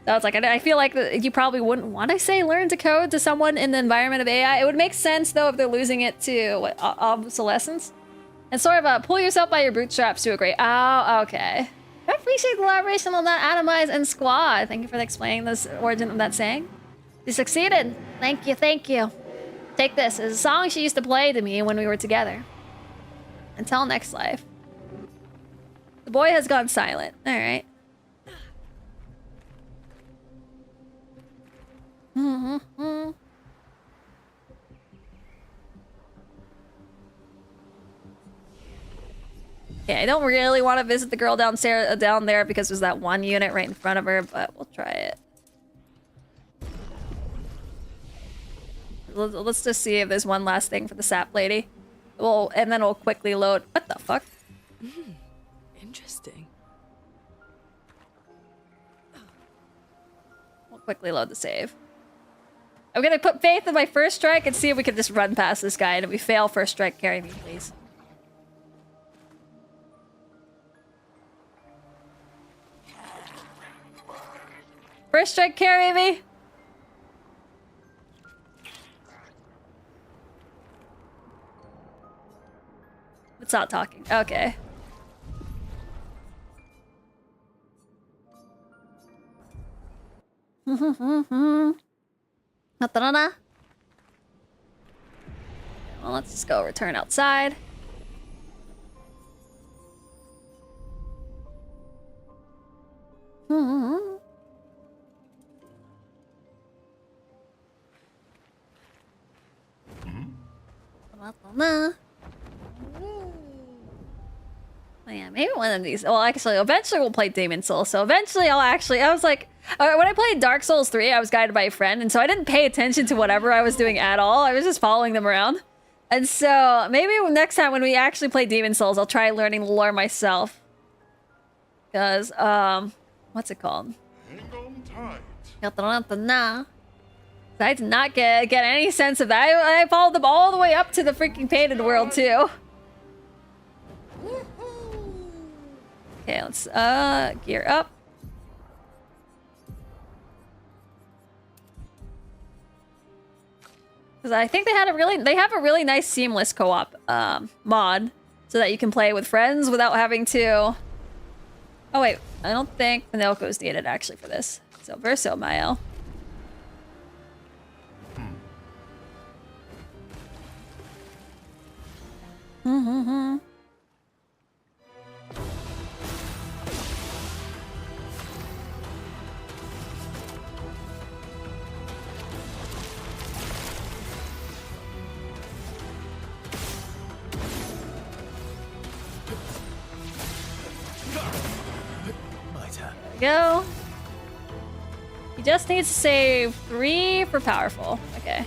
So it's like, I feel like you probably wouldn't want to say learn to code to someone in the environment of AI. It would make sense, though, if they're losing it to obsolescence. And sort of pull yourself by your bootstraps to a great... Oh, okay. I appreciate the elaboration on that, Atomize and Squad. Thank you for explaining this origin of that saying. You succeeded. Thank you, thank you. Take this. It's a song she used to play to me when we were together. Until next life. The boy has gone silent. All right. Okay, I don't really want to visit the girl down there because there's that one unit right in front of her, but we'll try it. Let's just see if there's one last thing for the sap lady. And then we'll quickly load. What the fuck? Interesting. We'll quickly load the save. I'm gonna put faith in my first strike and see if we can just run past this guy. And if we fail first strike, carry me, please. First strike, carry me. It's not talking. Okay. Well, let's just go return outside. yeah, maybe one of these. Well, actually, eventually we'll play Demon Souls. So eventually I was like, when I played Dark Souls 3, I was guided by a friend. And so I didn't pay attention to whatever I was doing at all. I was just following them around. And so maybe next time when we actually play Demon Souls, I'll try learning the lore myself. Because, what's it called? Hang on tight. I did not get any sense of that. I followed them all the way up to the freaking painted world, too. Okay, let's, gear up. Because I think they have a really nice seamless co-op, mod. So that you can play with friends without having to... Oh, wait. I don't think Minoko's needed, actually, for this. So, Verso Mael. My turn. Go. He just needs to save 3 for powerful. Okay.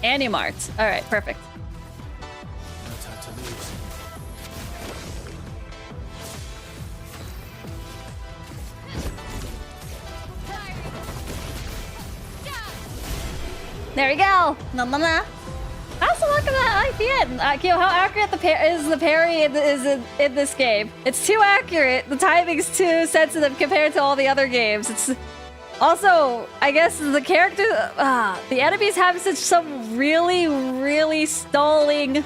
Animart. Alright, perfect. No time to lose. There we go. No, no, no. How's the luck of that IPN? Kyo, how accurate is the parry in this game? It's too accurate. The timing's too sensitive compared to all the other games. It's also, I guess the character, the enemies have some really, really stalling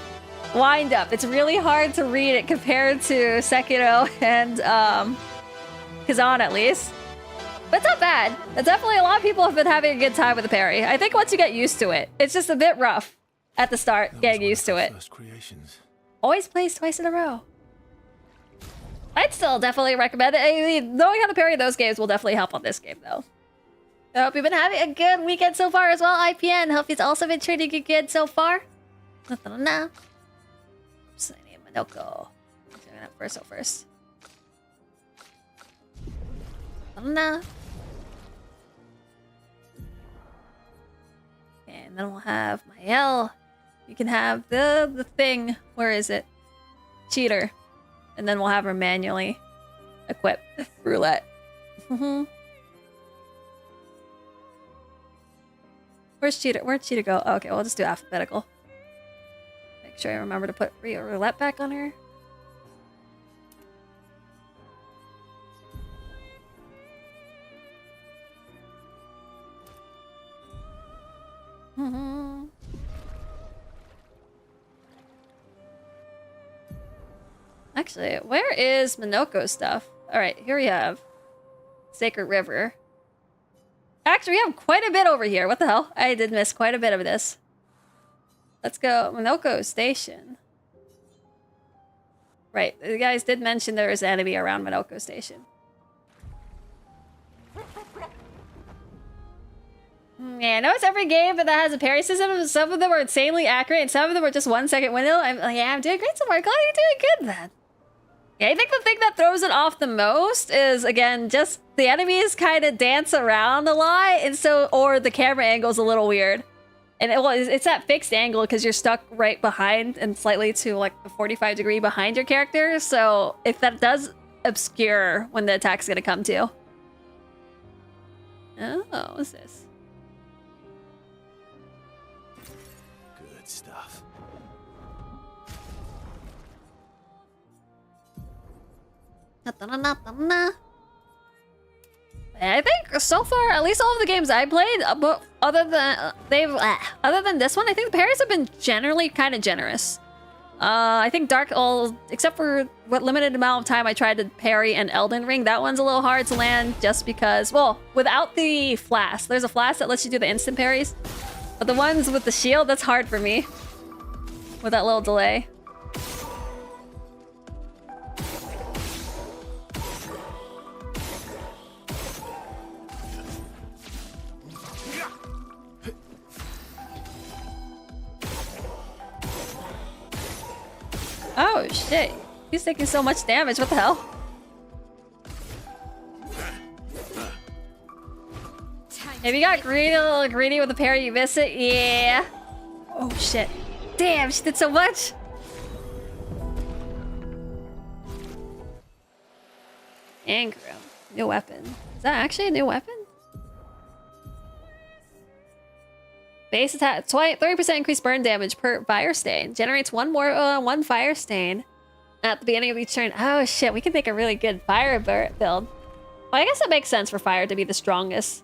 wind up. It's really hard to read it compared to Sekiro and Kazan at least. But it's not bad. Definitely a lot of people have been having a good time with the parry. I think once you get used to it, it's just a bit rough at the start, getting used to it. First creations. Always plays twice in a row. I'd still definitely recommend it. I mean, knowing how to parry those games will definitely help on this game, though. I hope you've been having a good weekend so far as well, IPN. Hope you've also been treating you good so far. Minoko. I'm doing that first. And then we'll have Mael. You can have the thing. Where is it? Cheater. And then we'll have her manually equip Roulette. Where's Cheater? Where'd Cheater go? Oh, okay, we'll just do alphabetical. Make sure I remember to put Roulette back on her. Actually, where is Minoko's stuff? Alright, here we have Sacred River. Actually, we have quite a bit over here. What the hell? I did miss quite a bit of this. Let's go. Minoko Station. Right, the guys did mention there is an enemy around Minoko Station. Yeah, I know it's every game, but that has a parry system. Some of them are insanely accurate, and some of them are just 1 second window. I'm doing great so far. Glad you're doing good, man. Yeah, I think the thing that throws it off the most is, again, just the enemies kind of dance around a lot, and so, or the camera angle's a little weird. And it's that fixed angle because you're stuck right behind and slightly to like the 45-degree behind your character. So if that does obscure when the attack's gonna come to. Oh, what's this? Good stuff. I think so far, at least all of the games I played, other than this one, I think the parries have been generally kind of generous. I think except for what limited amount of time I tried to parry an Elden Ring, that one's a little hard to land just because, well, without the flask. There's a flask that lets you do the instant parries, but the ones with the shield, that's hard for me with that little delay. Oh shit. He's taking so much damage. What the hell? If you got greedy, a little greedy with the parry, you miss it. Yeah. Oh shit. Damn, she did so much. Anger. New weapon. Is that actually a new weapon? Base attack. 30% increased burn damage per fire stain. Generates one fire stain at the beginning of each turn. Oh shit, we can make a really good fire build. Well, I guess it makes sense for fire to be the strongest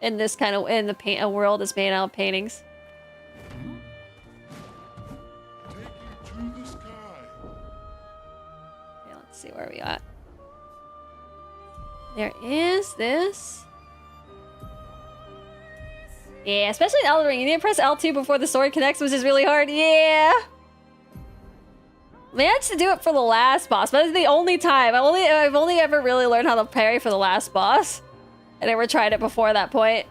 in this kind of a world that's made out of paintings. Take you to the sky. Okay, let's see where we at. There is this. Yeah, especially in Elden Ring. You need to press L2 before the sword connects, which is really hard. Yeah. Managed to do it for the last boss, but it's the only time. I've only ever really learned how to parry for the last boss. I never tried it before that point.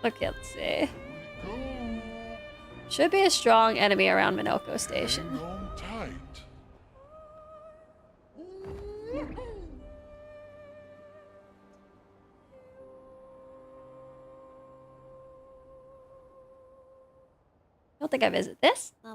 Okay, let's see. Should be a strong enemy around Minoko Station. Hang on tight. I don't think I visit this. Yeah,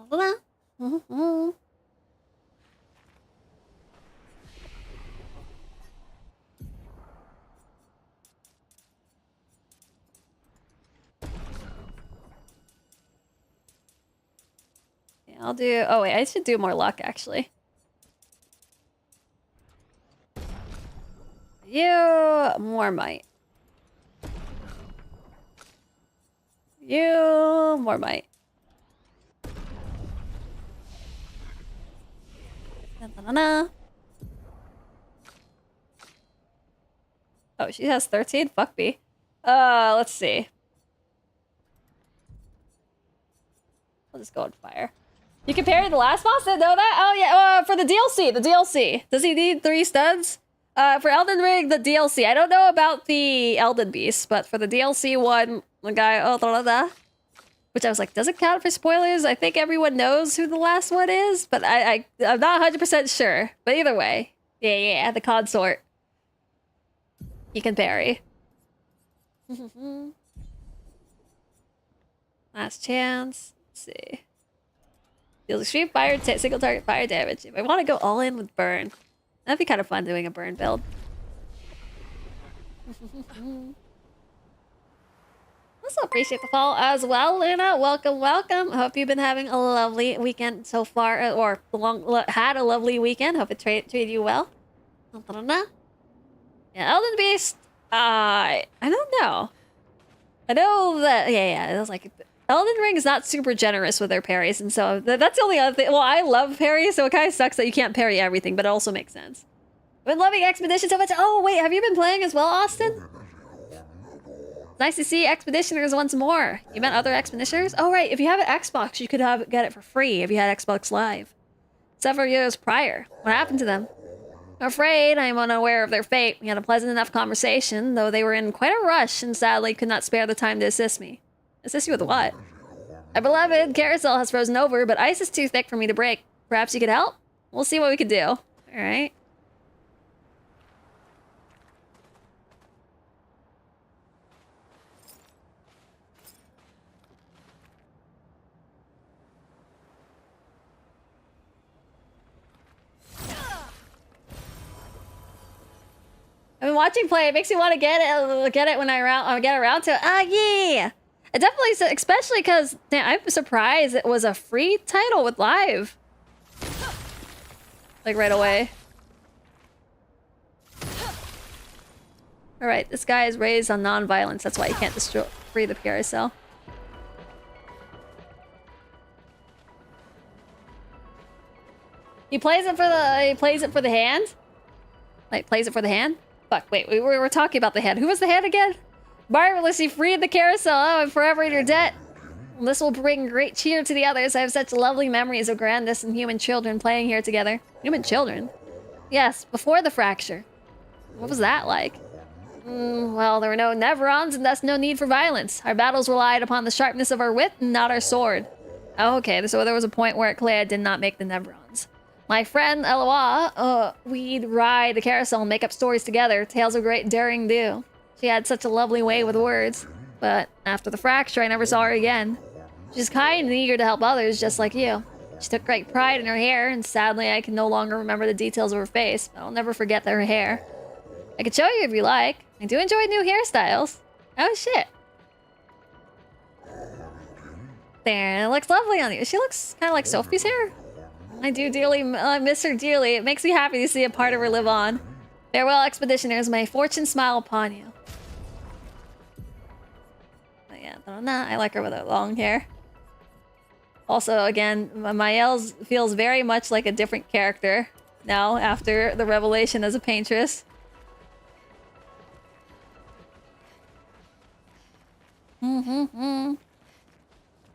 I'll do. Oh wait, I should do more luck actually. You more might. You more might. Da-da-da-da. Oh, she has 13? Fuck me. Let's see. I'll just go on fire. You can parry the last boss? Didn't know that? Oh yeah, for the DLC. The DLC. Does he need 3 studs? For Elden Ring, the DLC. I don't know about the Elden Beast, but for the DLC one, the guy, which I was like, does it count for spoilers? I think everyone knows who the last one is, but I'm not 100% sure. But either way, yeah, the consort. You can parry. Last chance. Let's see. Deals extreme fire, single target fire damage. If I want to go all in with burn, that'd be kind of fun doing a burn build. Also appreciate the follow as well, Luna. Welcome, welcome. Hope you've been having a lovely weekend so far, or had a lovely weekend. Hope it treated you well. Yeah, Elden Beast. I don't know. I know that. Yeah. It was like Elden Ring is not super generous with their parries, and so that's the only other thing. Well, I love parries, so it kind of sucks that you can't parry everything, but it also makes sense. I've been loving Expedition so much. Oh wait, have you been playing as well, Austin? Nice to see Expeditioners once more. You met other Expeditioners? Oh right, if you have an Xbox, you could get it for free if you had Xbox Live. Several years prior. What happened to them? I'm afraid I'm unaware of their fate. We had a pleasant enough conversation, though they were in quite a rush and sadly could not spare the time to assist me. Assist you with what? My beloved carousel has frozen over, but ice is too thick for me to break. Perhaps you could help? We'll see what we could do. Alright. I've been watching play. It makes me want to get it when I get around to it. Ah, yeah. It definitely, especially because I'm surprised it was a free title with live. Like right away. All right, this guy is raised on non-violence. That's why you can't free the carousel. He plays it for the hand. Like plays it for the hand. Fuck, wait, we were talking about the hand. Who was the hand again? Marvelous, you freed the carousel. Oh, I'm forever in your debt. This will bring great cheer to the others. I have such lovely memories of Grandis and human children playing here together. Human children? Yes, before the fracture. What was that like? Well, there were no Nevrons and thus no need for violence. Our battles relied upon the sharpness of our wit and not our sword. Oh, okay, so there was a point where Clair did not make the Nevrons. My friend Eloa, we'd ride the carousel and make up stories together. Tales of great daring do. She had such a lovely way with words. But after the fracture, I never saw her again. She's kind and eager to help others, just like you. She took great pride in her hair, and sadly, I can no longer remember the details of her face, but I'll never forget her hair. I could show you if you like. I do enjoy new hairstyles. Oh, shit. There, it looks lovely on you. She looks kind of like Sophie's hair. I do dearly miss her dearly. It makes me happy to see a part of her live on. Farewell, expeditioners. May fortune smile upon you. But yeah, I like her with her long hair. Also, again, Mael's feels very much like a different character now after the revelation as a paintress.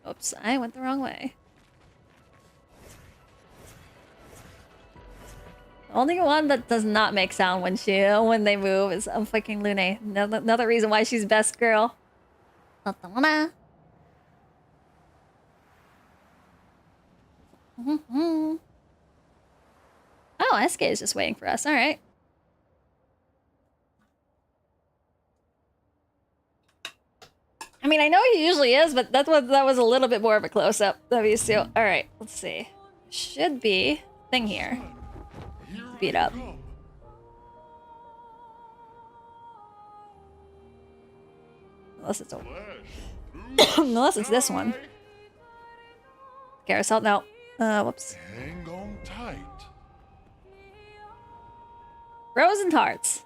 Oops, I went the wrong way. The only one that does not make sound when they move is fucking Lune. Another reason why she's best girl. Oh, SK is just waiting for us. All right. I mean, I know he usually is, but that was a little bit more of a close-up of you two. All right, let's see. Should be thing here. Beat up. Unless it's unless it's this one. Carousel, no. Whoops. Hang on tight. Rose and hearts.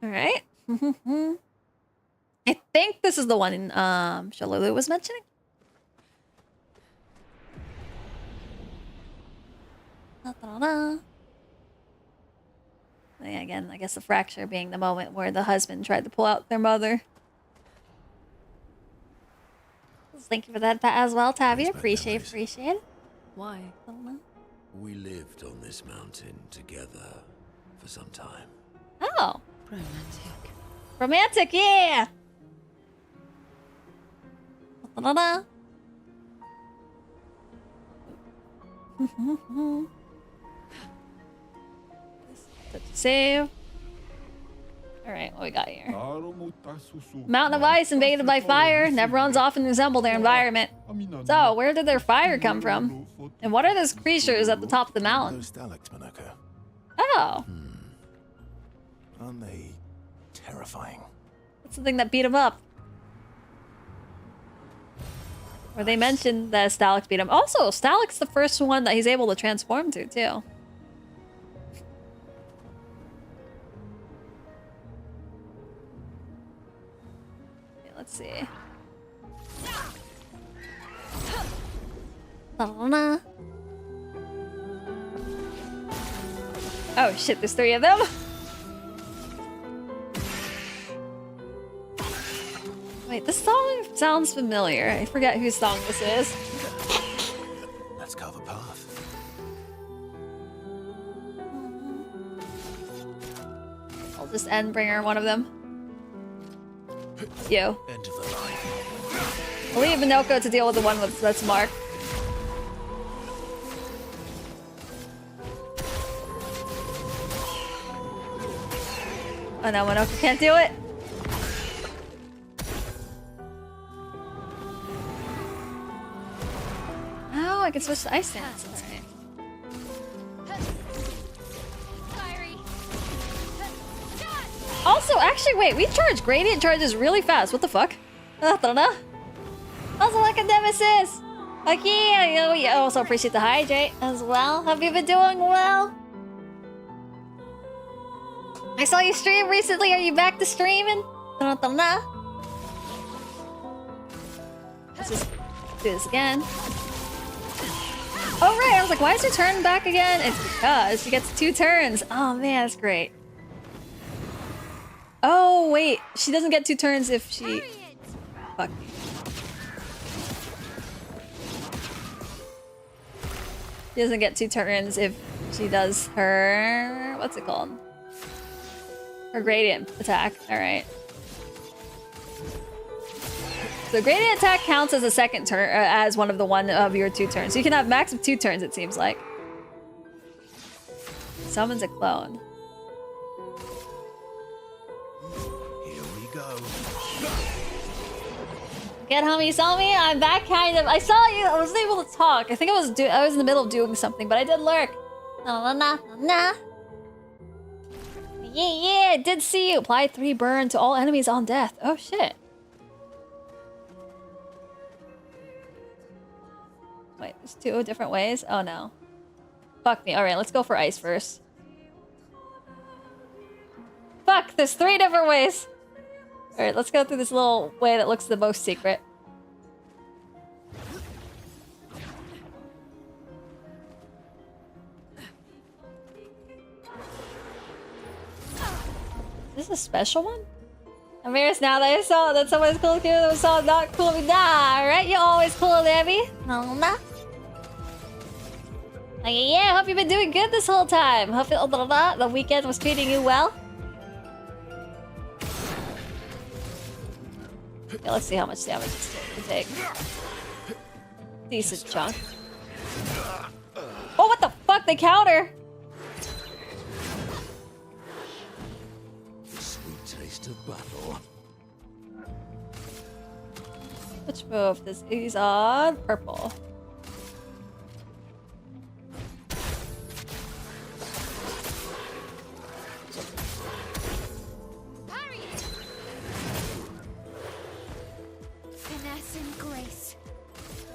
All right. I think this is the one Shalulu was mentioning. Yeah, again, I guess the fracture being the moment where the husband tried to pull out their mother. Thank you for that as well, Tavia. Appreciate it. Why? I don't know. We lived on this mountain together for some time. Oh. Romantic. Romantic, yeah! Da-da-da. Save. Alright, what we got here? Mountain of ice invaded by fire. Neverons often resemble their environment. So, where did their fire come from? And what are those creatures at the top of the mountain? Those stalactites, Monaco. Oh. Aren't they terrifying? What's the thing that beat him up? Or they mentioned that Stalix beat him. Also, Stalix the first one that he's able to transform to, too. Okay, let's see. Oh shit, there's 3 of them? Wait, this song sounds familiar. I forget whose song this is. Let's carve a path. I'll just Endbringer one of them. You. End of the line. I'll leave Minoko to deal with the one that's marked. Oh no, Minoko can't do it. Oh, I can switch to Ice Dance. Alright. Also, actually, wait, we charge Gradient charges really fast. What the fuck? I don't know. Also, like a nemesis. Like, yeah, you also appreciate the hydrate as well. Have you been doing well? I saw you stream recently. Are you back to streaming? Let's just do this again. Oh, right. I was like, why is her turn back again? It's because she gets 2 turns. Oh, man, that's great. Oh, wait. She doesn't get 2 turns if she... Fuck. She doesn't get 2 turns if she does her... What's it called? Her gradient attack. Alright. So gradient attack counts as a second turn, as one of your 2 turns. So you can have max of 2 turns, it seems like. Summons a clone. Here we go. Good, homie, you saw me? I'm back, kind of. I saw you. I wasn't able to talk. I think I was in the middle of doing something, but I did lurk. Nah. Yeah, I did see you. Apply 3 burn to all enemies on death. Oh, shit. Wait, there's 2 different ways? Oh, no. Fuck me. Alright, let's go for ice first. Fuck, there's 3 different ways. Alright, let's go through this little way that looks the most secret. Is this a special one? I'm embarrassed now that I saw that someone's cool here that was all not cool. Nah, alright? You're always cool, Abby. Nah. Yeah, hope you've been doing good this whole time. Hope the weekend was treating you well. Okay, let's see how much damage it's going to take. Decent chunk. Oh, what the fuck? They counter! The sweet taste of battle. Which move? He's on purple.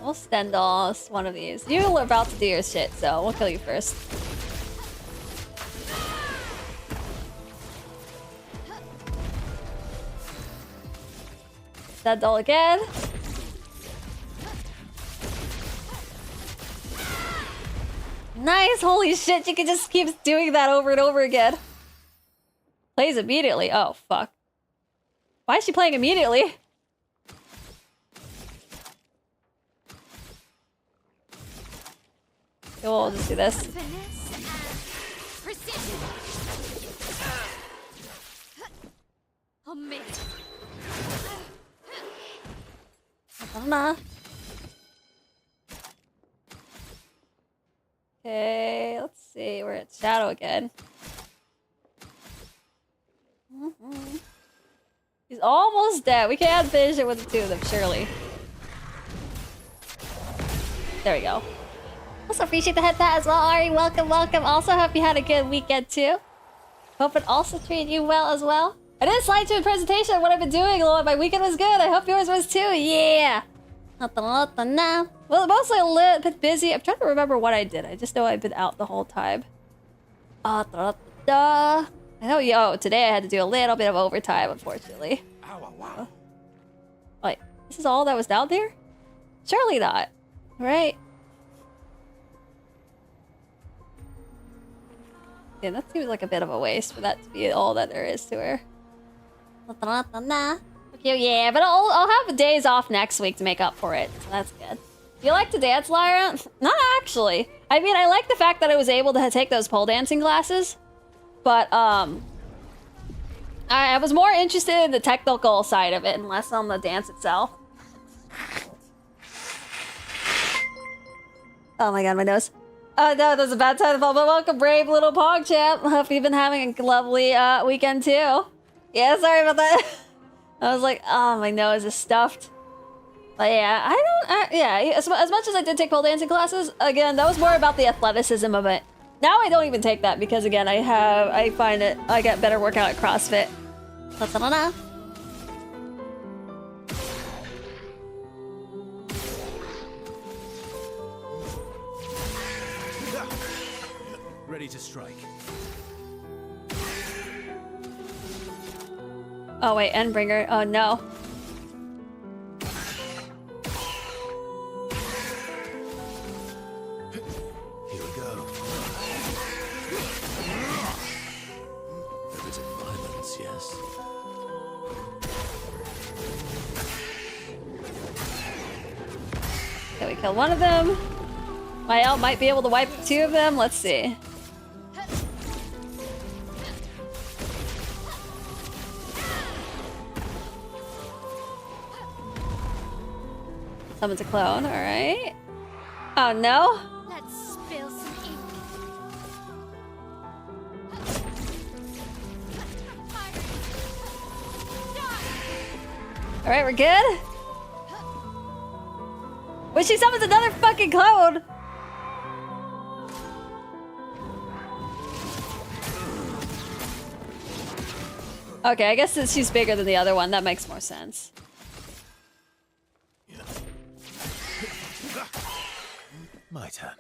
We'll Stendos one of these. You're about to do your shit, so we'll kill you first. Stendal again. Nice, holy shit, you can just keep doing that over and over again. Plays immediately. Oh, fuck. Why is she playing immediately? Okay, we'll just do this. Okay, let's see. We're at Shadow again. He's almost dead. We can't finish it with the 2 of them, surely. There we go. Also appreciate the head pat as well, Ari. Welcome, welcome. Also hope you had a good weekend too. Hope it also treated you well as well. I did slide to a presentation of what I've been doing. Lord, my weekend was good. I hope yours was too. Yeah. Well, mostly a little bit busy. I'm trying to remember what I did. I just know I've been out the whole time. I know, today I had to do a little bit of overtime, unfortunately. Wait, this is all that was down there? Surely not, right? Yeah, that seems like a bit of a waste for that to be all that there is to her. Okay, yeah, but I'll have days off next week to make up for it, so that's good. Do you like to dance, Lyra? Not actually. I mean, I like the fact that I was able to take those pole dancing classes, but I was more interested in the technical side of it and less on the dance itself. Oh my god, my nose. Oh no, there's a bad time to fall, but welcome, brave little PogChamp. Hope you've been having a lovely weekend too. Yeah, sorry about that. I was like, oh, my nose is stuffed. But yeah, as much as I did take pole dancing classes, again, that was more about the athleticism of it. Now I don't even take that because, again, I find it, I get better workout at CrossFit. Ready to strike. Oh wait, Endbringer. Oh no. Here we go. A bit of violence, yes. Okay, we kill one of them. My elf might be able to wipe 2 of them. Let's see. Summons a clone, alright. Oh no? Let's spill some ink. Alright, we're good? When she summons another fucking clone! Okay, I guess since she's bigger than the other one, that makes more sense. My turn.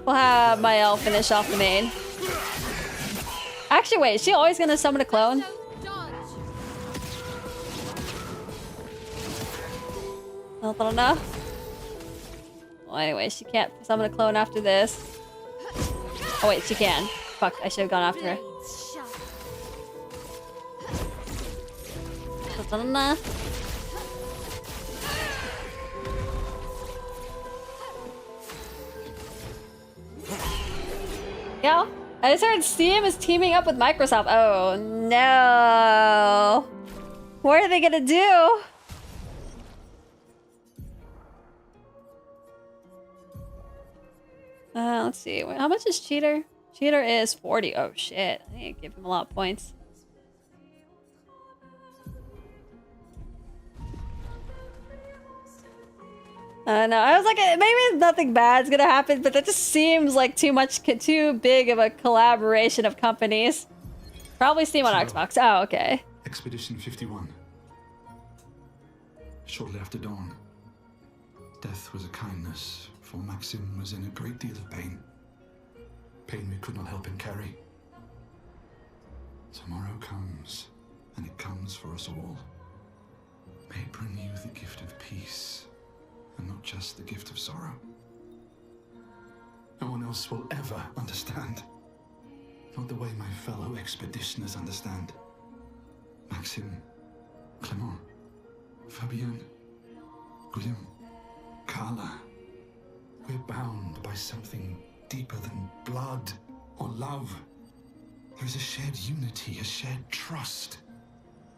We'll have my elf finish off the main. Actually, wait, is she always gonna summon a clone? I don't know. Well, anyway, she can't summon a clone after this. Oh wait, she can. Fuck, I should have gone after her. Yeah, I just heard Steam is teaming up with Microsoft. Oh no. What are they gonna do? Let's see. How much is Cheater? Cheater is 40. Oh shit. I need to give him a lot of points. No, I was like, maybe nothing bad's gonna happen, but that just seems like too big of a collaboration of companies. Probably Steam on Xbox. Oh, okay. Expedition 51. Shortly after dawn, death was a kindness, for Maxim was in a great deal of pain. Pain we could not help him carry. Tomorrow comes, and it comes for us all. May it bring you the gift of peace, and not just the gift of sorrow. No one else will ever understand. Not the way my fellow expeditioners understand. Maxim, Clement, Fabienne, Guillaume, Carla. We're bound by something deeper than blood or love. There is a shared unity, a shared trust,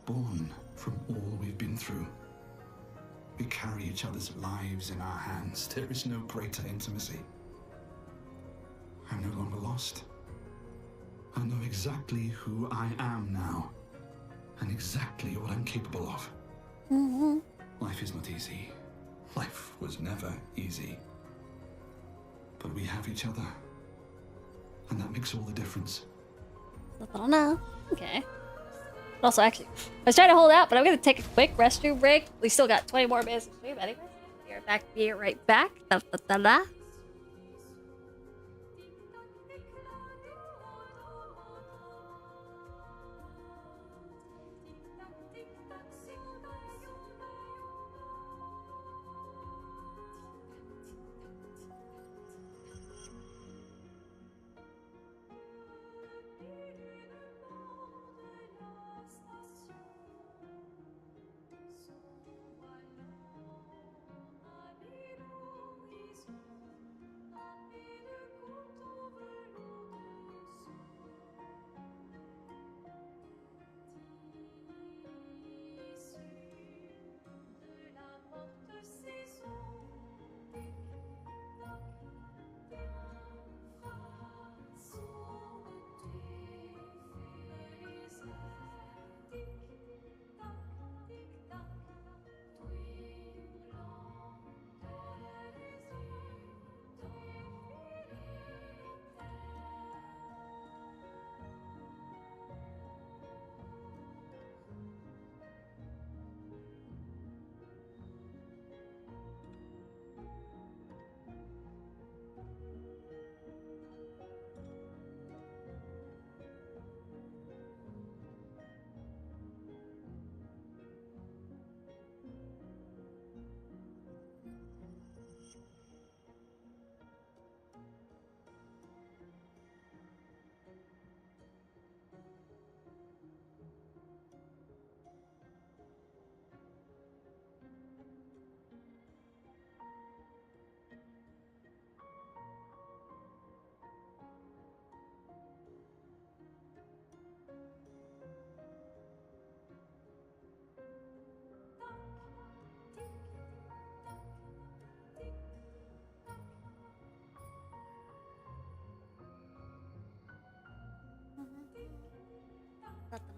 born from all we've been through. We carry each other's lives in our hands. There is no greater intimacy. I'm no longer lost. I know exactly who I am now, and exactly what I'm capable of. Life is not easy. Life was never easy. But we have each other, and that makes all the difference. I don't know. Okay. But also, actually, I was trying to hold out, but I'm gonna take a quick restroom break. We still got 20 more minutes to stream anyway. Be right back. Da, da, da, da.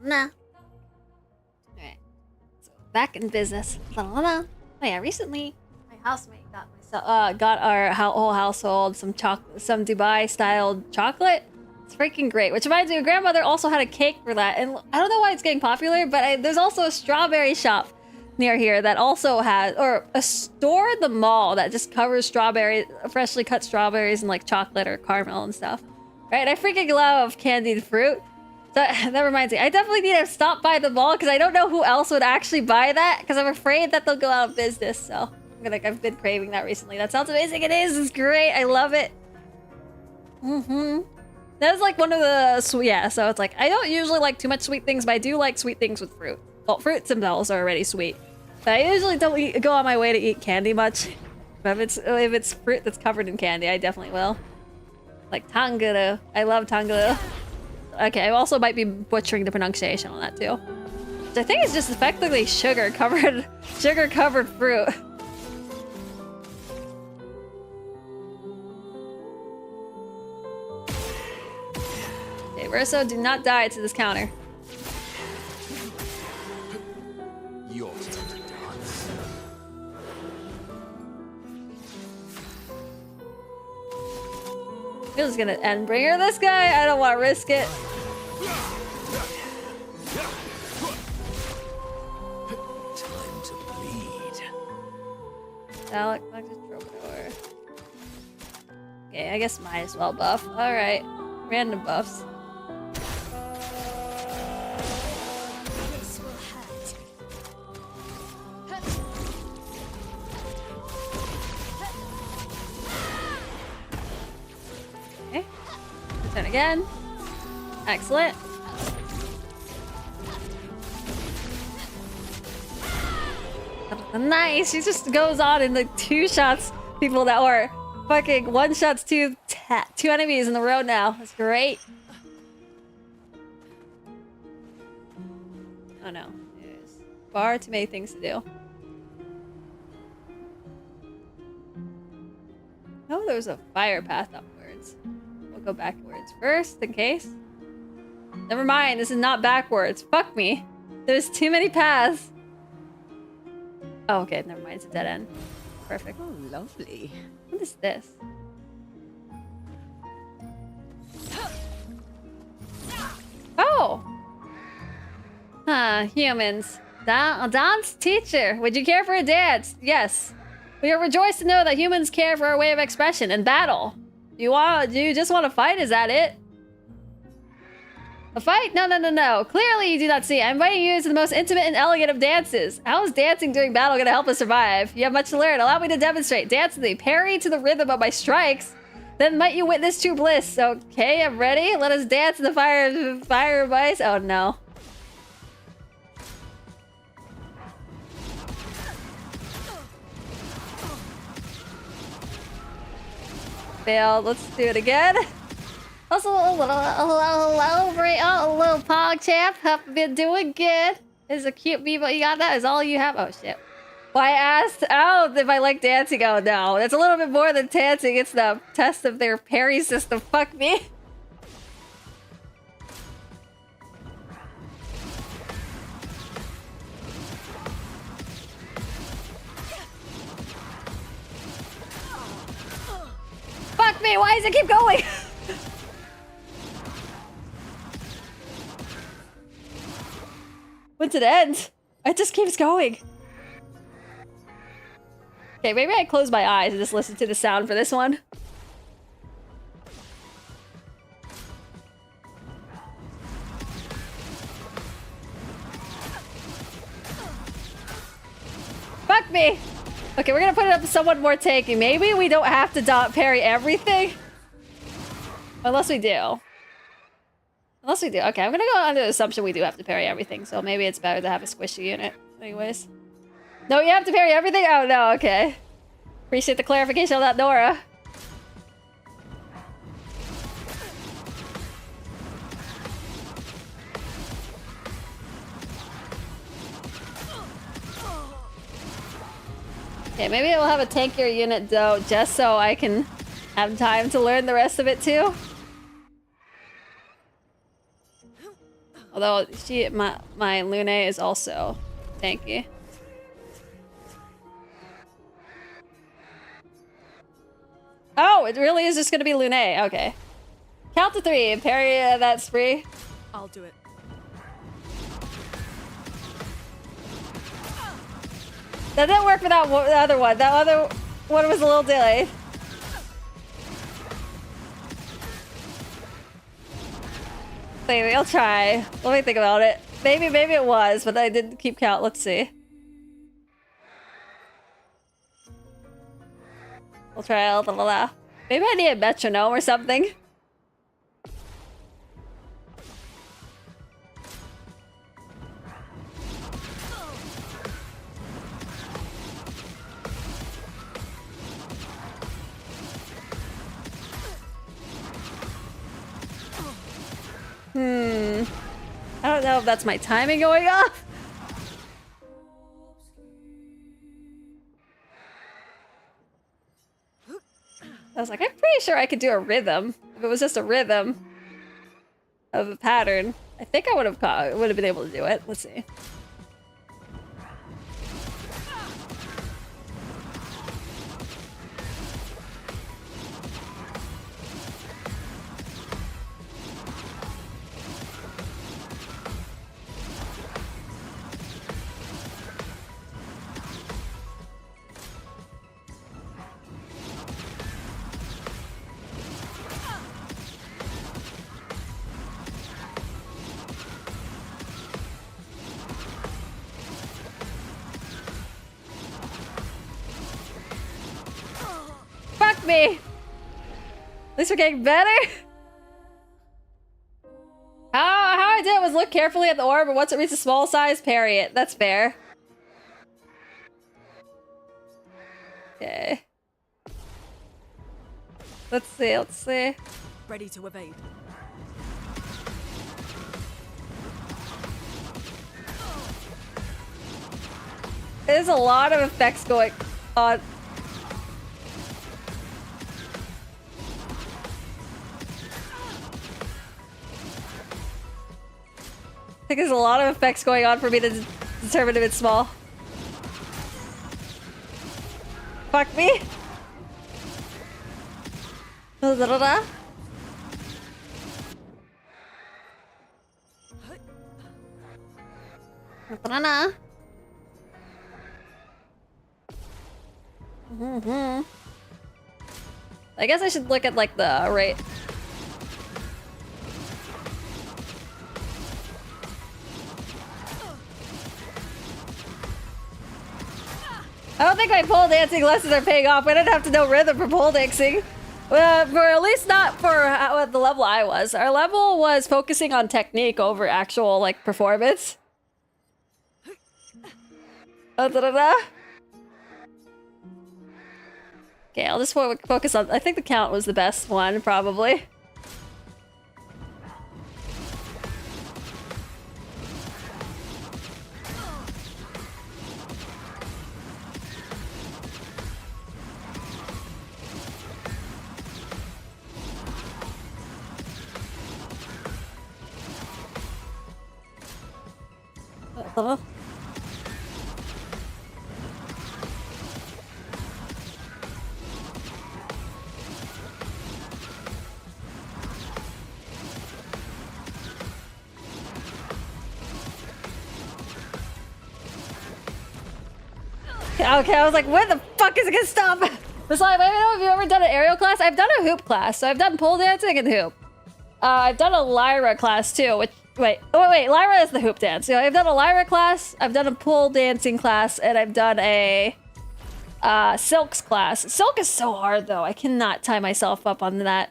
Nah. Alright. So back in business. Oh yeah, recently my housemate got our whole household some Dubai styled chocolate. It's freaking great. Which reminds me, grandmother also had a cake for that, and I don't know why it's getting popular, but there's also a strawberry shop near here that also has, or a store at the mall that just covers strawberries, freshly cut strawberries and like chocolate or caramel and stuff. Right? I freaking love candied fruit. So that reminds me, I definitely need to stop by the mall because I don't know who else would actually buy that because I'm afraid that they'll go out of business. So I've been craving that recently. That sounds amazing. It is. It's great. I love it. That's like one of the yeah. So it's like I don't usually like too much sweet things, but I do like sweet things with fruit. Well, fruits themselves are already sweet. But I usually don't go on my way to eat candy much. But if it's fruit that's covered in candy, I definitely will. Like tanguru. I love tanguru. Okay, I also might be butchering the pronunciation on that too. Which I think is just effectively sugar covered fruit. Okay, Verso, do not die to this counter. Your turn to dance. I'm just gonna Endbringer this guy. I don't want to risk it. Time to bleed. Alec, Troubadour. Okay, I guess might as well buff. Alright. Random buffs. This will hurt. Okay. Turn again. Excellent. Nice! He just goes on and like two shots people that were fucking one shots two enemies in the row now. That's great. Oh no. There's far too many things to do. Oh, there's a fire path upwards. We'll go backwards first, in case. Never mind, this is not backwards. Fuck me. There's too many paths. Oh, okay, never mind. It's a dead end. Perfect. Oh, lovely. What is this? Oh! Huh, humans. A dance teacher. Would you care for a dance? Yes. We are rejoiced to know that humans care for our way of expression and battle. Do you just want to fight? Is that it? A fight? No. Clearly you do not see. I'm inviting you to the most intimate and elegant of dances. How is dancing during battle going to help us survive? You have much to learn. Allow me to demonstrate. Dance with me. Parry to the rhythm of my strikes. Then might you witness true bliss. Okay, I'm ready. Let us dance in the fire of ice. Oh no. Failed. Let's do it again. Also, hello, little pog champ. Hope you've been doing good. Is a cute beaver. You got that? Is all you have? Oh shit. Well, I asked out if I like dancing. Oh no, it's a little bit more than dancing. It's the test of their parry system. Fuck me. Fuck me. Why does it keep going? When's it end? It just keeps going. Okay, maybe I close my eyes and just listen to the sound for this one. Fuck me! Okay, we're gonna put it up somewhat more tanky. Maybe we don't have to parry everything. Unless we do. Unless we do. Okay, I'm gonna go under the assumption we do have to parry everything, so maybe it's better to have a squishy unit. Anyways. No, you have to parry everything? Oh, no, okay. Appreciate the clarification on that, Nora. Okay, maybe we'll have a tankier unit, though, just so I can have time to learn the rest of it, too. Although my Lune is also tanky. Oh, it really is just gonna be Lune. Okay. Count to 3 and parry that spree. I'll do it. That didn't work for the other one. That other one was a little delayed. Maybe I'll try. Let me think about it. Maybe it was, but I didn't keep count. Let's see. We'll try a little. Maybe I need a metronome or something. I don't know if that's my timing going off. I was like, I'm pretty sure I could do a rhythm. If it was just a rhythm of a pattern, I think I would have been able to do it. Let's see. Fuck me! At least we're getting better. How I did was look carefully at the orb, and once it reaches a small size, parry it. That's fair. Okay. Let's see. Ready to evade. There's a lot of effects going on. I think there's a lot of effects going on for me to determine if it's small. Fuck me. Da-da-da-da. Da-da-da. I guess I should look at like the rate. I don't think my pole dancing lessons are paying off. I didn't have to know rhythm for pole dancing. For at least not for the level I was. Our level was focusing on technique over actual like performance. Da-da-da-da. Okay, I'll just focus on... I think the count was the best one, probably. Okay, I was like, when the fuck is it gonna stop? Besides, I don't know if you've ever done an aerial class. I've done a hoop class, so I've done pole dancing and hoop. I've done a lyra class too, which... Wait, lyra is the hoop dance. So I've done a lyra class, I've done a pole dancing class, and I've done a... silks class. Silk is so hard, though. I cannot tie myself up on that.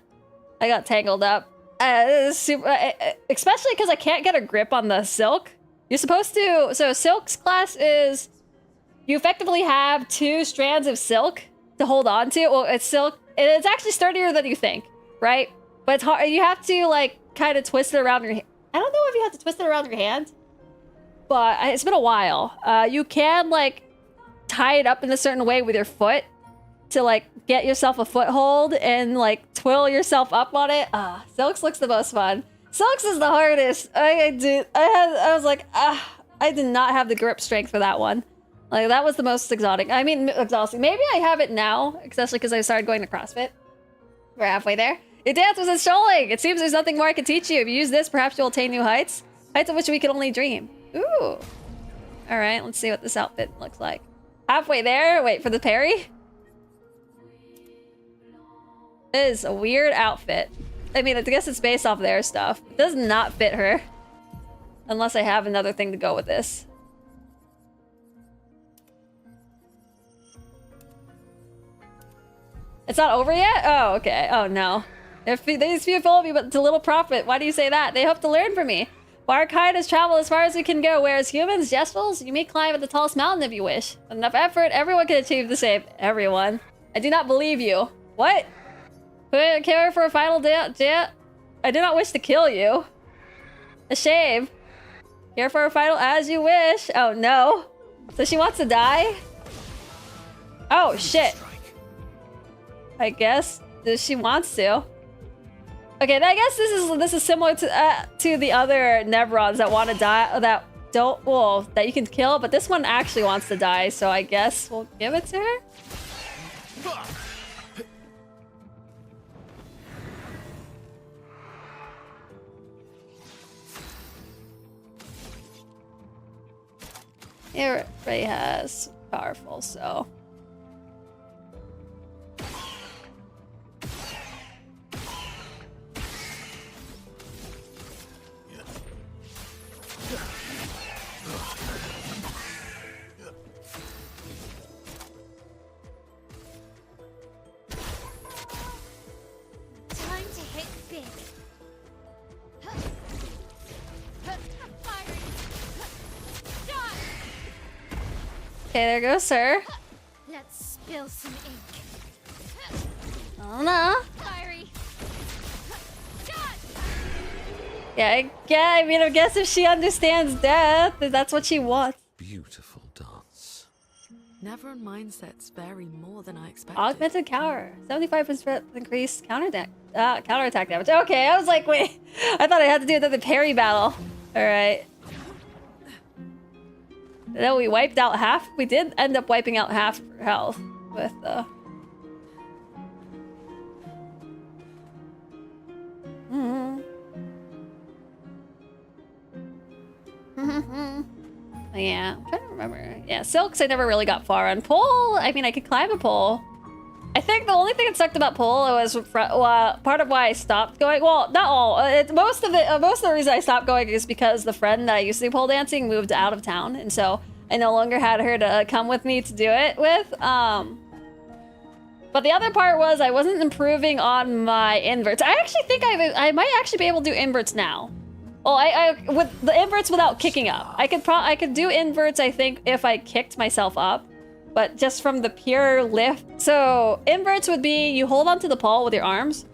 I got tangled up. Especially because I can't get a grip on the silk. You're supposed to... So silks class is... You effectively have 2 strands of silk to hold on to. Well, it's silk. It's actually sturdier than you think, right? But it's hard. You have to, like, kind of twist it around your hand. I don't know if you have to twist it around your hand, but it's been a while. You can, like, tie it up in a certain way with your foot to, like, get yourself a foothold and, like, twirl yourself up on it. Silks looks the most fun. Silks is the hardest. I was like, I did not have the grip strength for that one. Like, that was the most exotic. I mean, exhausting. Maybe I have it now, especially because I started going to CrossFit. We're halfway there. Your dance was installing. It seems there's nothing more I can teach you. If you use this, perhaps you'll attain new heights. Heights of which we can only dream. Ooh. Alright, let's see what this outfit looks like. Halfway there. Wait for the parry. It is a weird outfit. I mean, I guess it's based off their stuff. It does not fit her. Unless I have another thing to go with this. It's not over yet? Oh, okay. Oh, no. These few follow me, but to little profit. Why do you say that? They hope to learn from me. Our kind has traveled as far as we can go, whereas humans, Jestfels, you may climb at the tallest mountain if you wish. With enough effort, everyone can achieve the same. Everyone. I do not believe you. What? Care for a final dance? I do not wish to kill you. A shame. Care for a final as you wish. Oh, no. So she wants to die? Oh, shit. I guess she wants to. Okay, I guess this is similar to the other Nevrons that want to die, that you can kill, but this one actually wants to die, so I guess we'll give it to her. It already has powerful, so. Time to hit big. Okay, there goes sir. Let's spill some ink. Oh no. Fiery. Yeah, I mean, I guess if she understands death, that's what she wants. Beautiful dance. Nevron mindsets vary more than I expected. Augmented counter. 75% increased counterattack damage. Okay, I was like, wait. I thought I had to do another parry battle. Alright. Then we wiped out half. We did end up wiping out half of her health with the... Yeah, I'm trying to remember. Yeah, Silks I never really got far on. Pole, I mean, I could climb a pole. I think the only thing that sucked about pole was part of why I stopped going. Well, not all. Most of the reason I stopped going is because the friend that I used to do pole dancing moved out of town, and so I no longer had her to come with me to do it with. But the other part was I wasn't improving on my inverts. I actually think I might actually be able to do inverts now. Well, I with the inverts without kicking up. I could do inverts, I think, if I kicked myself up, but just from the pure lift. So inverts would be you hold onto the pole with your arms,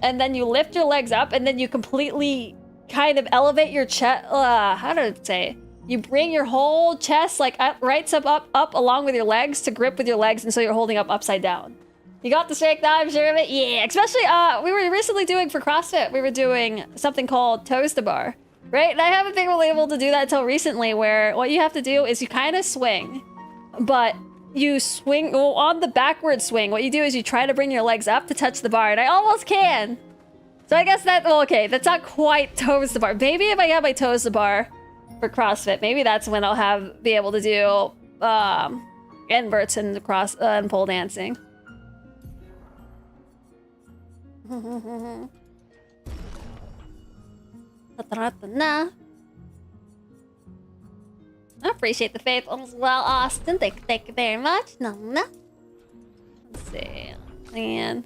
and then you lift your legs up, and then you completely kind of elevate your chest. How do I say? You bring your whole chest like right up along with your legs to grip with your legs, and so you're holding up upside down. You got the strength now, I'm sure of it? Yeah, especially, we were recently doing for CrossFit, we were doing something called toes to bar, right? And I haven't been really able to do that until recently, where what you have to do is you kind of swing, but you swing, well, on the backward swing, what you do is you try to bring your legs up to touch the bar, and I almost can. So I guess that, well, okay, that's not quite toes to bar. Maybe if I have my toes to bar for CrossFit, maybe that's when I'll be able to do, inverts and and pole dancing. I appreciate the faith as well, Austin. Thank you very much. No. Let's see. Man.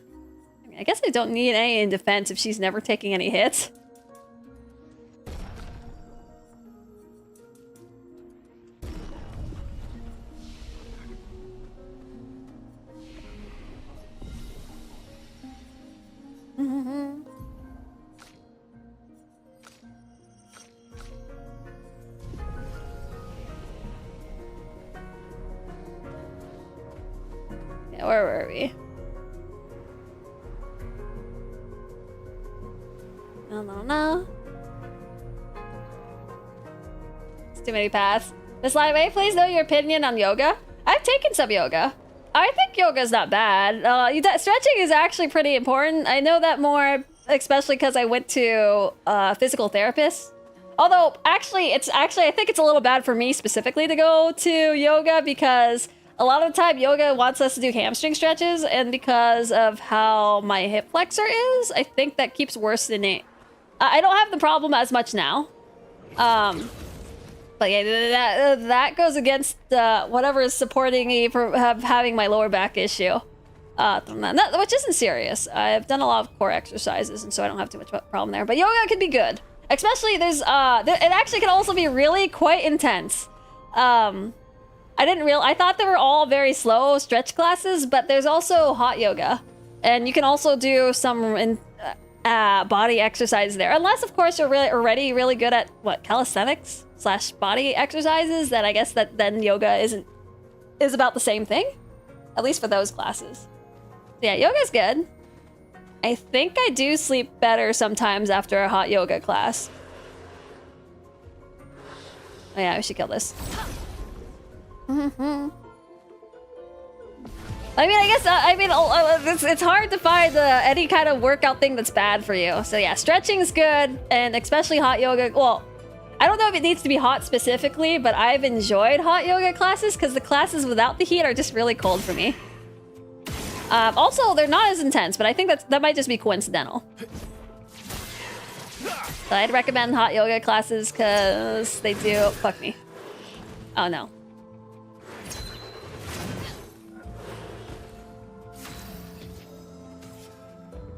I guess I don't need any in defense if she's never taking any hits. Yeah, where were we? No. Too many paths. Miss Live, may I please know your opinion on yoga? I've taken some yoga. I think yoga's not bad. Stretching is actually pretty important. I know that more, especially because I went to physical therapist. Although, I think it's a little bad for me specifically to go to yoga because a lot of the time yoga wants us to do hamstring stretches, and because of how my hip flexor is, I think that keeps worsening. I don't have the problem as much now. But yeah, that goes against whatever is supporting me for having my lower back issue. Which isn't serious. I've done a lot of core exercises, and so I don't have too much problem there. But yoga can be good. Especially it actually can also be really quite intense. I thought they were all very slow stretch classes, but there's also hot yoga. And you can also do some body exercise there. Unless, of course, you're already really good at, calisthenics / body exercises, then I guess that then yoga is about the same thing. At least for those classes. Yeah, yoga's good. I think I do sleep better sometimes after a hot yoga class. Oh yeah, we should kill this. It's hard to find any kind of workout thing that's bad for you. So yeah, stretching's good, and especially hot yoga. Well, I don't know if it needs to be hot specifically, but I've enjoyed hot yoga classes because the classes without the heat are just really cold for me. Also, they're not as intense, but I think that might just be coincidental. So I'd recommend hot yoga classes because they do... Fuck me. Oh no.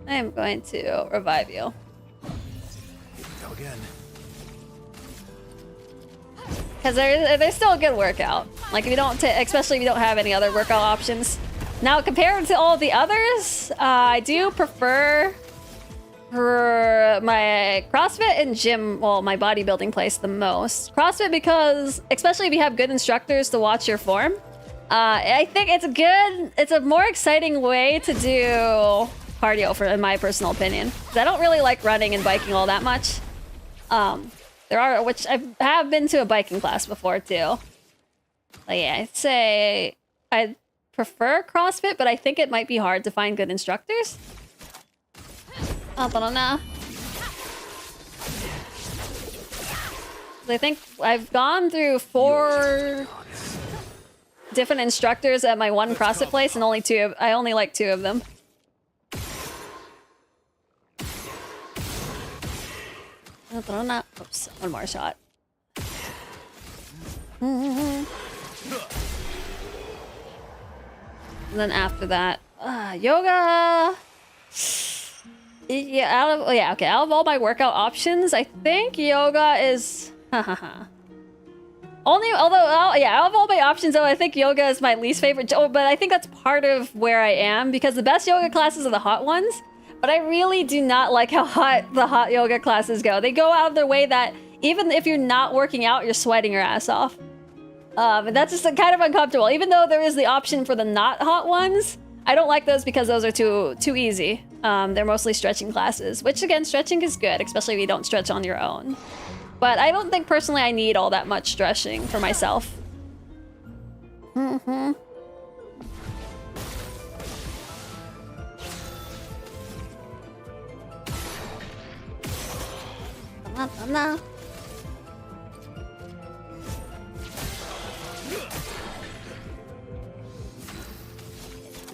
I am going to revive you. Go again. Because they're still a good workout. Like if you don't, especially if you don't have any other workout options. Now compared to all the others, I do prefer my CrossFit and gym, well, my bodybuilding place the most. CrossFit because, especially if you have good instructors to watch your form, I think it's a more exciting way to do cardio, in my personal opinion. Because I don't really like running and biking all that much. Which I have been to a biking class before too. But yeah, I'd say I prefer CrossFit, but I think it might be hard to find good instructors. I don't know. I think I've gone through 4 different instructors at my one CrossFit place, and I only like 2 of them. Oops, one more shot. And then after that, yoga. Yeah, okay. Out of all my workout options, I think yoga is out of all my options, though, I think yoga is my least favorite. But I think that's part of where I am, because the best yoga classes are the hot ones. But I really do not like how hot the hot yoga classes go. They go out of their way that even if you're not working out, you're sweating your ass off. And that's just kind of uncomfortable. Even though there is the option for the not hot ones, I don't like those because those are too easy. They're mostly stretching classes, which again, stretching is good, especially if you don't stretch on your own. But I don't think personally I need all that much stretching for myself. No.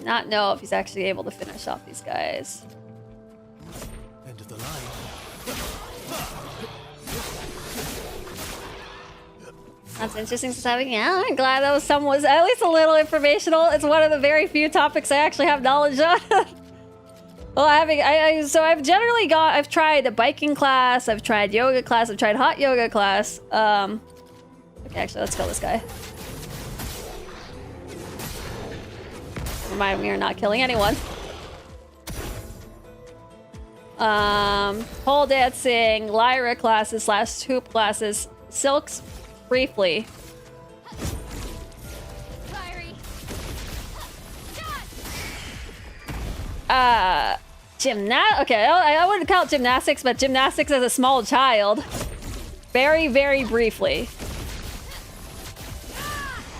Not know if he's actually able to finish off these guys. End of the line. That's interesting having. Yeah, I'm glad that was at least a little informational. It's one of the very few topics I actually have knowledge on. Well, I've tried a biking class, I've tried yoga class, I've tried hot yoga class. Okay, actually, let's kill this guy. Remind me, we're not killing anyone. Pole dancing, lyra classes / hoop classes, silks briefly. Okay, I wouldn't count gymnastics, but gymnastics as a small child. Very, very briefly.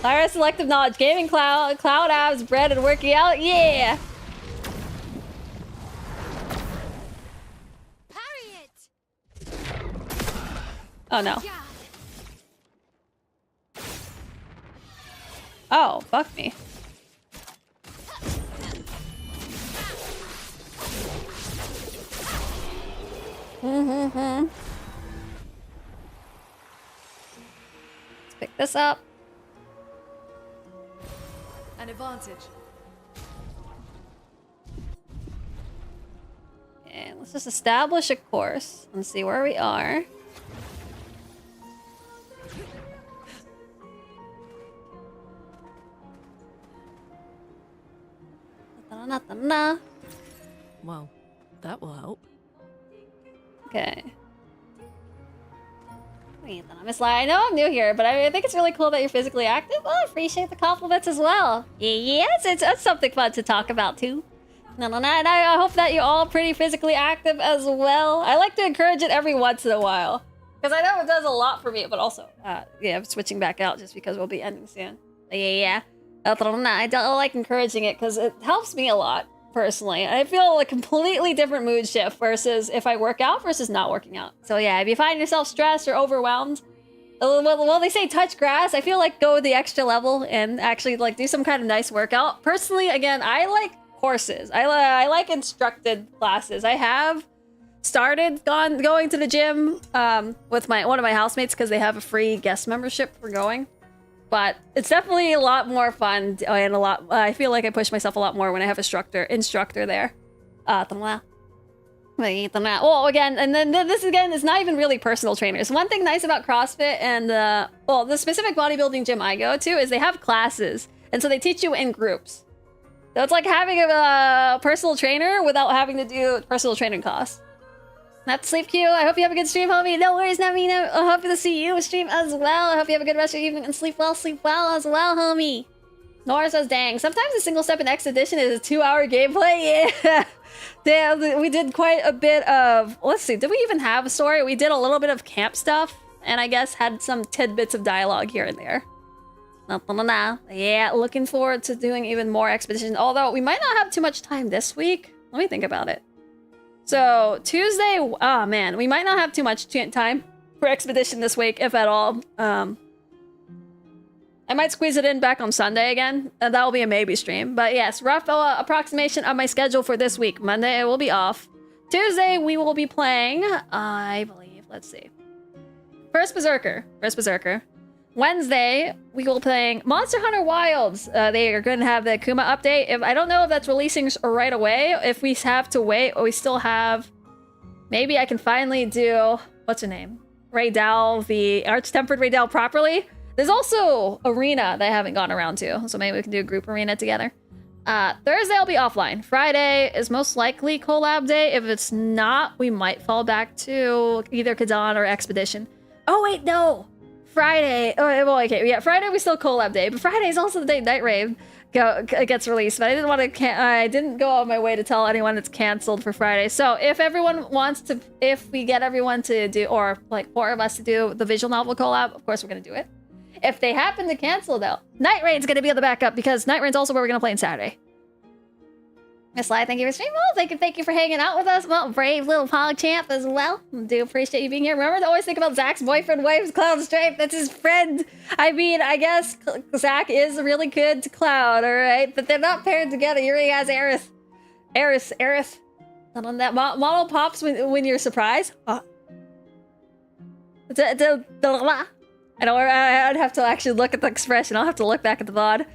Lyra selective knowledge, gaming cloud abs, bread, and working out. Yeah. Parry it. Oh no. Yeah. Oh, fuck me. Let's pick this up. An advantage. And let's just establish a course and see where we are. Well, that will help. Okay. Miss Lai, I know I'm new here, but I think it's really cool that you're physically active. Well, I appreciate the compliments as well. Yes, it's something fun to talk about too. And I hope that you're all pretty physically active as well. I like to encourage it every once in a while. Because I know it does a lot for me, but also, yeah, I'm switching back out just because we'll be ending soon. Yeah. I don't like encouraging it because it helps me a lot, personally. I feel a completely different mood shift versus if I work out versus not working out. So yeah, if you find yourself stressed or overwhelmed, well, they say touch grass. I feel like go the extra level and actually like do some kind of nice workout. Personally, again, I like courses. I like instructed classes. I have started going to the gym with one of my housemates because they have a free guest membership for going. But it's definitely a lot more fun and a lot. I feel like I push myself a lot more when I have instructor there. Well, again, and then this again is not even really personal trainers. One thing nice about CrossFit and the specific bodybuilding gym I go to is they have classes, and so they teach you in groups. So it's like having a personal trainer without having to do personal training costs. That's Sleep Q. I hope you have a good stream, homie. No worries, Navina. I hope to see you stream as well. I hope you have a good rest of your evening and sleep well as well, homie. Nora says, dang, sometimes a single step in X edition is a 2-hour gameplay. Yeah. Damn, we did quite a bit of, let's see, did we even have a story? We did a little bit of camp stuff, and I guess had some tidbits of dialogue here and there. Yeah, looking forward to doing even more expeditions, although we might not have too much time this week. Let me think about it. So, Tuesday, oh man, we might not have too much time for expedition this week, if at all. I might squeeze it in back on Sunday again, and that will be a maybe stream. But yes, rough approximation of my schedule for this week. Monday, I will be off. Tuesday, we will be playing, I believe, let's see. First Berserker. Wednesday, we will be playing Monster Hunter Wilds. They are going to have the Akuma update. I don't know if that's releasing right away. If we have to wait, or we still have... Maybe I can finally do... What's her name? Raydal, the Arch-Tempered Raydal properly. There's also Arena that I haven't gone around to, so maybe we can do a group Arena together. Thursday, I'll be offline. Friday is most likely collab day. If it's not, we might fall back to either Kadan or Expedition. Oh, wait, no! Friday, Friday we still collab day, but Friday is also the day Night Raid gets released. But I didn't go on my way to tell anyone it's canceled for Friday. So if everyone wants to, if we get everyone to do, or like 4 of us to do the visual novel collab, of course we're gonna do it. If they happen to cancel though, Night Raid's gonna be on the backup because Night Raid's also where we're gonna play on Saturday. Miss Lai, thank you for streaming. Well, thank you for hanging out with us. Well, brave little PogChamp as well. Do appreciate you being here. Remember to always think about Zach's boyfriend, wife's Cloud Stripe. That's his friend. I mean, I guess Zach is really good to Cloud, all right? But they're not paired together. Yuri has Aerith. On that model pops when you're surprised. I know I'd have to actually look at the expression. I'll have to look back at the VOD.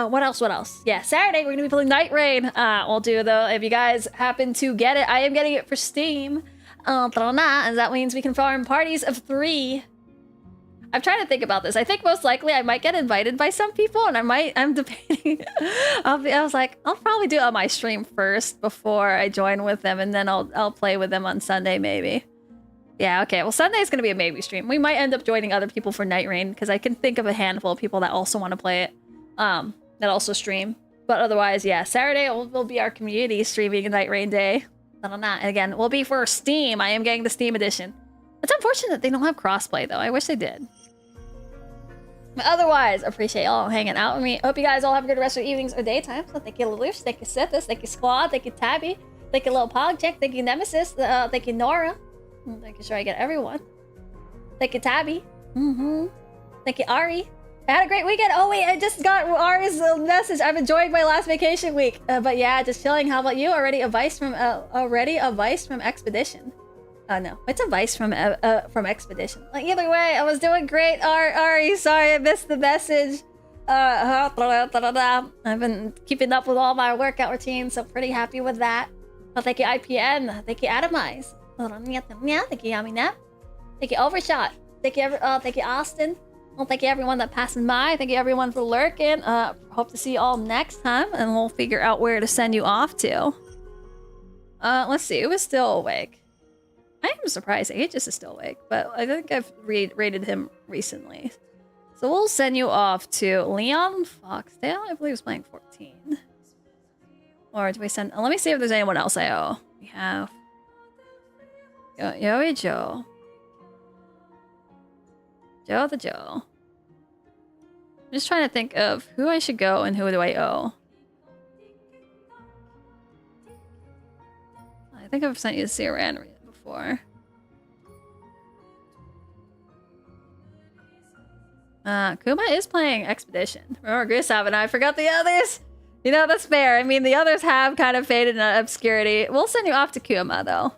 What else? Yeah, Saturday we're gonna be playing Night Raid. We'll do though. If you guys happen to get it, I am getting it for Steam. And that means we can farm parties of 3. I'm trying to think about this. I think most likely I might get invited by some people, and I'm debating. I was like, I'll probably do it on my stream first before I join with them, and then I'll play with them on Sunday maybe. Yeah, okay. Well, Sunday is gonna be a maybe stream. We might end up joining other people for Night Raid because I can think of a handful of people that also want to play it. That also stream. But otherwise, yeah, Saturday will be our community streaming Night Raid day. And again, will be for Steam. I am getting the Steam edition. It's unfortunate they don't have crossplay though. I wish they did. But otherwise, appreciate y'all hanging out with me. Hope you guys all have a good rest of your evenings or daytime. So thank you, Lelouch. Thank you, Sithis. Thank you, Squad. Thank you, Tabby. Thank you, Little Pogcheck. Thank you, Nemesis. Thank you, Nora. Thank you, sure I get everyone. Thank you, Tabby. Thank you, Ari. I had a great weekend. Oh wait, I just got Ari's message. I've enjoyed my last vacation week. But yeah, just chilling. How about you? Already a vice from Expedition. Oh no, it's a vice from Expedition. Like either way, I was doing great. Ari, sorry I missed the message. I've been keeping up with all my workout routines, so pretty happy with that. Well, thank you, IPN. Thank you, Atomize. Thank you, Yaminep. Thank you, Overshot. Thank you, thank you, Austin. Well, thank you, everyone that passing by. Thank you, everyone, for lurking. Hope to see you all next time, and we'll figure out where to send you off to. Let's see. Who is still awake? I am surprised Aegis is still awake, but I think I've rated him recently. So we'll send you off to Leon Foxdale. I believe he's playing 14. Or do we send... let me see if there's anyone else I owe. We have... Yoey Joe. Joe the Joe. I'm just trying to think of who I should go and who do I owe. I think I've sent you to Siran before. Kuma is playing Expedition. Remember Gustav and I forgot the others? You know, that's fair. I mean, the others have kind of faded in obscurity. We'll send you off to Kuma, though.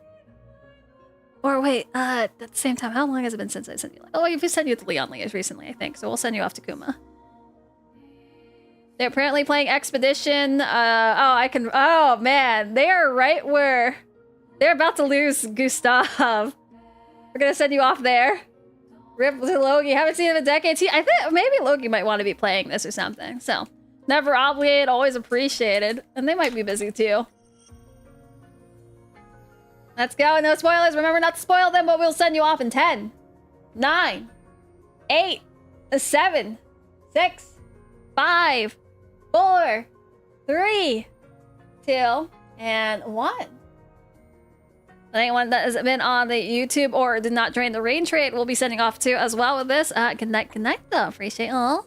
Or wait, at the same time, how long has it been since I sent you? Oh, you've sent you to Leon Lias recently, I think. So we'll send you off to Kuma. They're apparently playing Expedition. Oh, man. They are right where... They're about to lose Gustav. We're gonna send you off there. Rip to Loki. Haven't seen him in decades. I think maybe Loki might want to be playing this or something. So, never obligated, always appreciated. And they might be busy too. Let's go. No spoilers. Remember not to spoil them, but we'll send you off in 10, 9, 8, 7, 6, 5, 4, 3, 2, and 1. Anyone that has been on the YouTube or did not join the raid trade will be sending off to as well with this. Good night, though. Appreciate all.